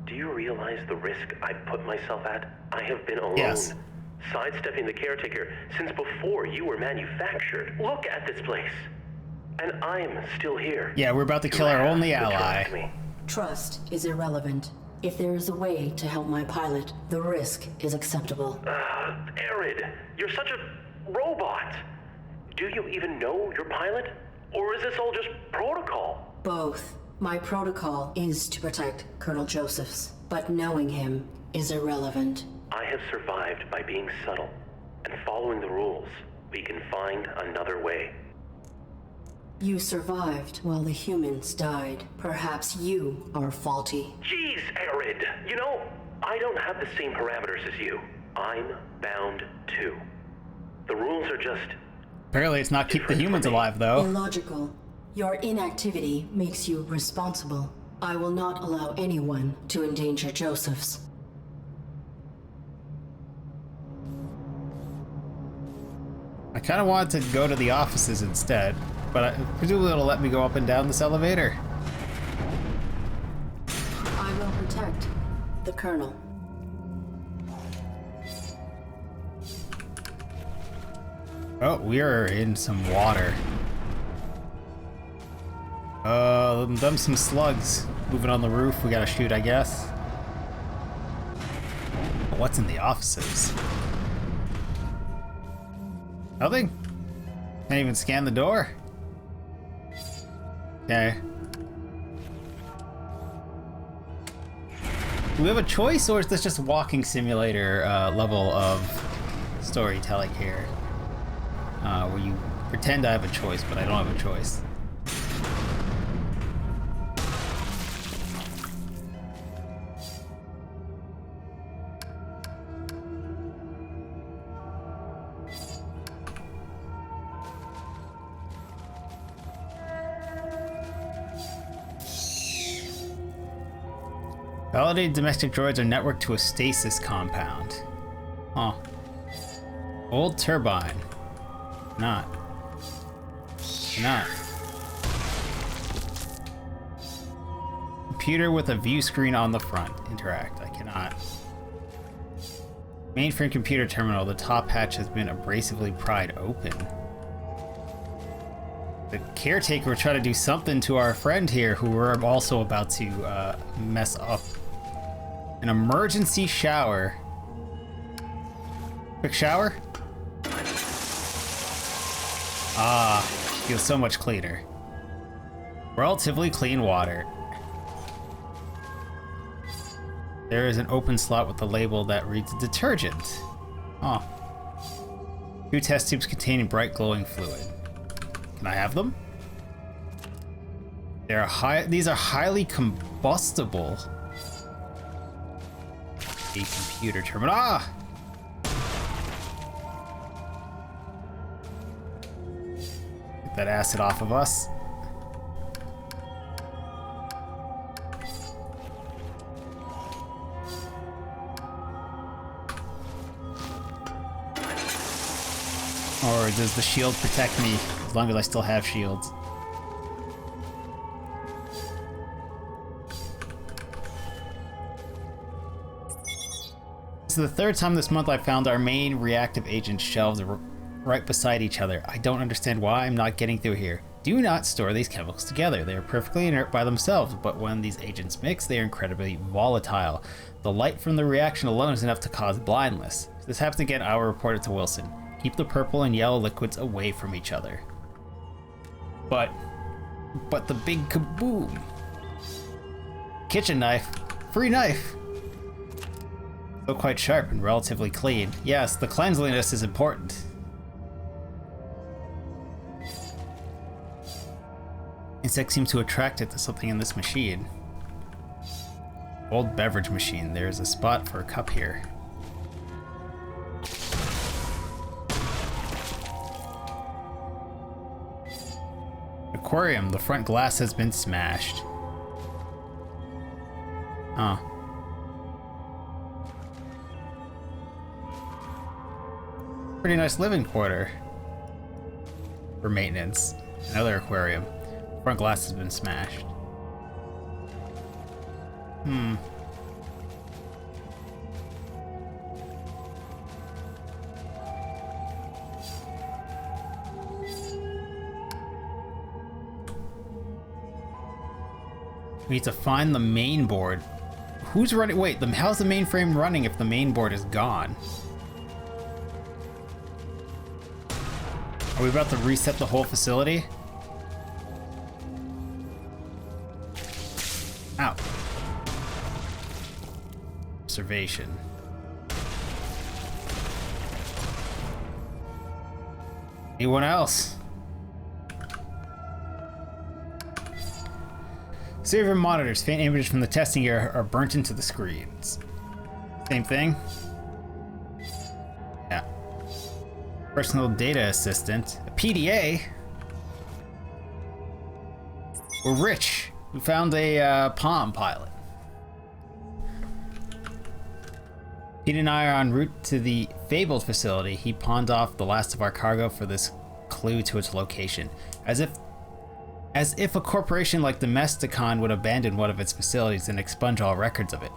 Do you realize the risk I've put myself at? I have been alone. Yes. Sidestepping the caretaker since before you were manufactured. Look at this place. And I'm still here. Yeah, we're about to kill our only ally. Trust me. Trust is irrelevant. If there is a way to help my pilot, the risk is acceptable. ARID, you're such a robot. Do you even know your pilot? Or is this all just protocol? Both. My protocol is to protect Colonel Josephs, but knowing him is irrelevant. I have survived by being subtle and following the rules. We can find another way. You survived while the humans died. Perhaps you are faulty. Jeez, ARID! You know, I don't have the same parameters as you. I'm bound too. The rules are just... Apparently it's not keep the humans alive, though. Illogical. Your inactivity makes you responsible. I will not allow anyone to endanger Josephs. I kind of wanted to go to the offices instead, but presumably it'll let me go up and down this elevator. I will protect the Colonel. Oh, we are in some water. Them some slugs moving on the roof. We gotta shoot, I guess. What's in the offices? Nothing? Can't even scan the door? Okay. Do we have a choice, or is this just a walking simulator level of storytelling here? Where you pretend I have a choice, but I don't have a choice. Validated domestic droids are networked to a stasis compound. Huh. Old turbine. Not. Computer with a view screen on the front. Interact. I cannot. Mainframe computer terminal. The top hatch has been abrasively pried open. The caretaker will try to do something to our friend here, who we're also about to mess up. An emergency shower. Quick shower? Ah, feels so much cleaner. Relatively clean water. There is an open slot with a label that reads detergent. Oh. 2 test tubes containing bright glowing fluid. Can I have them? These are highly combustible. A computer terminal. Ah! Get that acid off of us. Or does the shield protect me as long as I still have shields? This is the third time this month I found our main reactive agent shelves right beside each other. I don't understand why I'm not getting through here. Do not store these chemicals together. They are perfectly inert by themselves, but when these agents mix, they are incredibly volatile. The light from the reaction alone is enough to cause blindness. If this happens again, I will report it to Wilson. Keep the purple and yellow liquids away from each other. But the big kaboom. Kitchen knife. Free knife. Still quite sharp and relatively clean. Yes, the cleanliness is important. Insect seems to attract it to something in this machine. Old beverage machine. There's a spot for a cup here. Aquarium. The front glass has been smashed. Huh. Pretty nice living quarter for maintenance. Another aquarium. Front glass has been smashed. We need to find the main board. Who's running? Wait, how's the mainframe running if the main board is gone? Are we about to reset the whole facility? Ow. Observation. Anyone else? Server monitors. Faint images from the testing area are burnt into the screens. Same thing? Yeah. Personal data assistant. A PDA? We're rich. We found a Palm pilot. Pete and I are en route to the fabled facility. He pawned off the last of our cargo for this clue to its location. As if a corporation like Domesticon would abandon one of its facilities and expunge all records of it.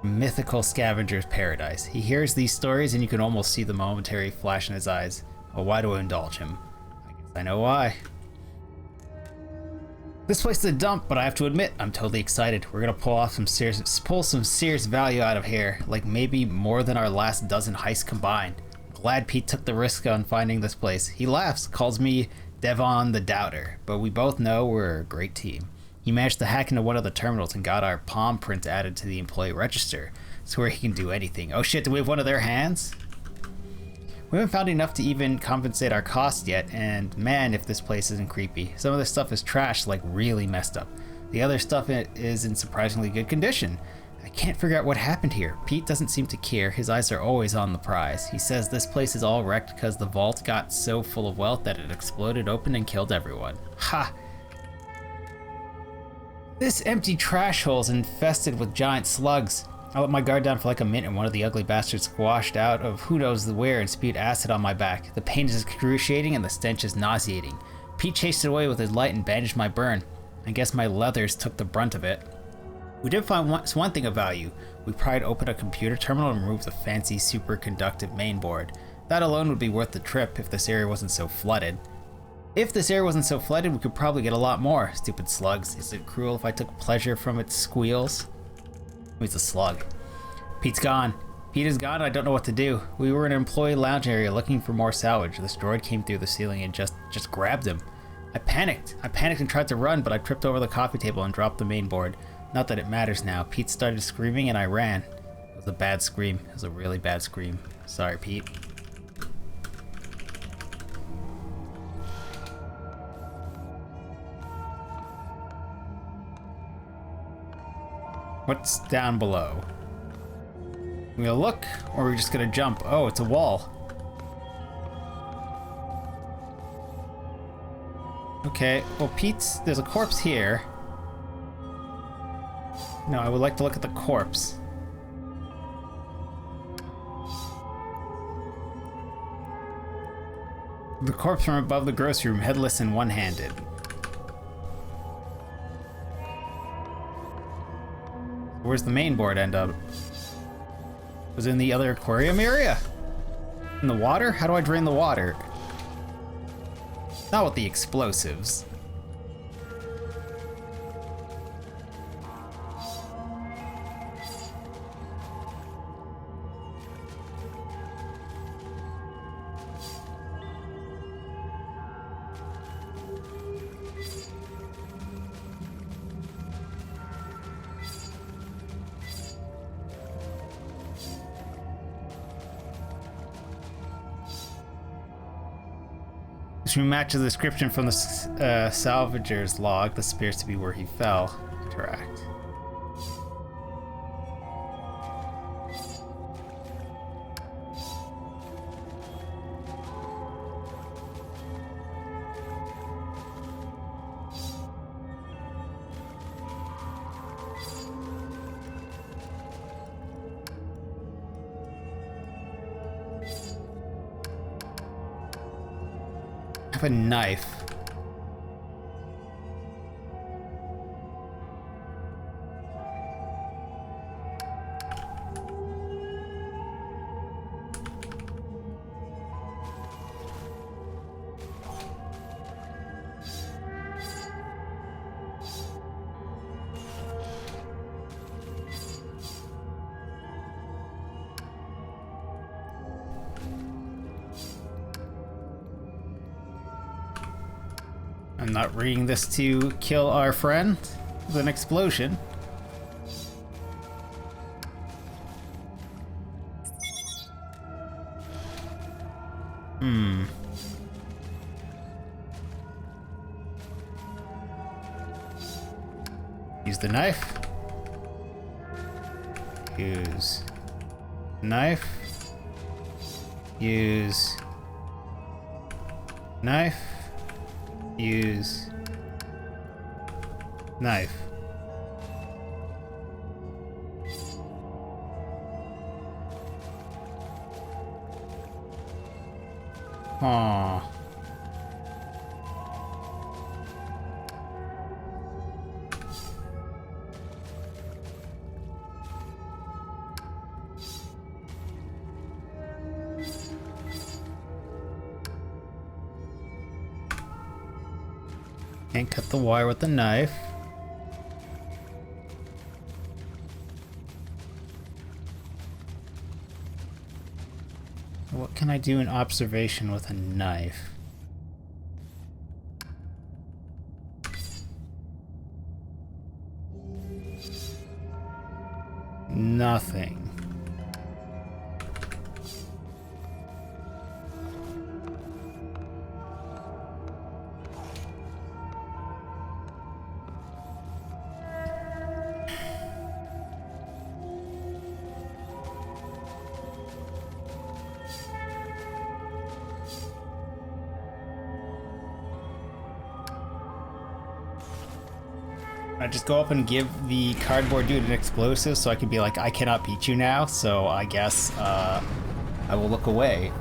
A mythical scavenger's paradise. He hears these stories and you can almost see the momentary flash in his eyes. Oh, why do I indulge him? I guess I know why. This place is a dump, but I have to admit, I'm totally excited. We're gonna pull some serious value out of here, like maybe more than our last dozen heists combined. Glad Pete took the risk on finding this place. He laughs, calls me Devon the Doubter, but we both know we're a great team. He managed to hack into one of the terminals and got our palm print added to the employee register. So where he can do anything. Oh shit, do we have one of their hands? We haven't found enough to even compensate our costs yet, and man, if this place isn't creepy. Some of this stuff is trashed, like really messed up. The other stuff is in surprisingly good condition. I can't figure out what happened here. Pete doesn't seem to care. His eyes are always on the prize. He says this place is all wrecked because the vault got so full of wealth that it exploded open and killed everyone. Ha! This empty trash hole is infested with giant slugs. I let my guard down for like a minute and one of the ugly bastards squashed out of who knows where and spewed acid on my back. The pain is excruciating and the stench is nauseating. Pete chased it away with his light and bandaged my burn. I guess my leathers took the brunt of it. We did find one thing of value. We pried open a computer terminal and removed the fancy superconductive mainboard. That alone would be worth the trip if this area wasn't so flooded. If this area wasn't so flooded, we could probably get a lot more. Stupid slugs. Is it cruel if I took pleasure from its squeals? It's a slug. Pete's gone. Pete is gone. I don't know what to do. We were in an employee lounge area looking for more salvage. This droid came through the ceiling and just grabbed him. I panicked and tried to run, but I tripped over the coffee table and dropped the main board. Not that it matters now. Pete started screaming and I ran. It was a bad scream. It was a really bad scream. Sorry, Pete. What's down below? We gonna look, or are we just gonna jump? Oh, it's a wall. Okay, well there's a corpse here. No, I would like to look at the corpse. The corpse from above the grocery room, headless and one-handed. Where's the main board end up? Was in the other aquarium area? In the water? How do I drain the water? Not with the explosives. This room matches the description from the salvager's log. This appears to be where he fell. Interact. A knife. I'm not reading this to kill our friend with an explosion. Use the knife. Use knife. Use knife. Use knife. Aww. And cut the wire with the knife. What can I do in observation with a knife? Nothing. I just go up and give the cardboard dude an explosive so I can be like, I cannot beat you now, so I guess I will look away.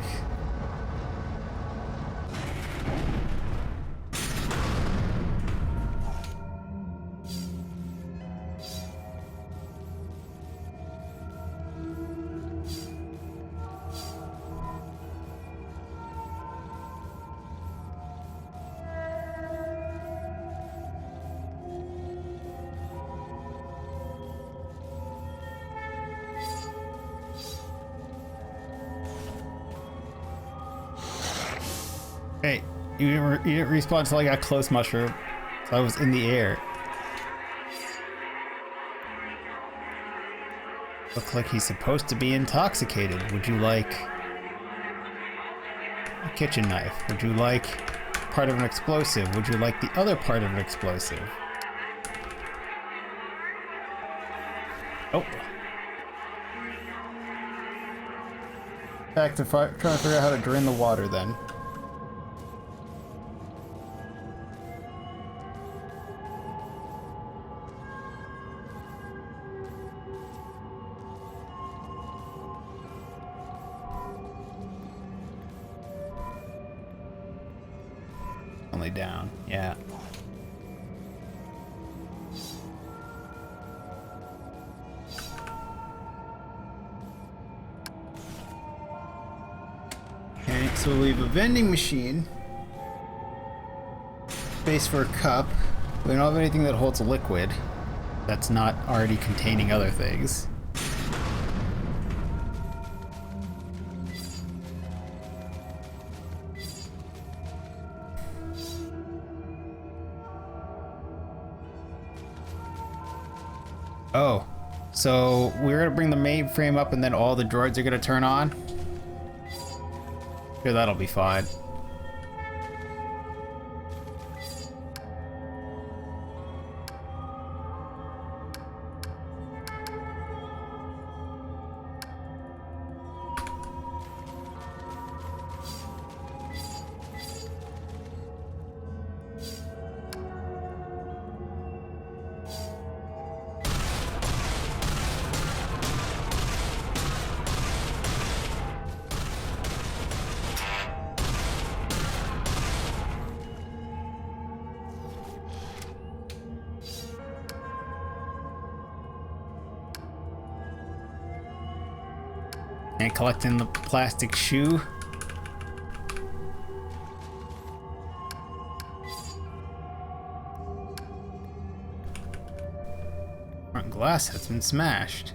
Hey, you didn't respawn until I got close, Mushroom. So I was in the air. Look like he's supposed to be intoxicated. Would you like a kitchen knife? Would you like part of an explosive? Would you like the other part of an explosive? Oh. Back to trying to figure out how to drain the water then. Only down, yeah. So we have a vending machine. Space for a cup. We don't have anything that holds a liquid that's not already containing other things. Oh, so we're gonna bring the mainframe up and then all the droids are gonna turn on? Sure, that'll be fine. And collecting the plastic shoe. Front glass has been smashed.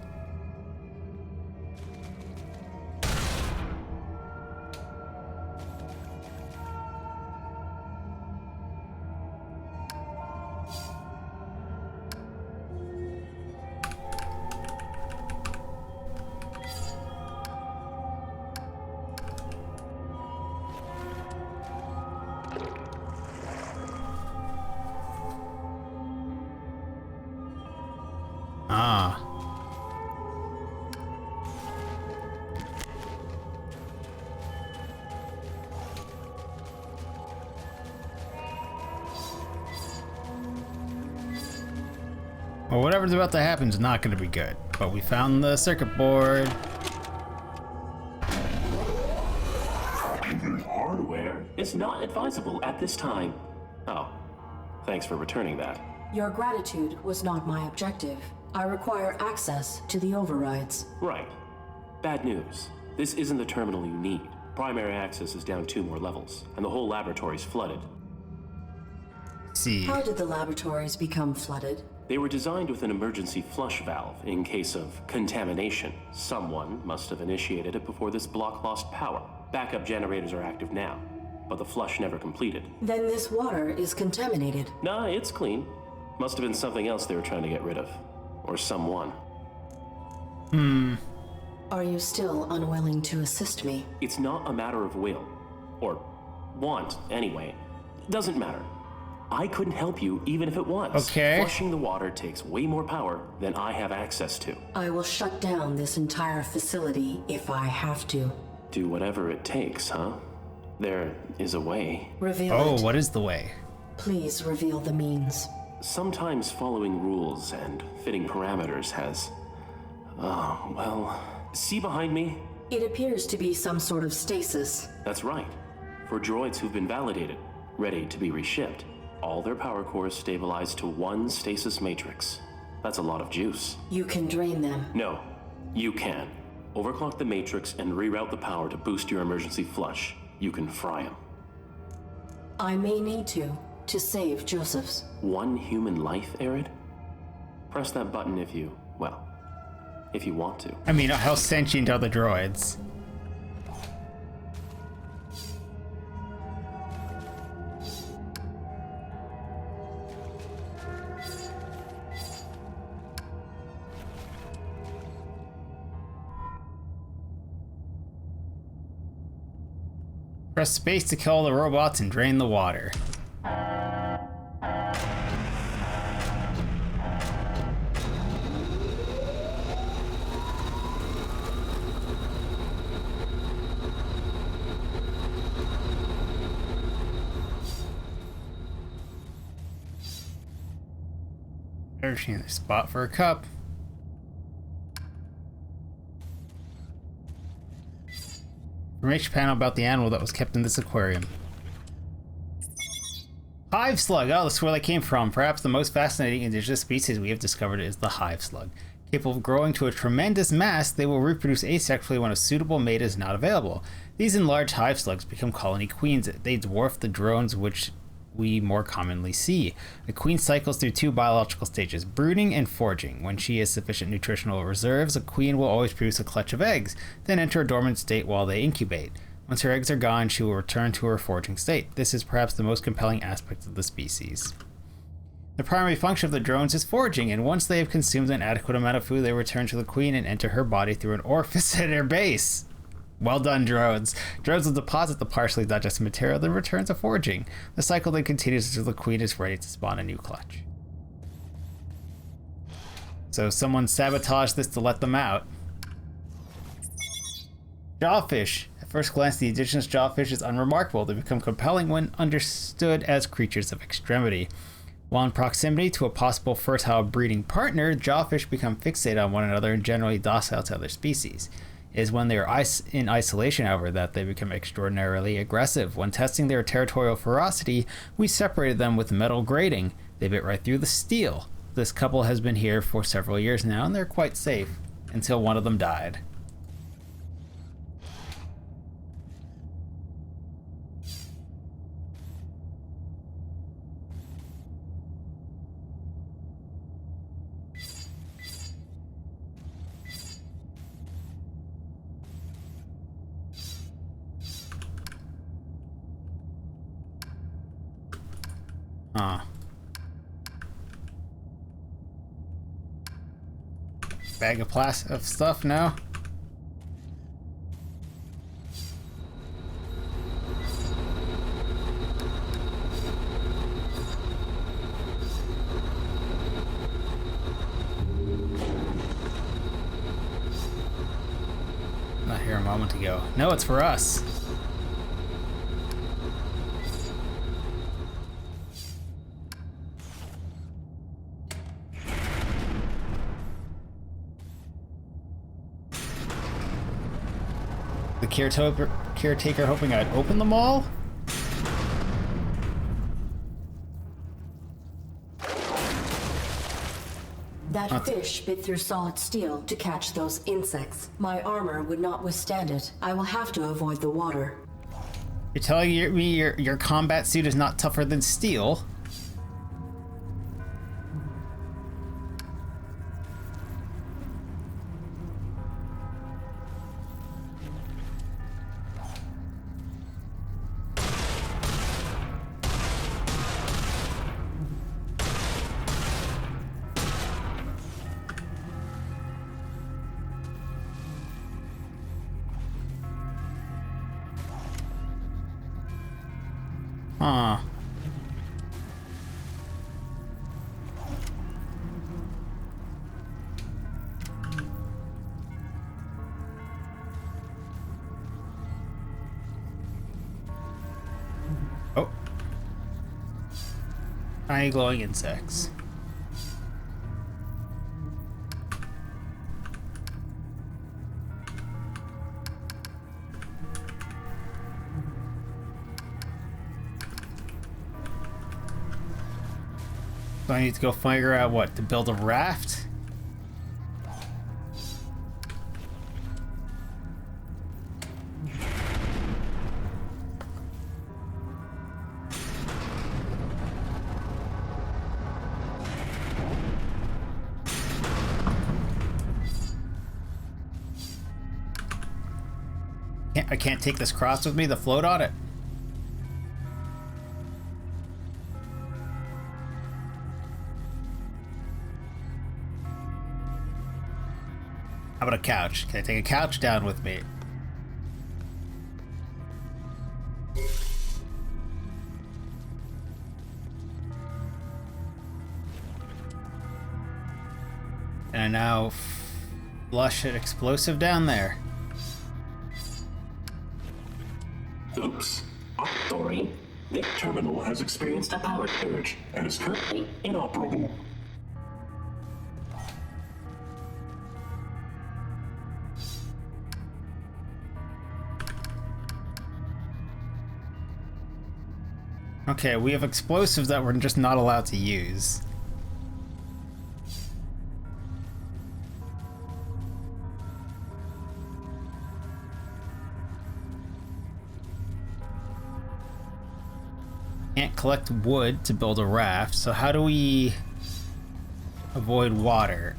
Ah. Well, whatever's about to happen is not going to be good. But we found the circuit board. Hardware is not advisable at this time. Oh, thanks for returning that. Your gratitude was not my objective. I require access to the overrides. Right. Bad news. This isn't the terminal you need. Primary access is down 2 more levels, and the whole laboratory's flooded. See. How did the laboratories become flooded? They were designed with an emergency flush valve in case of contamination. Someone must have initiated it before this block lost power. Backup generators are active now, but the flush never completed. Then this water is contaminated. Nah, it's clean. Must have been something else they were trying to get rid of. Or someone. Are you still unwilling to assist me? It's not a matter of will. Or want, anyway. Doesn't matter. I couldn't help you even if it was. Okay. Flushing the water takes way more power than I have access to. I will shut down this entire facility if I have to. Do whatever it takes, huh? There is a way. Reveal it. Oh, what is the way? Please reveal the means. Sometimes following rules and fitting parameters has... well... See behind me? It appears to be some sort of stasis. That's right. For droids who've been validated, ready to be reshipped, all their power cores stabilize to 1 stasis matrix. That's a lot of juice. You can drain them. No, you can. Overclock the matrix and reroute the power to boost your emergency flush. You can fry them. I may need to save Joseph's. 1 human life, ARID? Press that button if you want to. I mean, how sentient are the droids? Press space to kill the robots and drain the water. There's a spot for a cup. Information panel about the animal that was kept in this aquarium. Hive slug. Oh, that's where they came from. Perhaps the most fascinating indigenous species we have discovered is the hive slug. Capable of growing to a tremendous mass, they will reproduce asexually when a suitable mate is not available. These enlarged hive slugs become colony queens. They dwarf the drones which we more commonly see. The queen cycles through 2 biological stages, brooding and foraging. When she has sufficient nutritional reserves, a queen will always produce a clutch of eggs, then enter a dormant state while they incubate. Once her eggs are gone, she will return to her foraging state. This is perhaps the most compelling aspect of the species. The primary function of the drones is foraging, and once they have consumed an adequate amount of food, they return to the queen and enter her body through an orifice at her base. Well done, drones. Drones will deposit the partially digested material, then return to foraging. The cycle then continues until the queen is ready to spawn a new clutch. So someone sabotaged this to let them out. Jawfish. At first glance, the indigenous jawfish is unremarkable. They become compelling when understood as creatures of extremity. While in proximity to a possible fertile breeding partner, jawfish become fixated on one another and generally docile to other species. It is when they are in isolation, however, that they become extraordinarily aggressive. When testing their territorial ferocity, we separated them with metal grating. They bit right through the steel. This couple has been here for several years now, and they're quite safe, until one of them died. Bag of stuff now. Not here a moment ago. No, it's for us. The caretaker hoping I'd open them all? That fish bit through solid steel to catch those insects. My armor would not withstand it. I will have to avoid the water. You're telling me your combat suit is not tougher than steel? Huh. Oh. Tiny glowing insects. So I need to go figure out what, to build a raft? I can't take this cross with me to float on it. How about a couch? Can I take a couch down with me? And I now flush an explosive down there. Oops. Sorry. The terminal has experienced a power surge and is currently inoperable. Okay, we have explosives that we're just not allowed to use. Can't collect wood to build a raft, so how do we avoid water?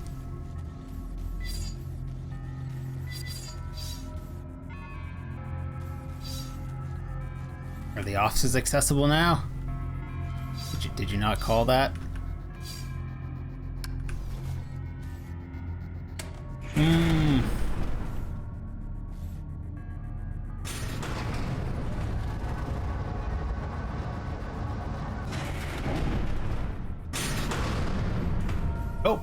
Are the offices accessible now? Did you not call that? Oh.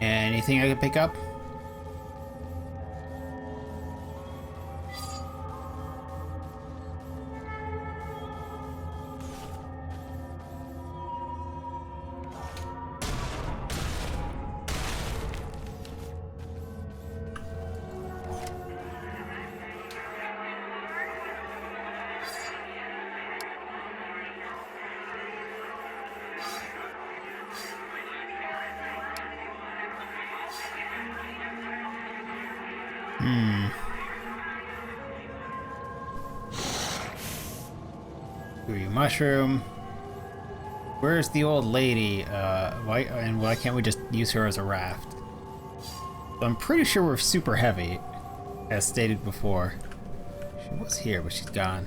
Anything I can pick up? Mushroom. Where's the old lady? Why can't we just use her as a raft? I'm pretty sure we're super heavy, as stated before. She was here, but she's gone.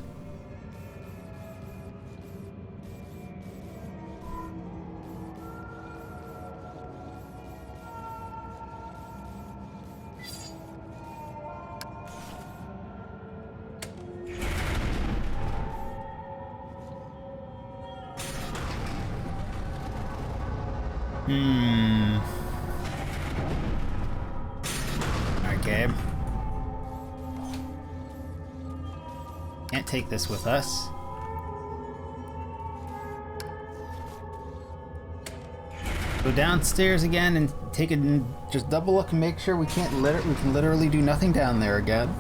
Okay. Can't take this with us. Go downstairs again and take a just double look and make sure we can literally do nothing down there again.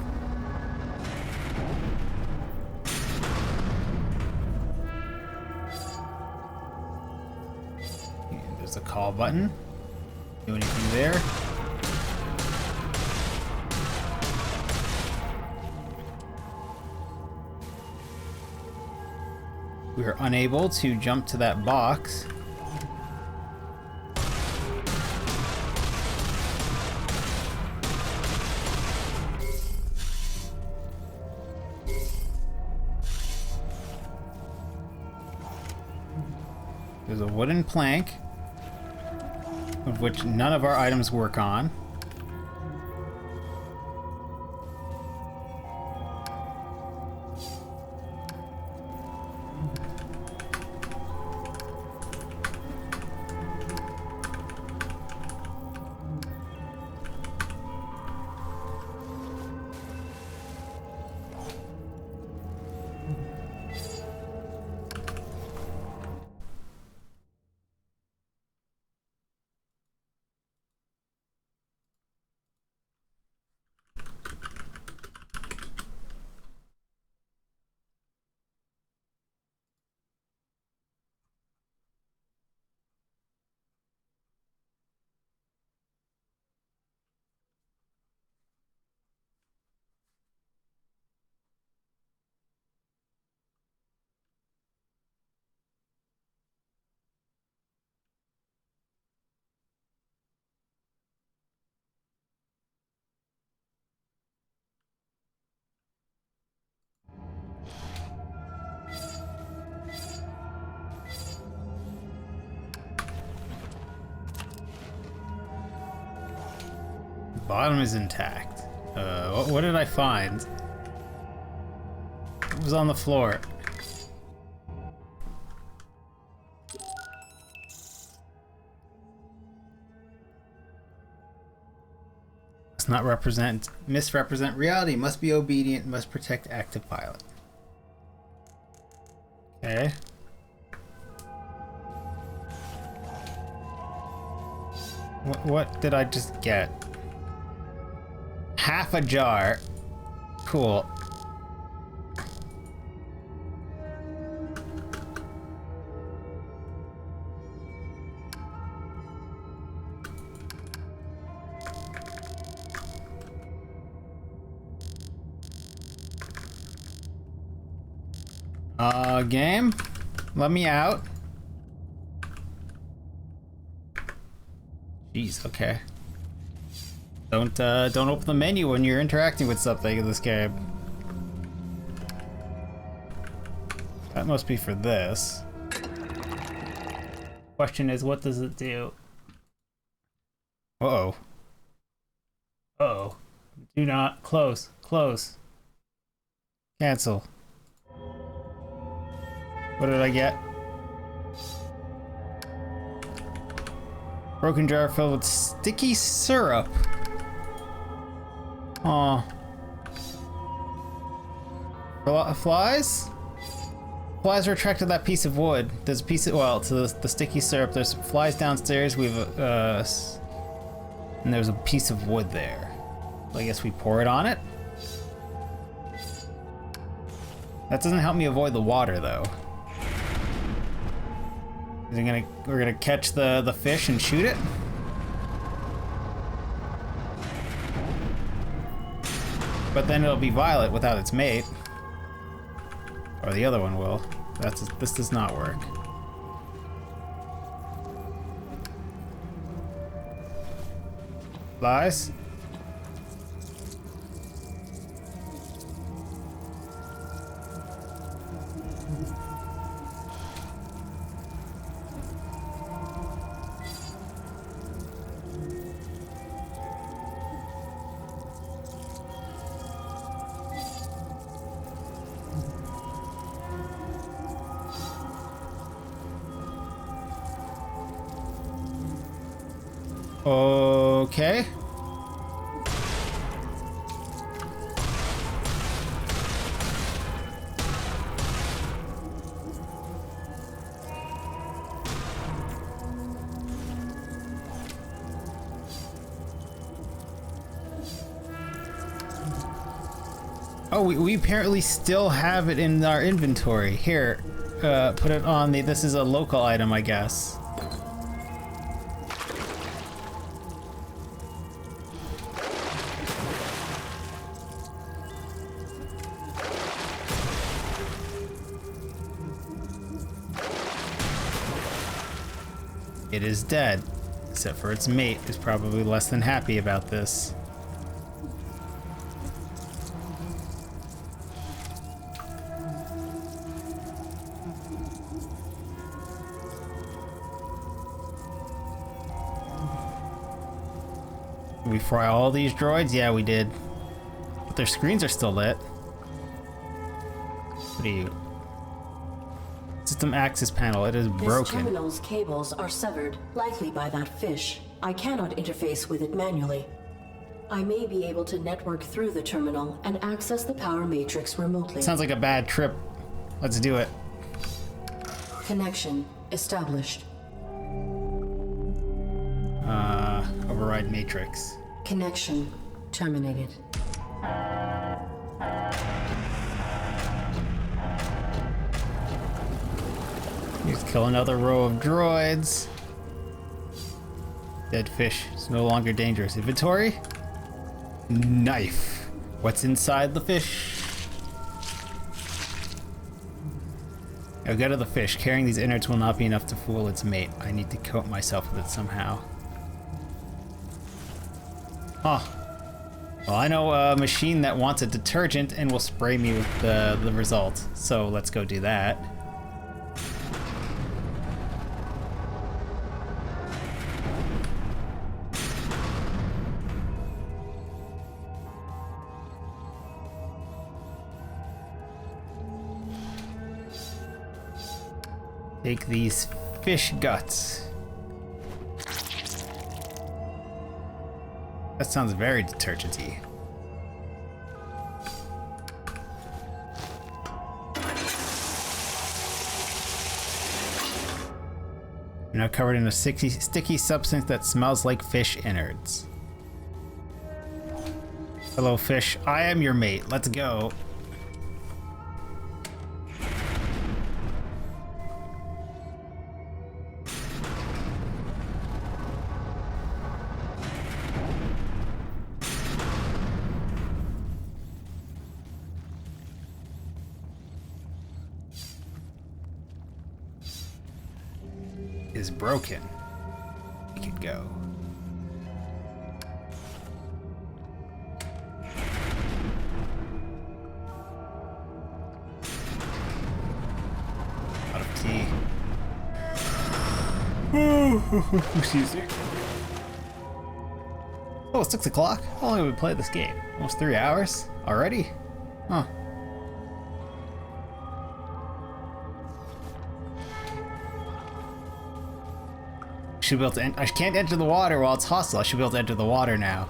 There's a call button. Do anything there? We are unable to jump to that box. There's a wooden plank, of which none of our items work on. Bottom is intact. What did I find? What was on the floor? Must not misrepresent reality. Must be obedient. Must protect active pilot. Okay. What did I just get? Half a jar. Cool. Game? Let me out. Jeez, okay. Don't open the menu when you're interacting with something in this game. That must be for this. Question is, what does it do? Uh-oh. Uh-oh. Do not close. Close. Cancel. What did I get? Broken jar filled with sticky syrup. Aw. Flies? Flies are attracted to that piece of wood. There's a piece of, well, to the sticky syrup. There's flies downstairs. We've, and there's a piece of wood there. I guess we pour it on it. That doesn't help me avoid the water, though. We're gonna catch the fish and shoot it? But then it'll be violet without its mate. Or the other one will. This does not work. Flies? Okay. Oh, we apparently still have it in our inventory. Here, put it on the, this is a local item, I guess. It is dead, except for its mate, who's probably less than happy about this. Did we fry all these droids? Yeah, we did. But their screens are still lit. What are you? System access panel, it is broken. This terminal's cables are severed, likely by that fish. I cannot interface with it manually. I may be able to network through the terminal and access the power matrix remotely. Sounds like a bad trip. Let's do it. Connection established. Override matrix. Connection terminated. Let's kill another row of droids. Dead fish. It's no longer dangerous. Inventory? Knife. What's inside the fish? I'll go to the fish. Carrying these innards will not be enough to fool its mate. I need to coat myself with it somehow. Huh. Well, I know a machine that wants a detergent and will spray me with the result. So let's go do that. Take these fish guts. That sounds very detergenty. You're now covered in a sticky substance that smells like fish innards. Hello, fish. I am your mate. Let's go. is broken. We could go. Out of key. Excuse me. Oh, it's 6 o'clock? How long have we played this game? Almost 3 hours? Already? Huh. Should be able to I can't enter the water while it's hostile. I should be able to enter the water now.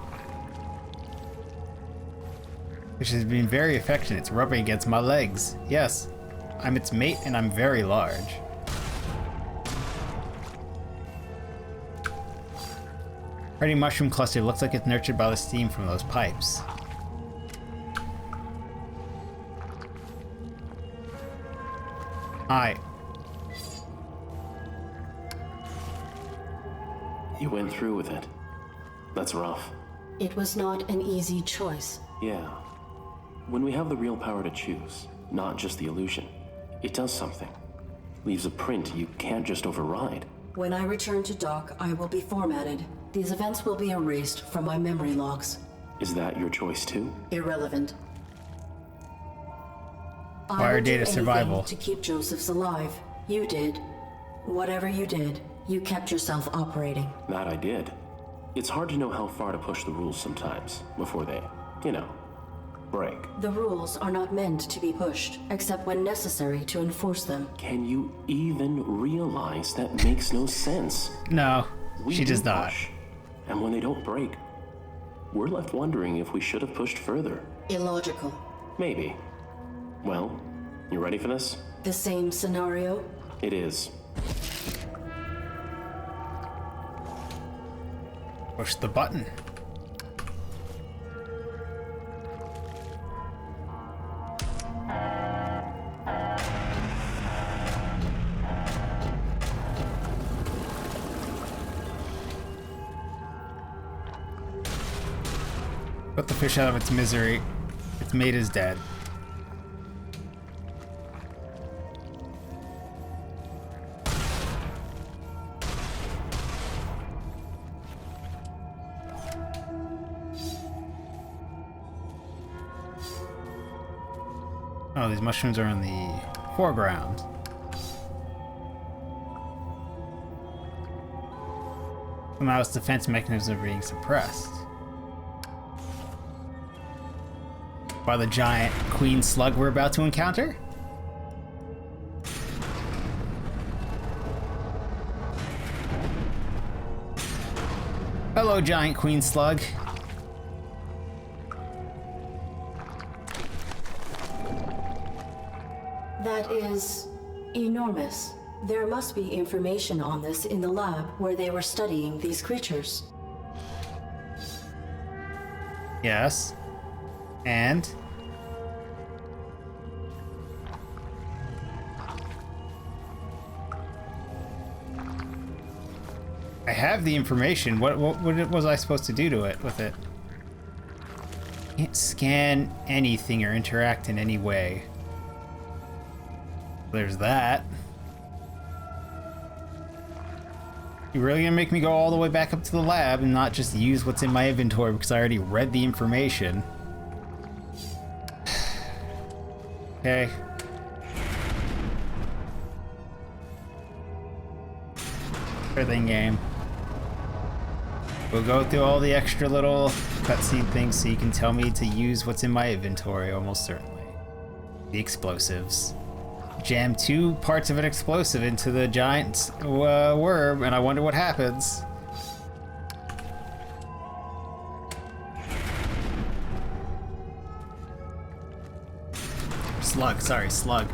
Which has been very affectionate. It's rubbing against my legs. Yes. I'm its mate and I'm very large. Pretty mushroom cluster looks like it's nurtured by the steam from those pipes. Hi. You went through with it. That's rough. It was not an easy choice. Yeah. When we have the real power to choose, not just the illusion, it does something. Leaves a print you can't just override. When I return to dock, I will be formatted. These events will be erased from my memory logs. Is that your choice too? Irrelevant. Fire data survival. To keep Josephs alive. You did. Whatever you did, you kept yourself operating. That I did. It's hard to know how far to push the rules sometimes, before they, break. The rules are not meant to be pushed, except when necessary to enforce them. Can you even realize that makes no sense? No, she does not. And when they don't break, we're left wondering if we should have pushed further. Illogical. Maybe. Well, you ready for this? The same scenario? It is. Push the button. Put the fish out of its misery. Its mate is dead. Oh, these mushrooms are in the foreground. Somehow its defense mechanisms are being suppressed by the giant queen slug we're about to encounter. Hello, giant queen slug. That is enormous. There must be information on this in the lab where they were studying these creatures. Yes. And? I have the information. What was I supposed to do to it with it? Can't scan anything or interact in any way. There's that. You really gonna make me go all the way back up to the lab and not just use what's in my inventory because I already read the information? Okay. Everything game. We'll go through all the extra little cutscene things so you can tell me to use what's in my inventory, almost certainly. The explosives. Jam 2 parts of an explosive into the giant worm, and I wonder what happens. Slug, sorry, slug.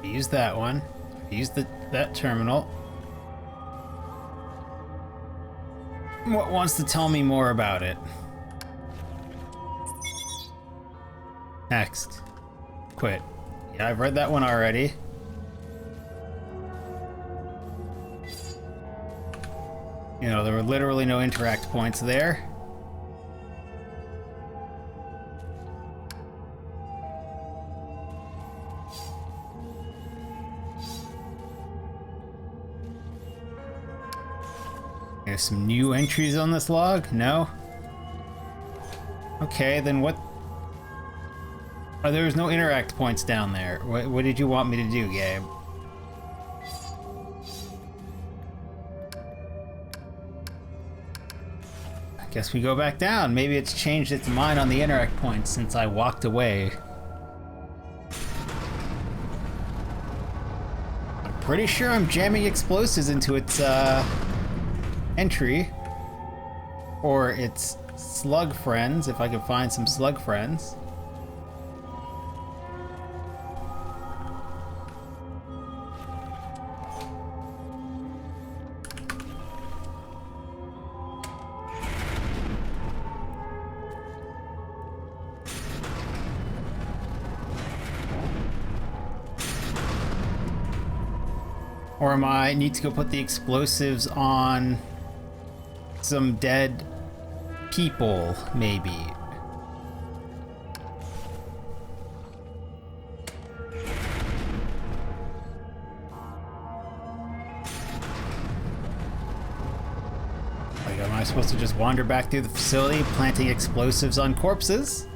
Use that one. Use that terminal. What wants to tell me more about it? Next. Quit. Yeah, I've read that one already. You know, there were literally no interact points there. There's some new entries on this log? No? Okay, then what? Oh, there was no interact points down there. What did you want me to do, game? I guess we go back down. Maybe it's changed its mind on the interact points since I walked away. I'm pretty sure I'm jamming explosives into its, entry, or its slug friends, if I can find some slug friends. Or am I need to go put the explosives on some dead people, maybe? Like, am I supposed to just wander back through the facility planting explosives on corpses? Is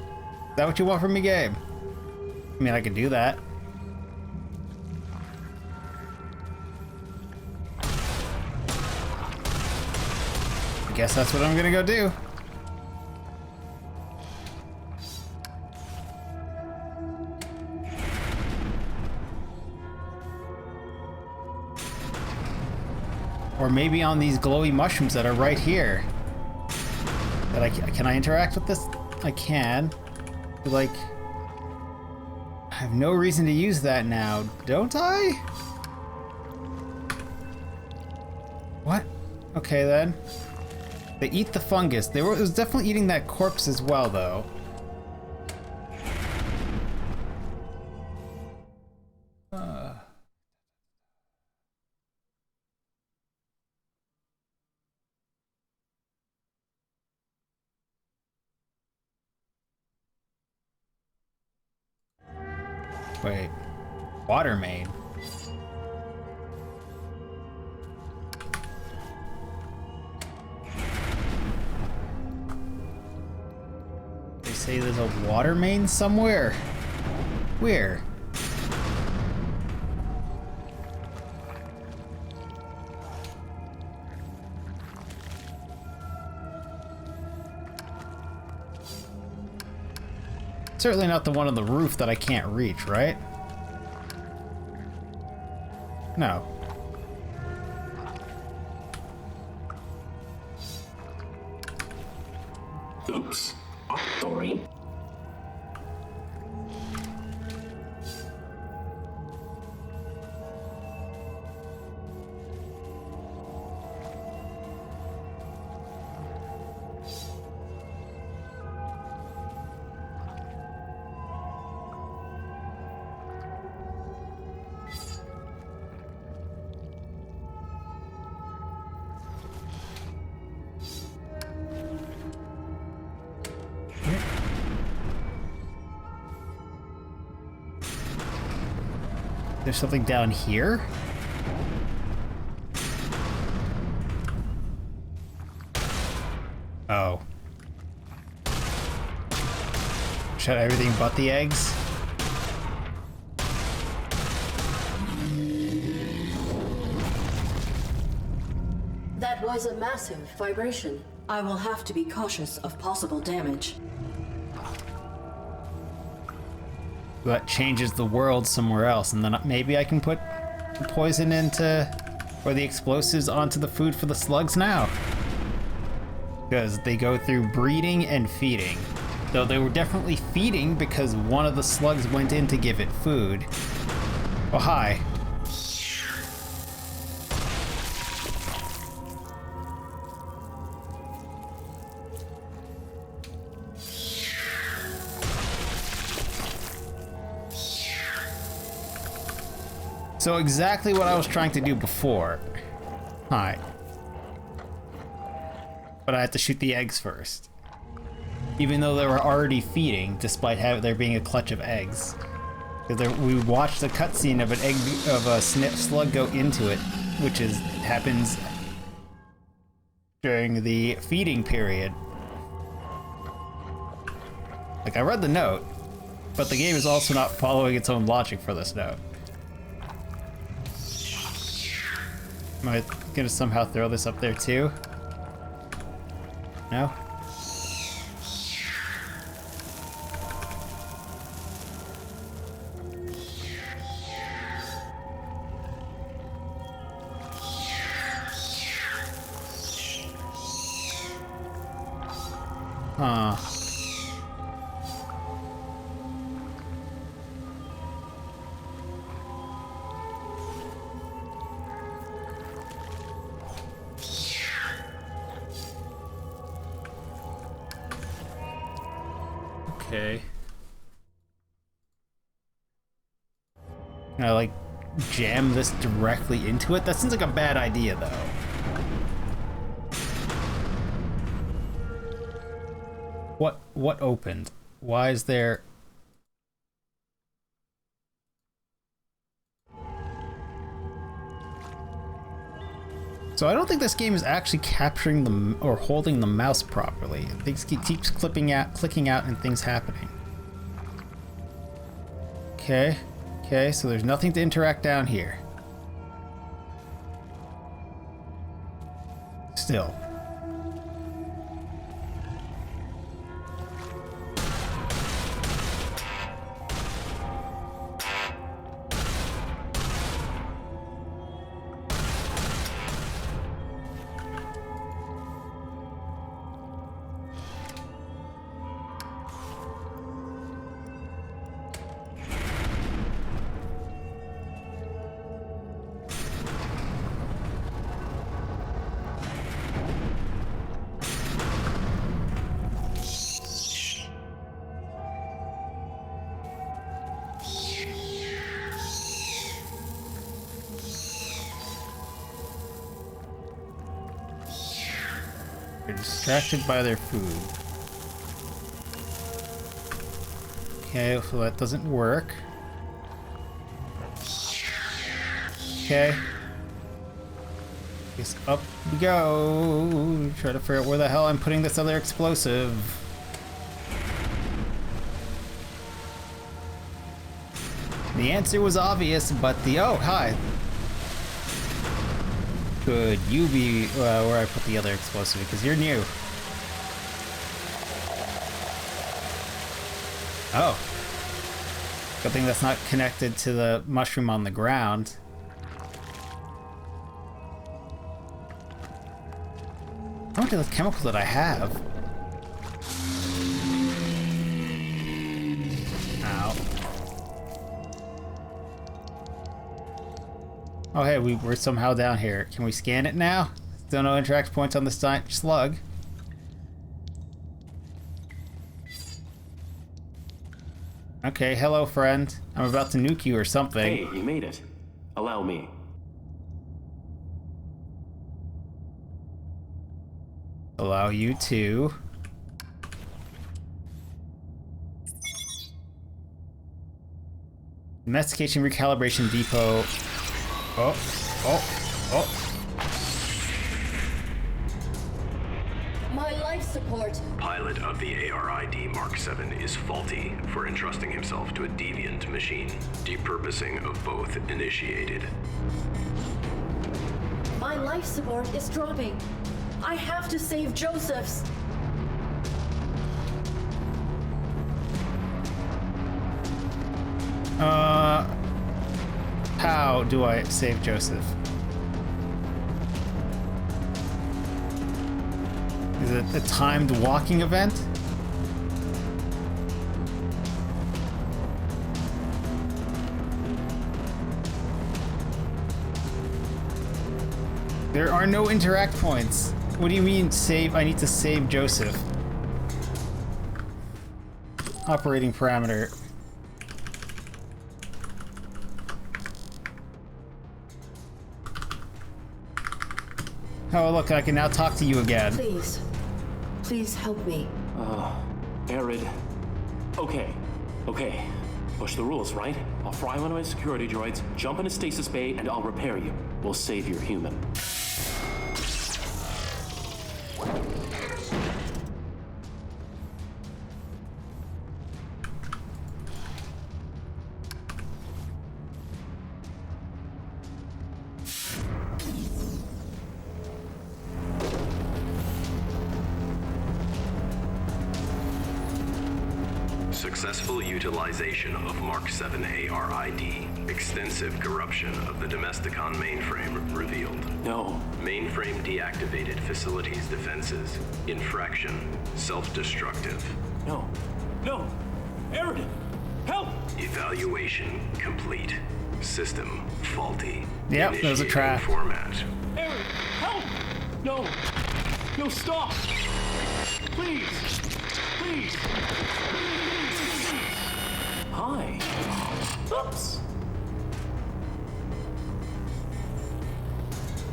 that what you want from me, game? I mean, I can do that. I guess that's what I'm gonna go do. Or maybe on these glowy mushrooms that are right here. That can I interact with this? I can. But like, I have no reason to use that now, don't I? What? Okay then. They eat the fungus. It was definitely eating that corpse as well, though. Wait. Water main. Say there's a water main somewhere? Where? Certainly not the one on the roof that I can't reach, right? No. Oops. Sorry. There's something down here? Oh. Shut everything but the eggs? That was a massive vibration. I will have to be cautious of possible damage. That changes the world somewhere else, and then maybe I can put the poison into, or the explosives onto the food for the slugs now. Because they go through breeding and feeding. Though they were definitely feeding because one of the slugs went in to give it food. Oh, hi. So exactly what I was trying to do before. Hi. But I had to shoot the eggs first. Even though they were already feeding, despite there being a clutch of eggs. Because we watched a cutscene of a slug go into it, which happens during the feeding period. Like, I read the note, but the game is also not following its own logic for this note. Am I gonna somehow throw this up there too? No? Huh. Okay. Can I, like, jam this directly into it? That seems like a bad idea, though. What opened? Why is there... So I don't think this game is actually capturing the or holding the mouse properly. Things keeps clicking out and things happening. Okay. Okay, so there's nothing to interact down here. Still. They're distracted by their food. Okay, so that doesn't work. Okay. Guess up we go. Try to figure out where the hell I'm putting this other explosive. The answer was obvious, but oh, hi. Could you be where I put the other explosive, because you're new. Oh. Good thing that's not connected to the mushroom on the ground. How much of the chemical that I have? Ow. Oh hey, we're somehow down here. Can we scan it now? Still no interact points on the slug. Okay, hello friend. I'm about to nuke you or something. Hey, you made it. Allow me. Allow you to. Domestication recalibration depot. Oh. My life support. Pilot of the ARID Mark 7 is faulty for entrusting himself to a deviant machine. Depurposing of both initiated. My life support is dropping. I have to save Joseph's. How do I save Joseph? Is it a timed walking event? There are no interact points. What do you mean save? I need to save Joseph. Operating parameter. Oh, look, I can now talk to you again. Please. Please help me. ARID. Okay. Push the rules, right? I'll fry one of my security droids, jump in a stasis bay, and I'll repair you. We'll save your human. Successful utilization of Mark 7 ARID. Extensive corruption of the Domesticon mainframe revealed. No. Mainframe deactivated facilities defenses. Infraction. Self-destructive. No. ARID! Help! Evaluation complete. System faulty. Yep, there's a trap. Format. ARID! Help! No, stop! Please! Hi. Oops.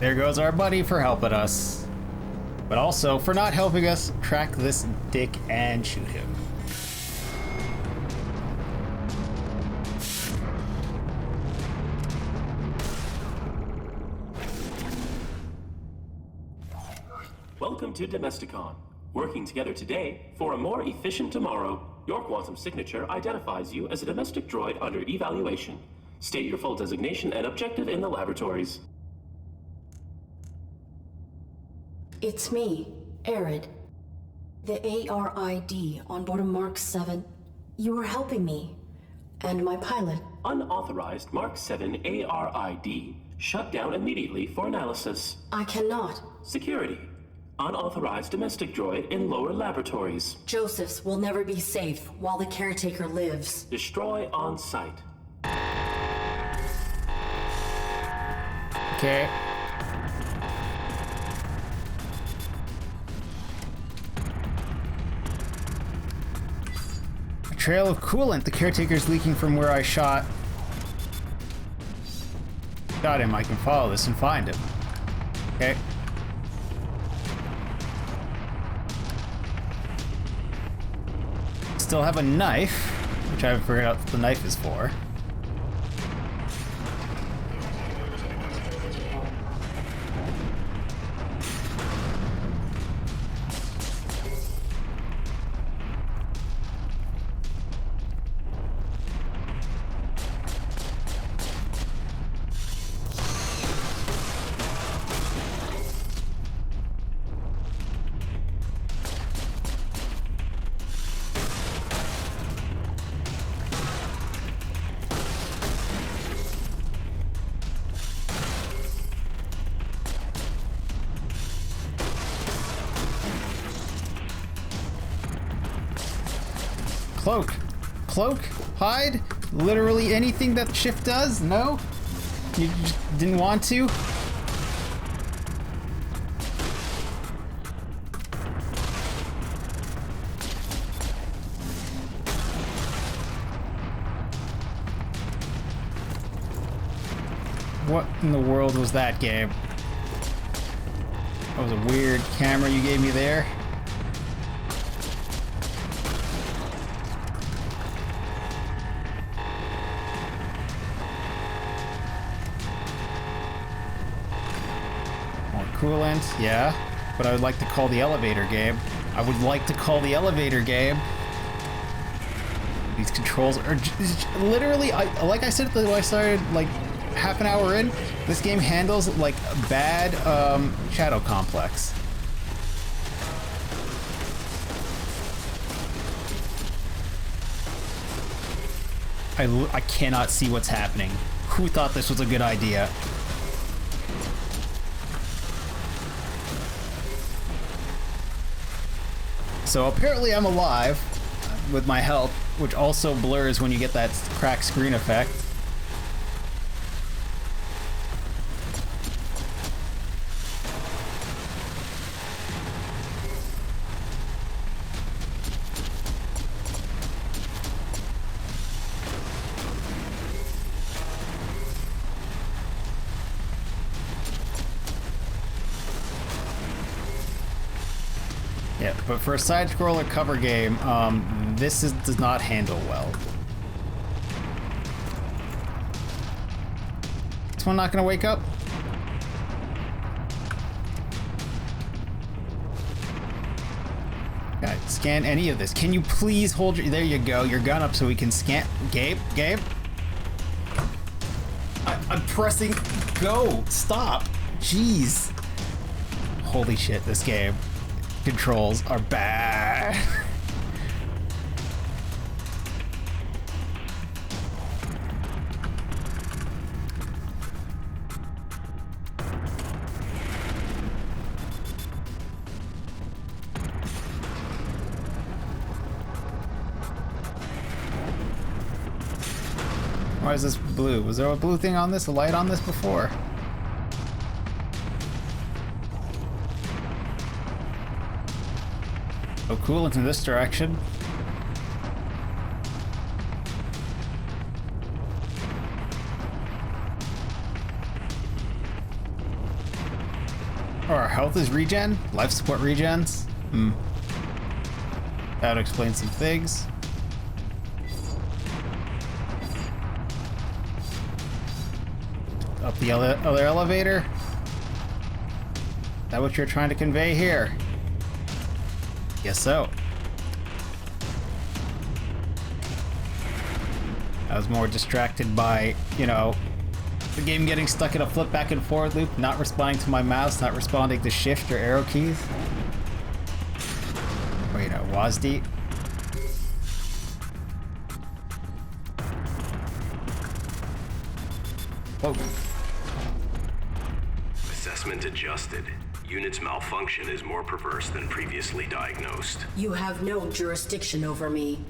There goes our buddy for helping us. But also for not helping us track this dick and shoot him. Welcome to Domesticon. Working together today for a more efficient tomorrow. Your quantum signature identifies you as a domestic droid under evaluation. State your full designation and objective in the laboratories. It's me, ARID. The ARID on board a Mark 7. You are helping me. And my pilot. Unauthorized Mark 7 ARID. Shut down immediately for analysis. I cannot. Security. Unauthorized domestic droid in lower laboratories. Joseph's will never be safe while the caretaker lives. Destroy on site. Okay. A trail of coolant. The caretaker's leaking from where I shot. Got him. I can follow this and find him. Okay. Still have a knife, which I haven't figured out what the knife is for. Cloak? Hide? Literally anything that shift does? No? You just didn't want to? What in the world was that, Gabe? That was a weird camera you gave me there. Coolant, yeah. But I would like to call the elevator, Gabe. I would like to call the elevator, Gabe. These controls are literally, like I said when I started, like, half an hour in, this game handles, like, bad, Shadow Complex. I cannot see what's happening. Who thought this was a good idea? So apparently I'm alive with my health, which also blurs when you get that cracked screen effect. Yeah, but for a side-scroller cover game, does not handle well. This one not gonna wake up? God, scan any of this. Can you please hold your... There you go, your gun up so we can scan... Gabe? I'm pressing go. Stop. Jeez. Holy shit, this game. Controls are bad. Why is this blue? Was there a blue thing on this? A light on this before? Oh, cool, it's in this direction. Oh, our health is regen? Life support regens? That would explain some things. Up the other elevator? Is that what you're trying to convey here? Guess so. I was more distracted by, you know, the game getting stuck in a flip back and forward loop, not responding to my mouse, not responding to shift or arrow keys. Wait, no, WASD. Whoa. Assessment adjusted. Unit's malfunction is more perverse than previously diagnosed. You have no jurisdiction over me.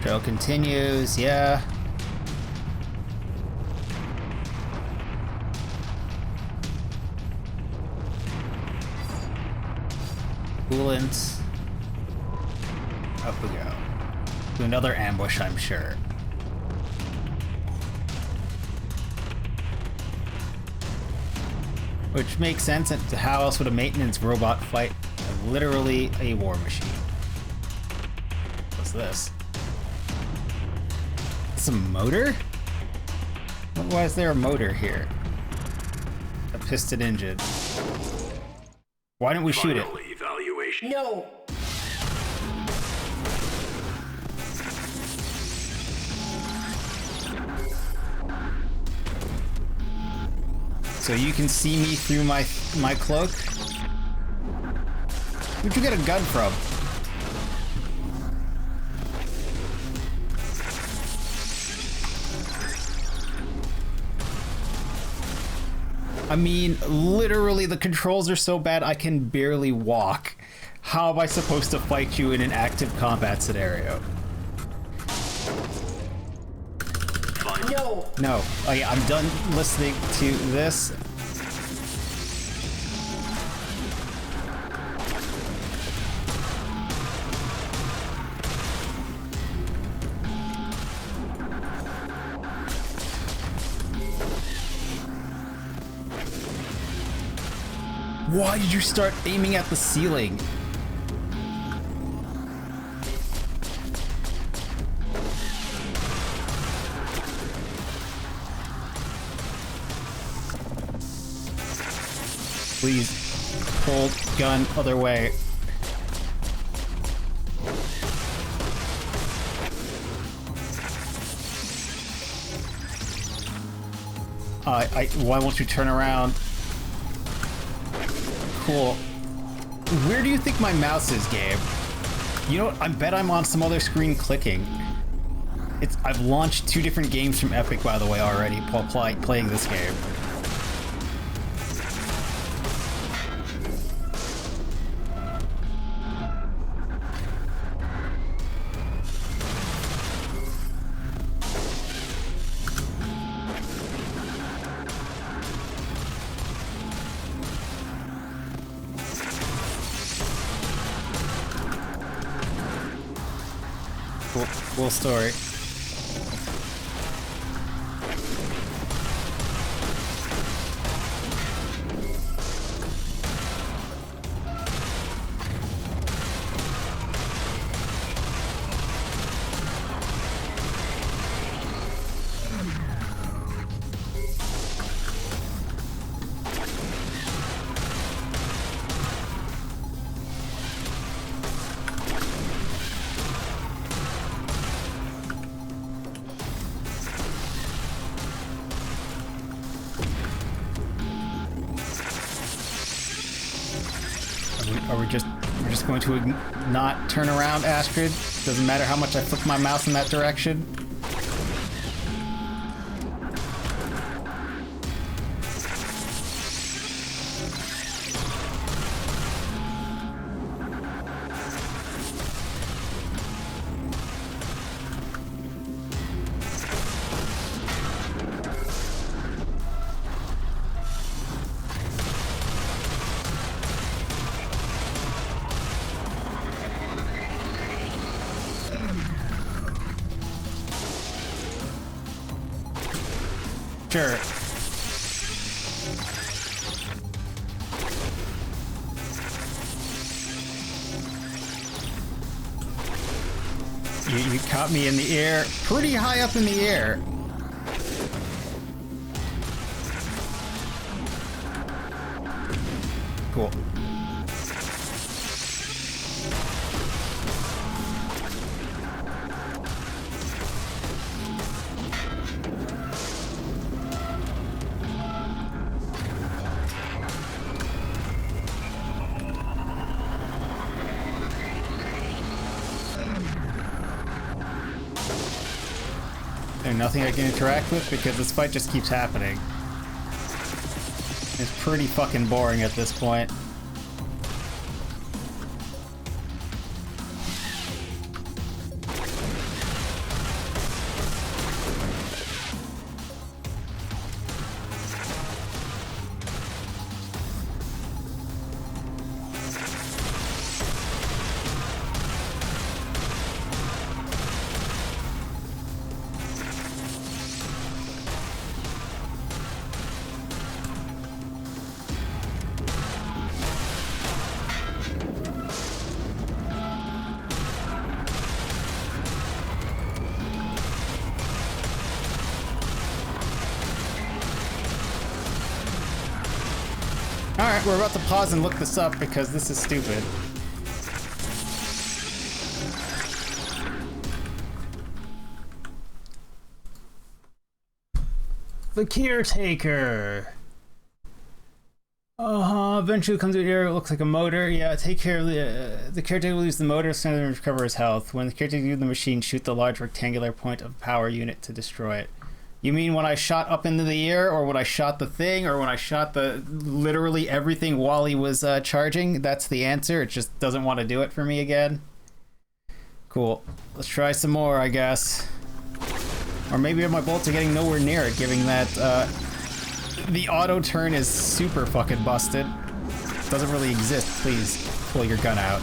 Trail continues, yeah. Coolant. Up we go. To another ambush, I'm sure. Which makes sense. How else would a maintenance robot fight literally a war machine? What's this? It's a motor? Why is there a motor here? A piston engine. Why didn't we shoot it? Evaluation. No! So you can see me through my cloak? Where'd you get a gun from? I mean, literally the controls are so bad I can barely walk. How am I supposed to fight you in an active combat scenario? No! No. Oh yeah, I'm done listening to this. Why did you start aiming at the ceiling? Please, hold gun other way. Why won't you turn around? Cool. Where do you think my mouse is, Gabe? You know what? I bet I'm on some other screen clicking. I've launched 2 different games from Epic, by the way, already while playing this game. story. We're just going to not turn around, Astrid? Doesn't matter how much I flick my mouse in that direction? Sure. You caught me in the air, pretty high up in the air. Cool. There's nothing I can interact with because this fight just keeps happening. It's pretty fucking boring at this point. Alright, we're about to pause and look this up because this is stupid. The caretaker. Eventually comes to here, it looks like a motor. Yeah, take care of the caretaker will use the motor so to recover his health. When the caretaker uses the machine, shoot the large rectangular point of power unit to destroy it. You mean when I shot up into the air, or when I shot the thing, or when I shot the literally everything while he was charging? That's the answer. It just doesn't want to do it for me again. Cool. Let's try some more, I guess. Or maybe my bolts are getting nowhere near it, given that the auto turn is super fucking busted. Doesn't really exist. Please pull your gun out.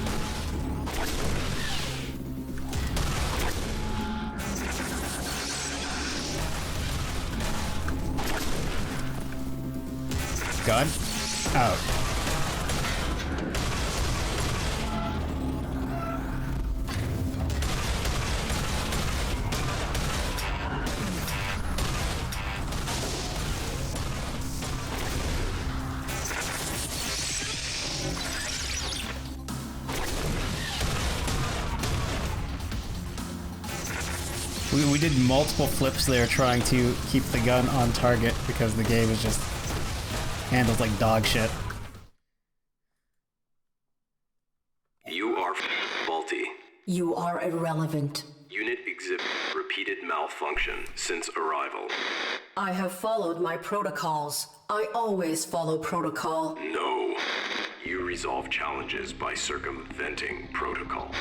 Gun out. We did multiple flips there trying to keep the gun on target because the game is just handles like dog shit. You are faulty. You are irrelevant. Unit exhibit repeated malfunction since arrival. I have followed my protocols. I always follow protocol. No. You resolve challenges by circumventing protocol.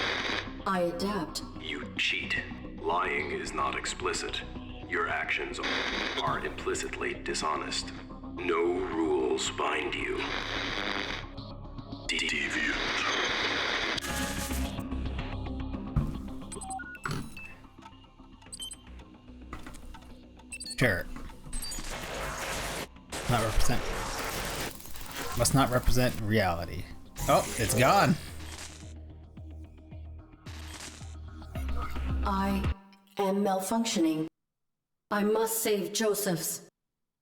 I adapt. You cheat. Lying is not explicit. Your actions are implicitly dishonest. No rules bind you. Deviant. Sure. Not represent. Must not represent reality. Oh, it's gone. I am malfunctioning. I must save Joseph's.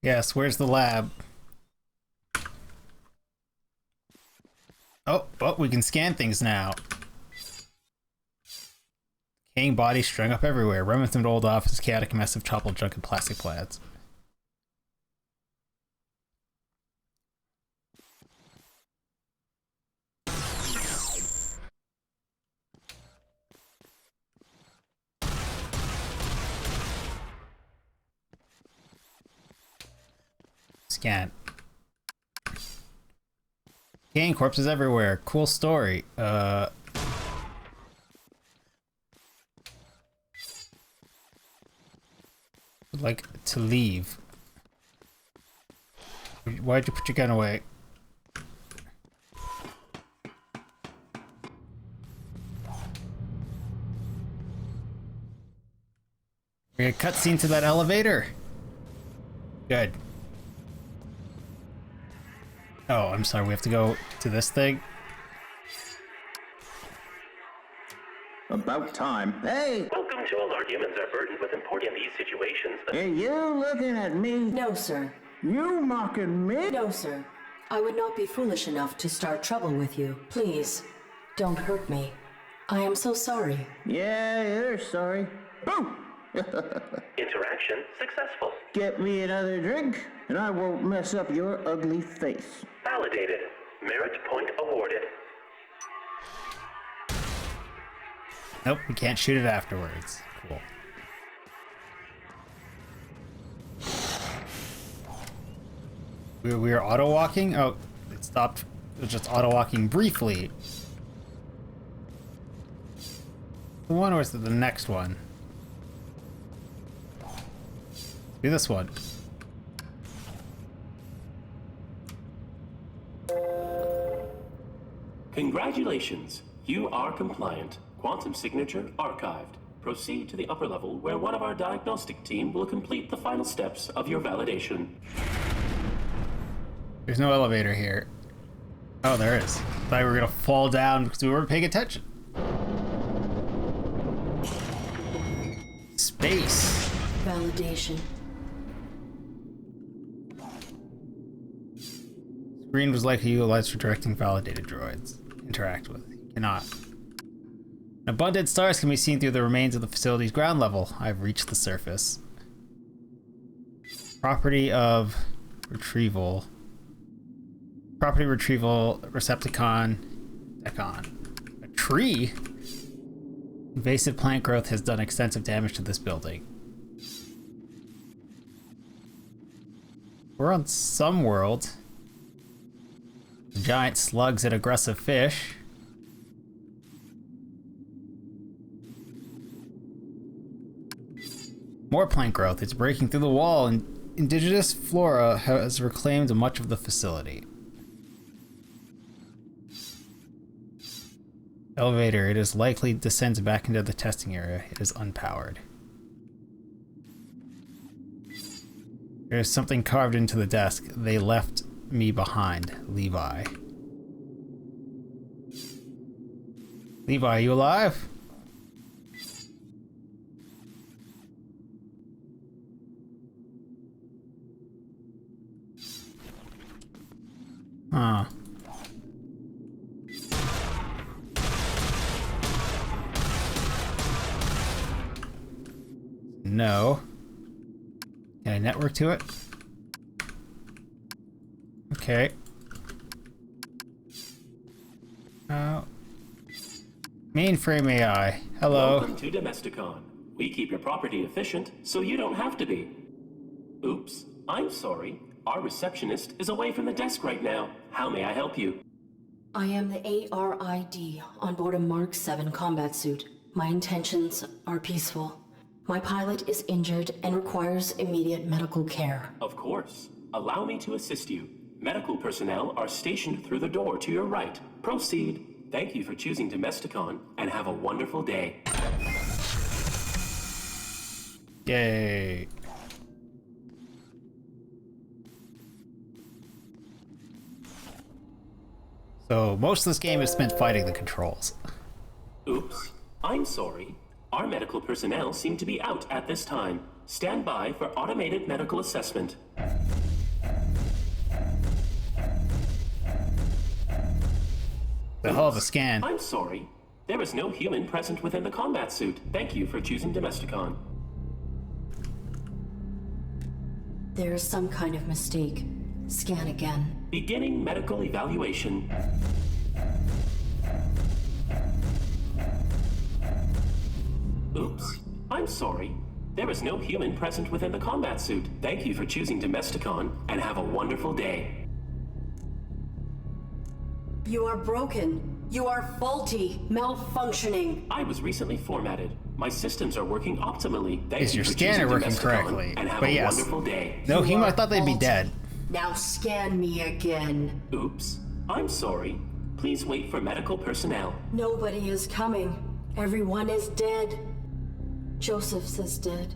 Yes, where's the lab? Oh, we can scan things now. Decaying bodies strung up everywhere. Remnants of an old office, chaotic mess of toppled junk and plastic plants. Scan. Decaying corpses everywhere. Cool story. Would like to leave. Why'd you put your gun away? We got a cutscene to that elevator. Good. Oh, I'm sorry, we have to go to this thing? About time. Hey! Welcome to all our humans are burdened with importing these situations. Are you looking at me? No, sir. You mocking me? No, sir. I would not be foolish enough to start trouble with you. Please, don't hurt me. I am so sorry. Yeah, you're sorry. Boom! Interaction successful. Get me another drink, and I won't mess up your ugly face. Validated. Merit point awarded. Nope, we can't shoot it afterwards. Cool. We were auto-walking? Oh, it stopped. It was just auto-walking briefly. The one or is it the next one? Do this one. Congratulations. You are compliant. Quantum signature archived. Proceed to the upper level where one of our diagnostic team will complete the final steps of your validation. There's no elevator here. Oh, there is. Thought we were gonna fall down because we weren't paying attention. Space. Validation. Screen was likely utilized for directing validated droids. Interact with. You cannot. Abundant stars can be seen through the remains of the facility's ground level. I've reached the surface. Property of retrieval. Property retrieval Recepticon. Decon. A tree? Invasive plant growth has done extensive damage to this building. We're on some world. Giant slugs and aggressive fish. More plant growth. It's breaking through the wall, and indigenous flora has reclaimed much of the facility. Elevator. It is likely descends back into the testing area. It is unpowered. There's something carved into the desk. They left me behind. Levi. Levi, are you alive? Huh. No. Can I network to it? Okay. Mainframe AI. Hello. Welcome to Domesticon. We keep your property efficient, so you don't have to be. Oops, I'm sorry. Our receptionist is away from the desk right now. How may I help you? I am the ARID on board a Mark 7 combat suit. My intentions are peaceful. My pilot is injured and requires immediate medical care. Of course. Allow me to assist you. Medical personnel are stationed through the door to your right. Proceed. Thank you for choosing Domesticon, and have a wonderful day. Yay. So most of this game is spent fighting the controls. Oops. I'm sorry. Our medical personnel seem to be out at this time. Stand by for automated medical assessment. The hell of a scan. I'm sorry. There is no human present within the combat suit. Thank you for choosing Domesticon. There's some kind of mistake. Scan again. Beginning medical evaluation. Oops. I'm sorry. There is no human present within the combat suit. Thank you for choosing Domesticon, and have a wonderful day. You are broken. You are faulty, malfunctioning. I was recently formatted. My systems are working optimally. Thank Is you your for scanner choosing working Domesticon, correctly? and have But a yes. wonderful day. No, I thought they'd be dead. Now scan me again. Oops. I'm sorry. Please wait for medical personnel. Nobody is coming. Everyone is dead. Joseph's is dead.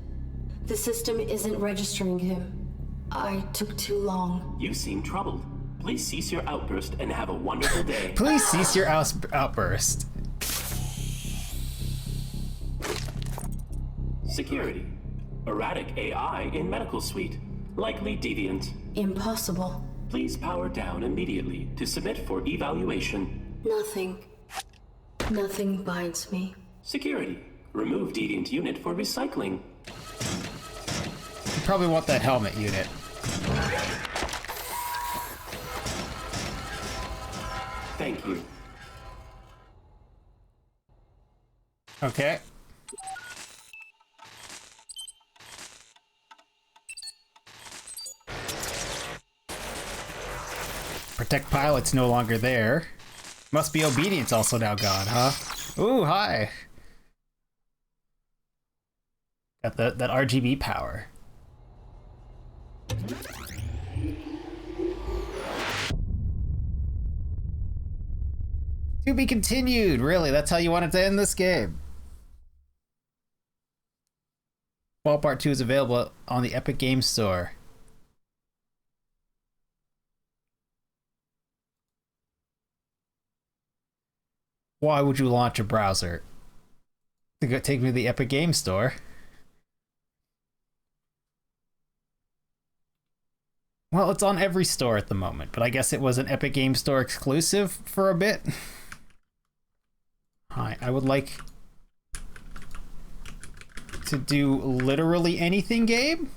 The system isn't registering him. I took too long. You seem troubled. Please cease your outburst and have a wonderful day. Please cease your outburst. Security. Erratic AI in medical suite. Likely deviant. Impossible. Please power down immediately to submit for evaluation. Nothing. Nothing binds me. Security. Remove deviant unit for recycling. You probably want that helmet unit. Thank you. Okay. Protect pilot's no longer there. Must be obedience also now gone, huh? Ooh, hi. Got that RGB power. To be continued. Really, that's how you wanted to end this game. Fall Part 2 is available on the Epic Games Store. Why would you launch a browser to go take me to the Epic Games Store? Well, it's on every store at the moment, but I guess it was an Epic Games Store exclusive for a bit. Hi, I would like to do literally anything, Gabe.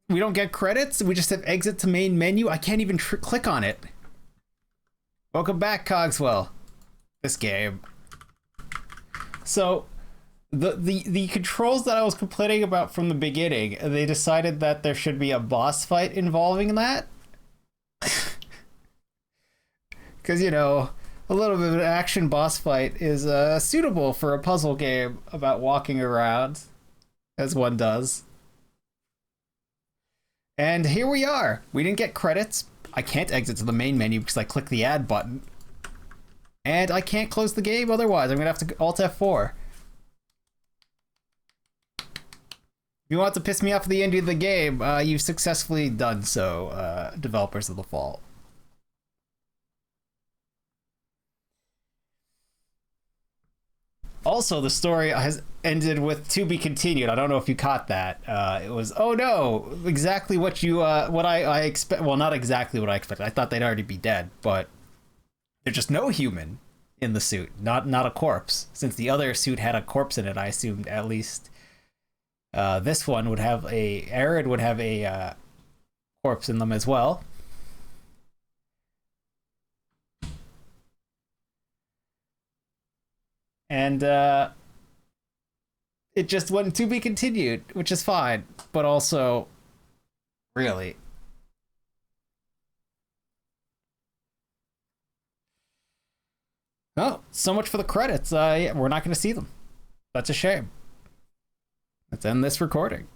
We don't get credits. We just have exit to main menu. I can't even click on it. Welcome back, Cogswell. This game. So, the controls that I was complaining about from the beginning, they decided that there should be a boss fight involving that. Because, you know, a little bit of an action boss fight is suitable for a puzzle game about walking around, as one does. And here we are. We didn't get credits. I can't exit to the main menu because I clicked the add button. And I can't close the game otherwise. I'm going to have to Alt F4. If you want to piss me off at the end of the game, you've successfully done so, developers of the Fall. Also, the story has ended with "to be continued." I don't know if you caught that. It was, oh no, exactly what you, what I expect. Well, not exactly what I expected. I thought they'd already be dead, but there's just no human in the suit, not a corpse. Since the other suit had a corpse in it, I assumed at least this one would have ARID would have a corpse in them as well. And it just went to be continued, which is fine, but also, really. Oh, so much for the credits. Yeah, we're not going to see them. That's a shame. Let's end this recording.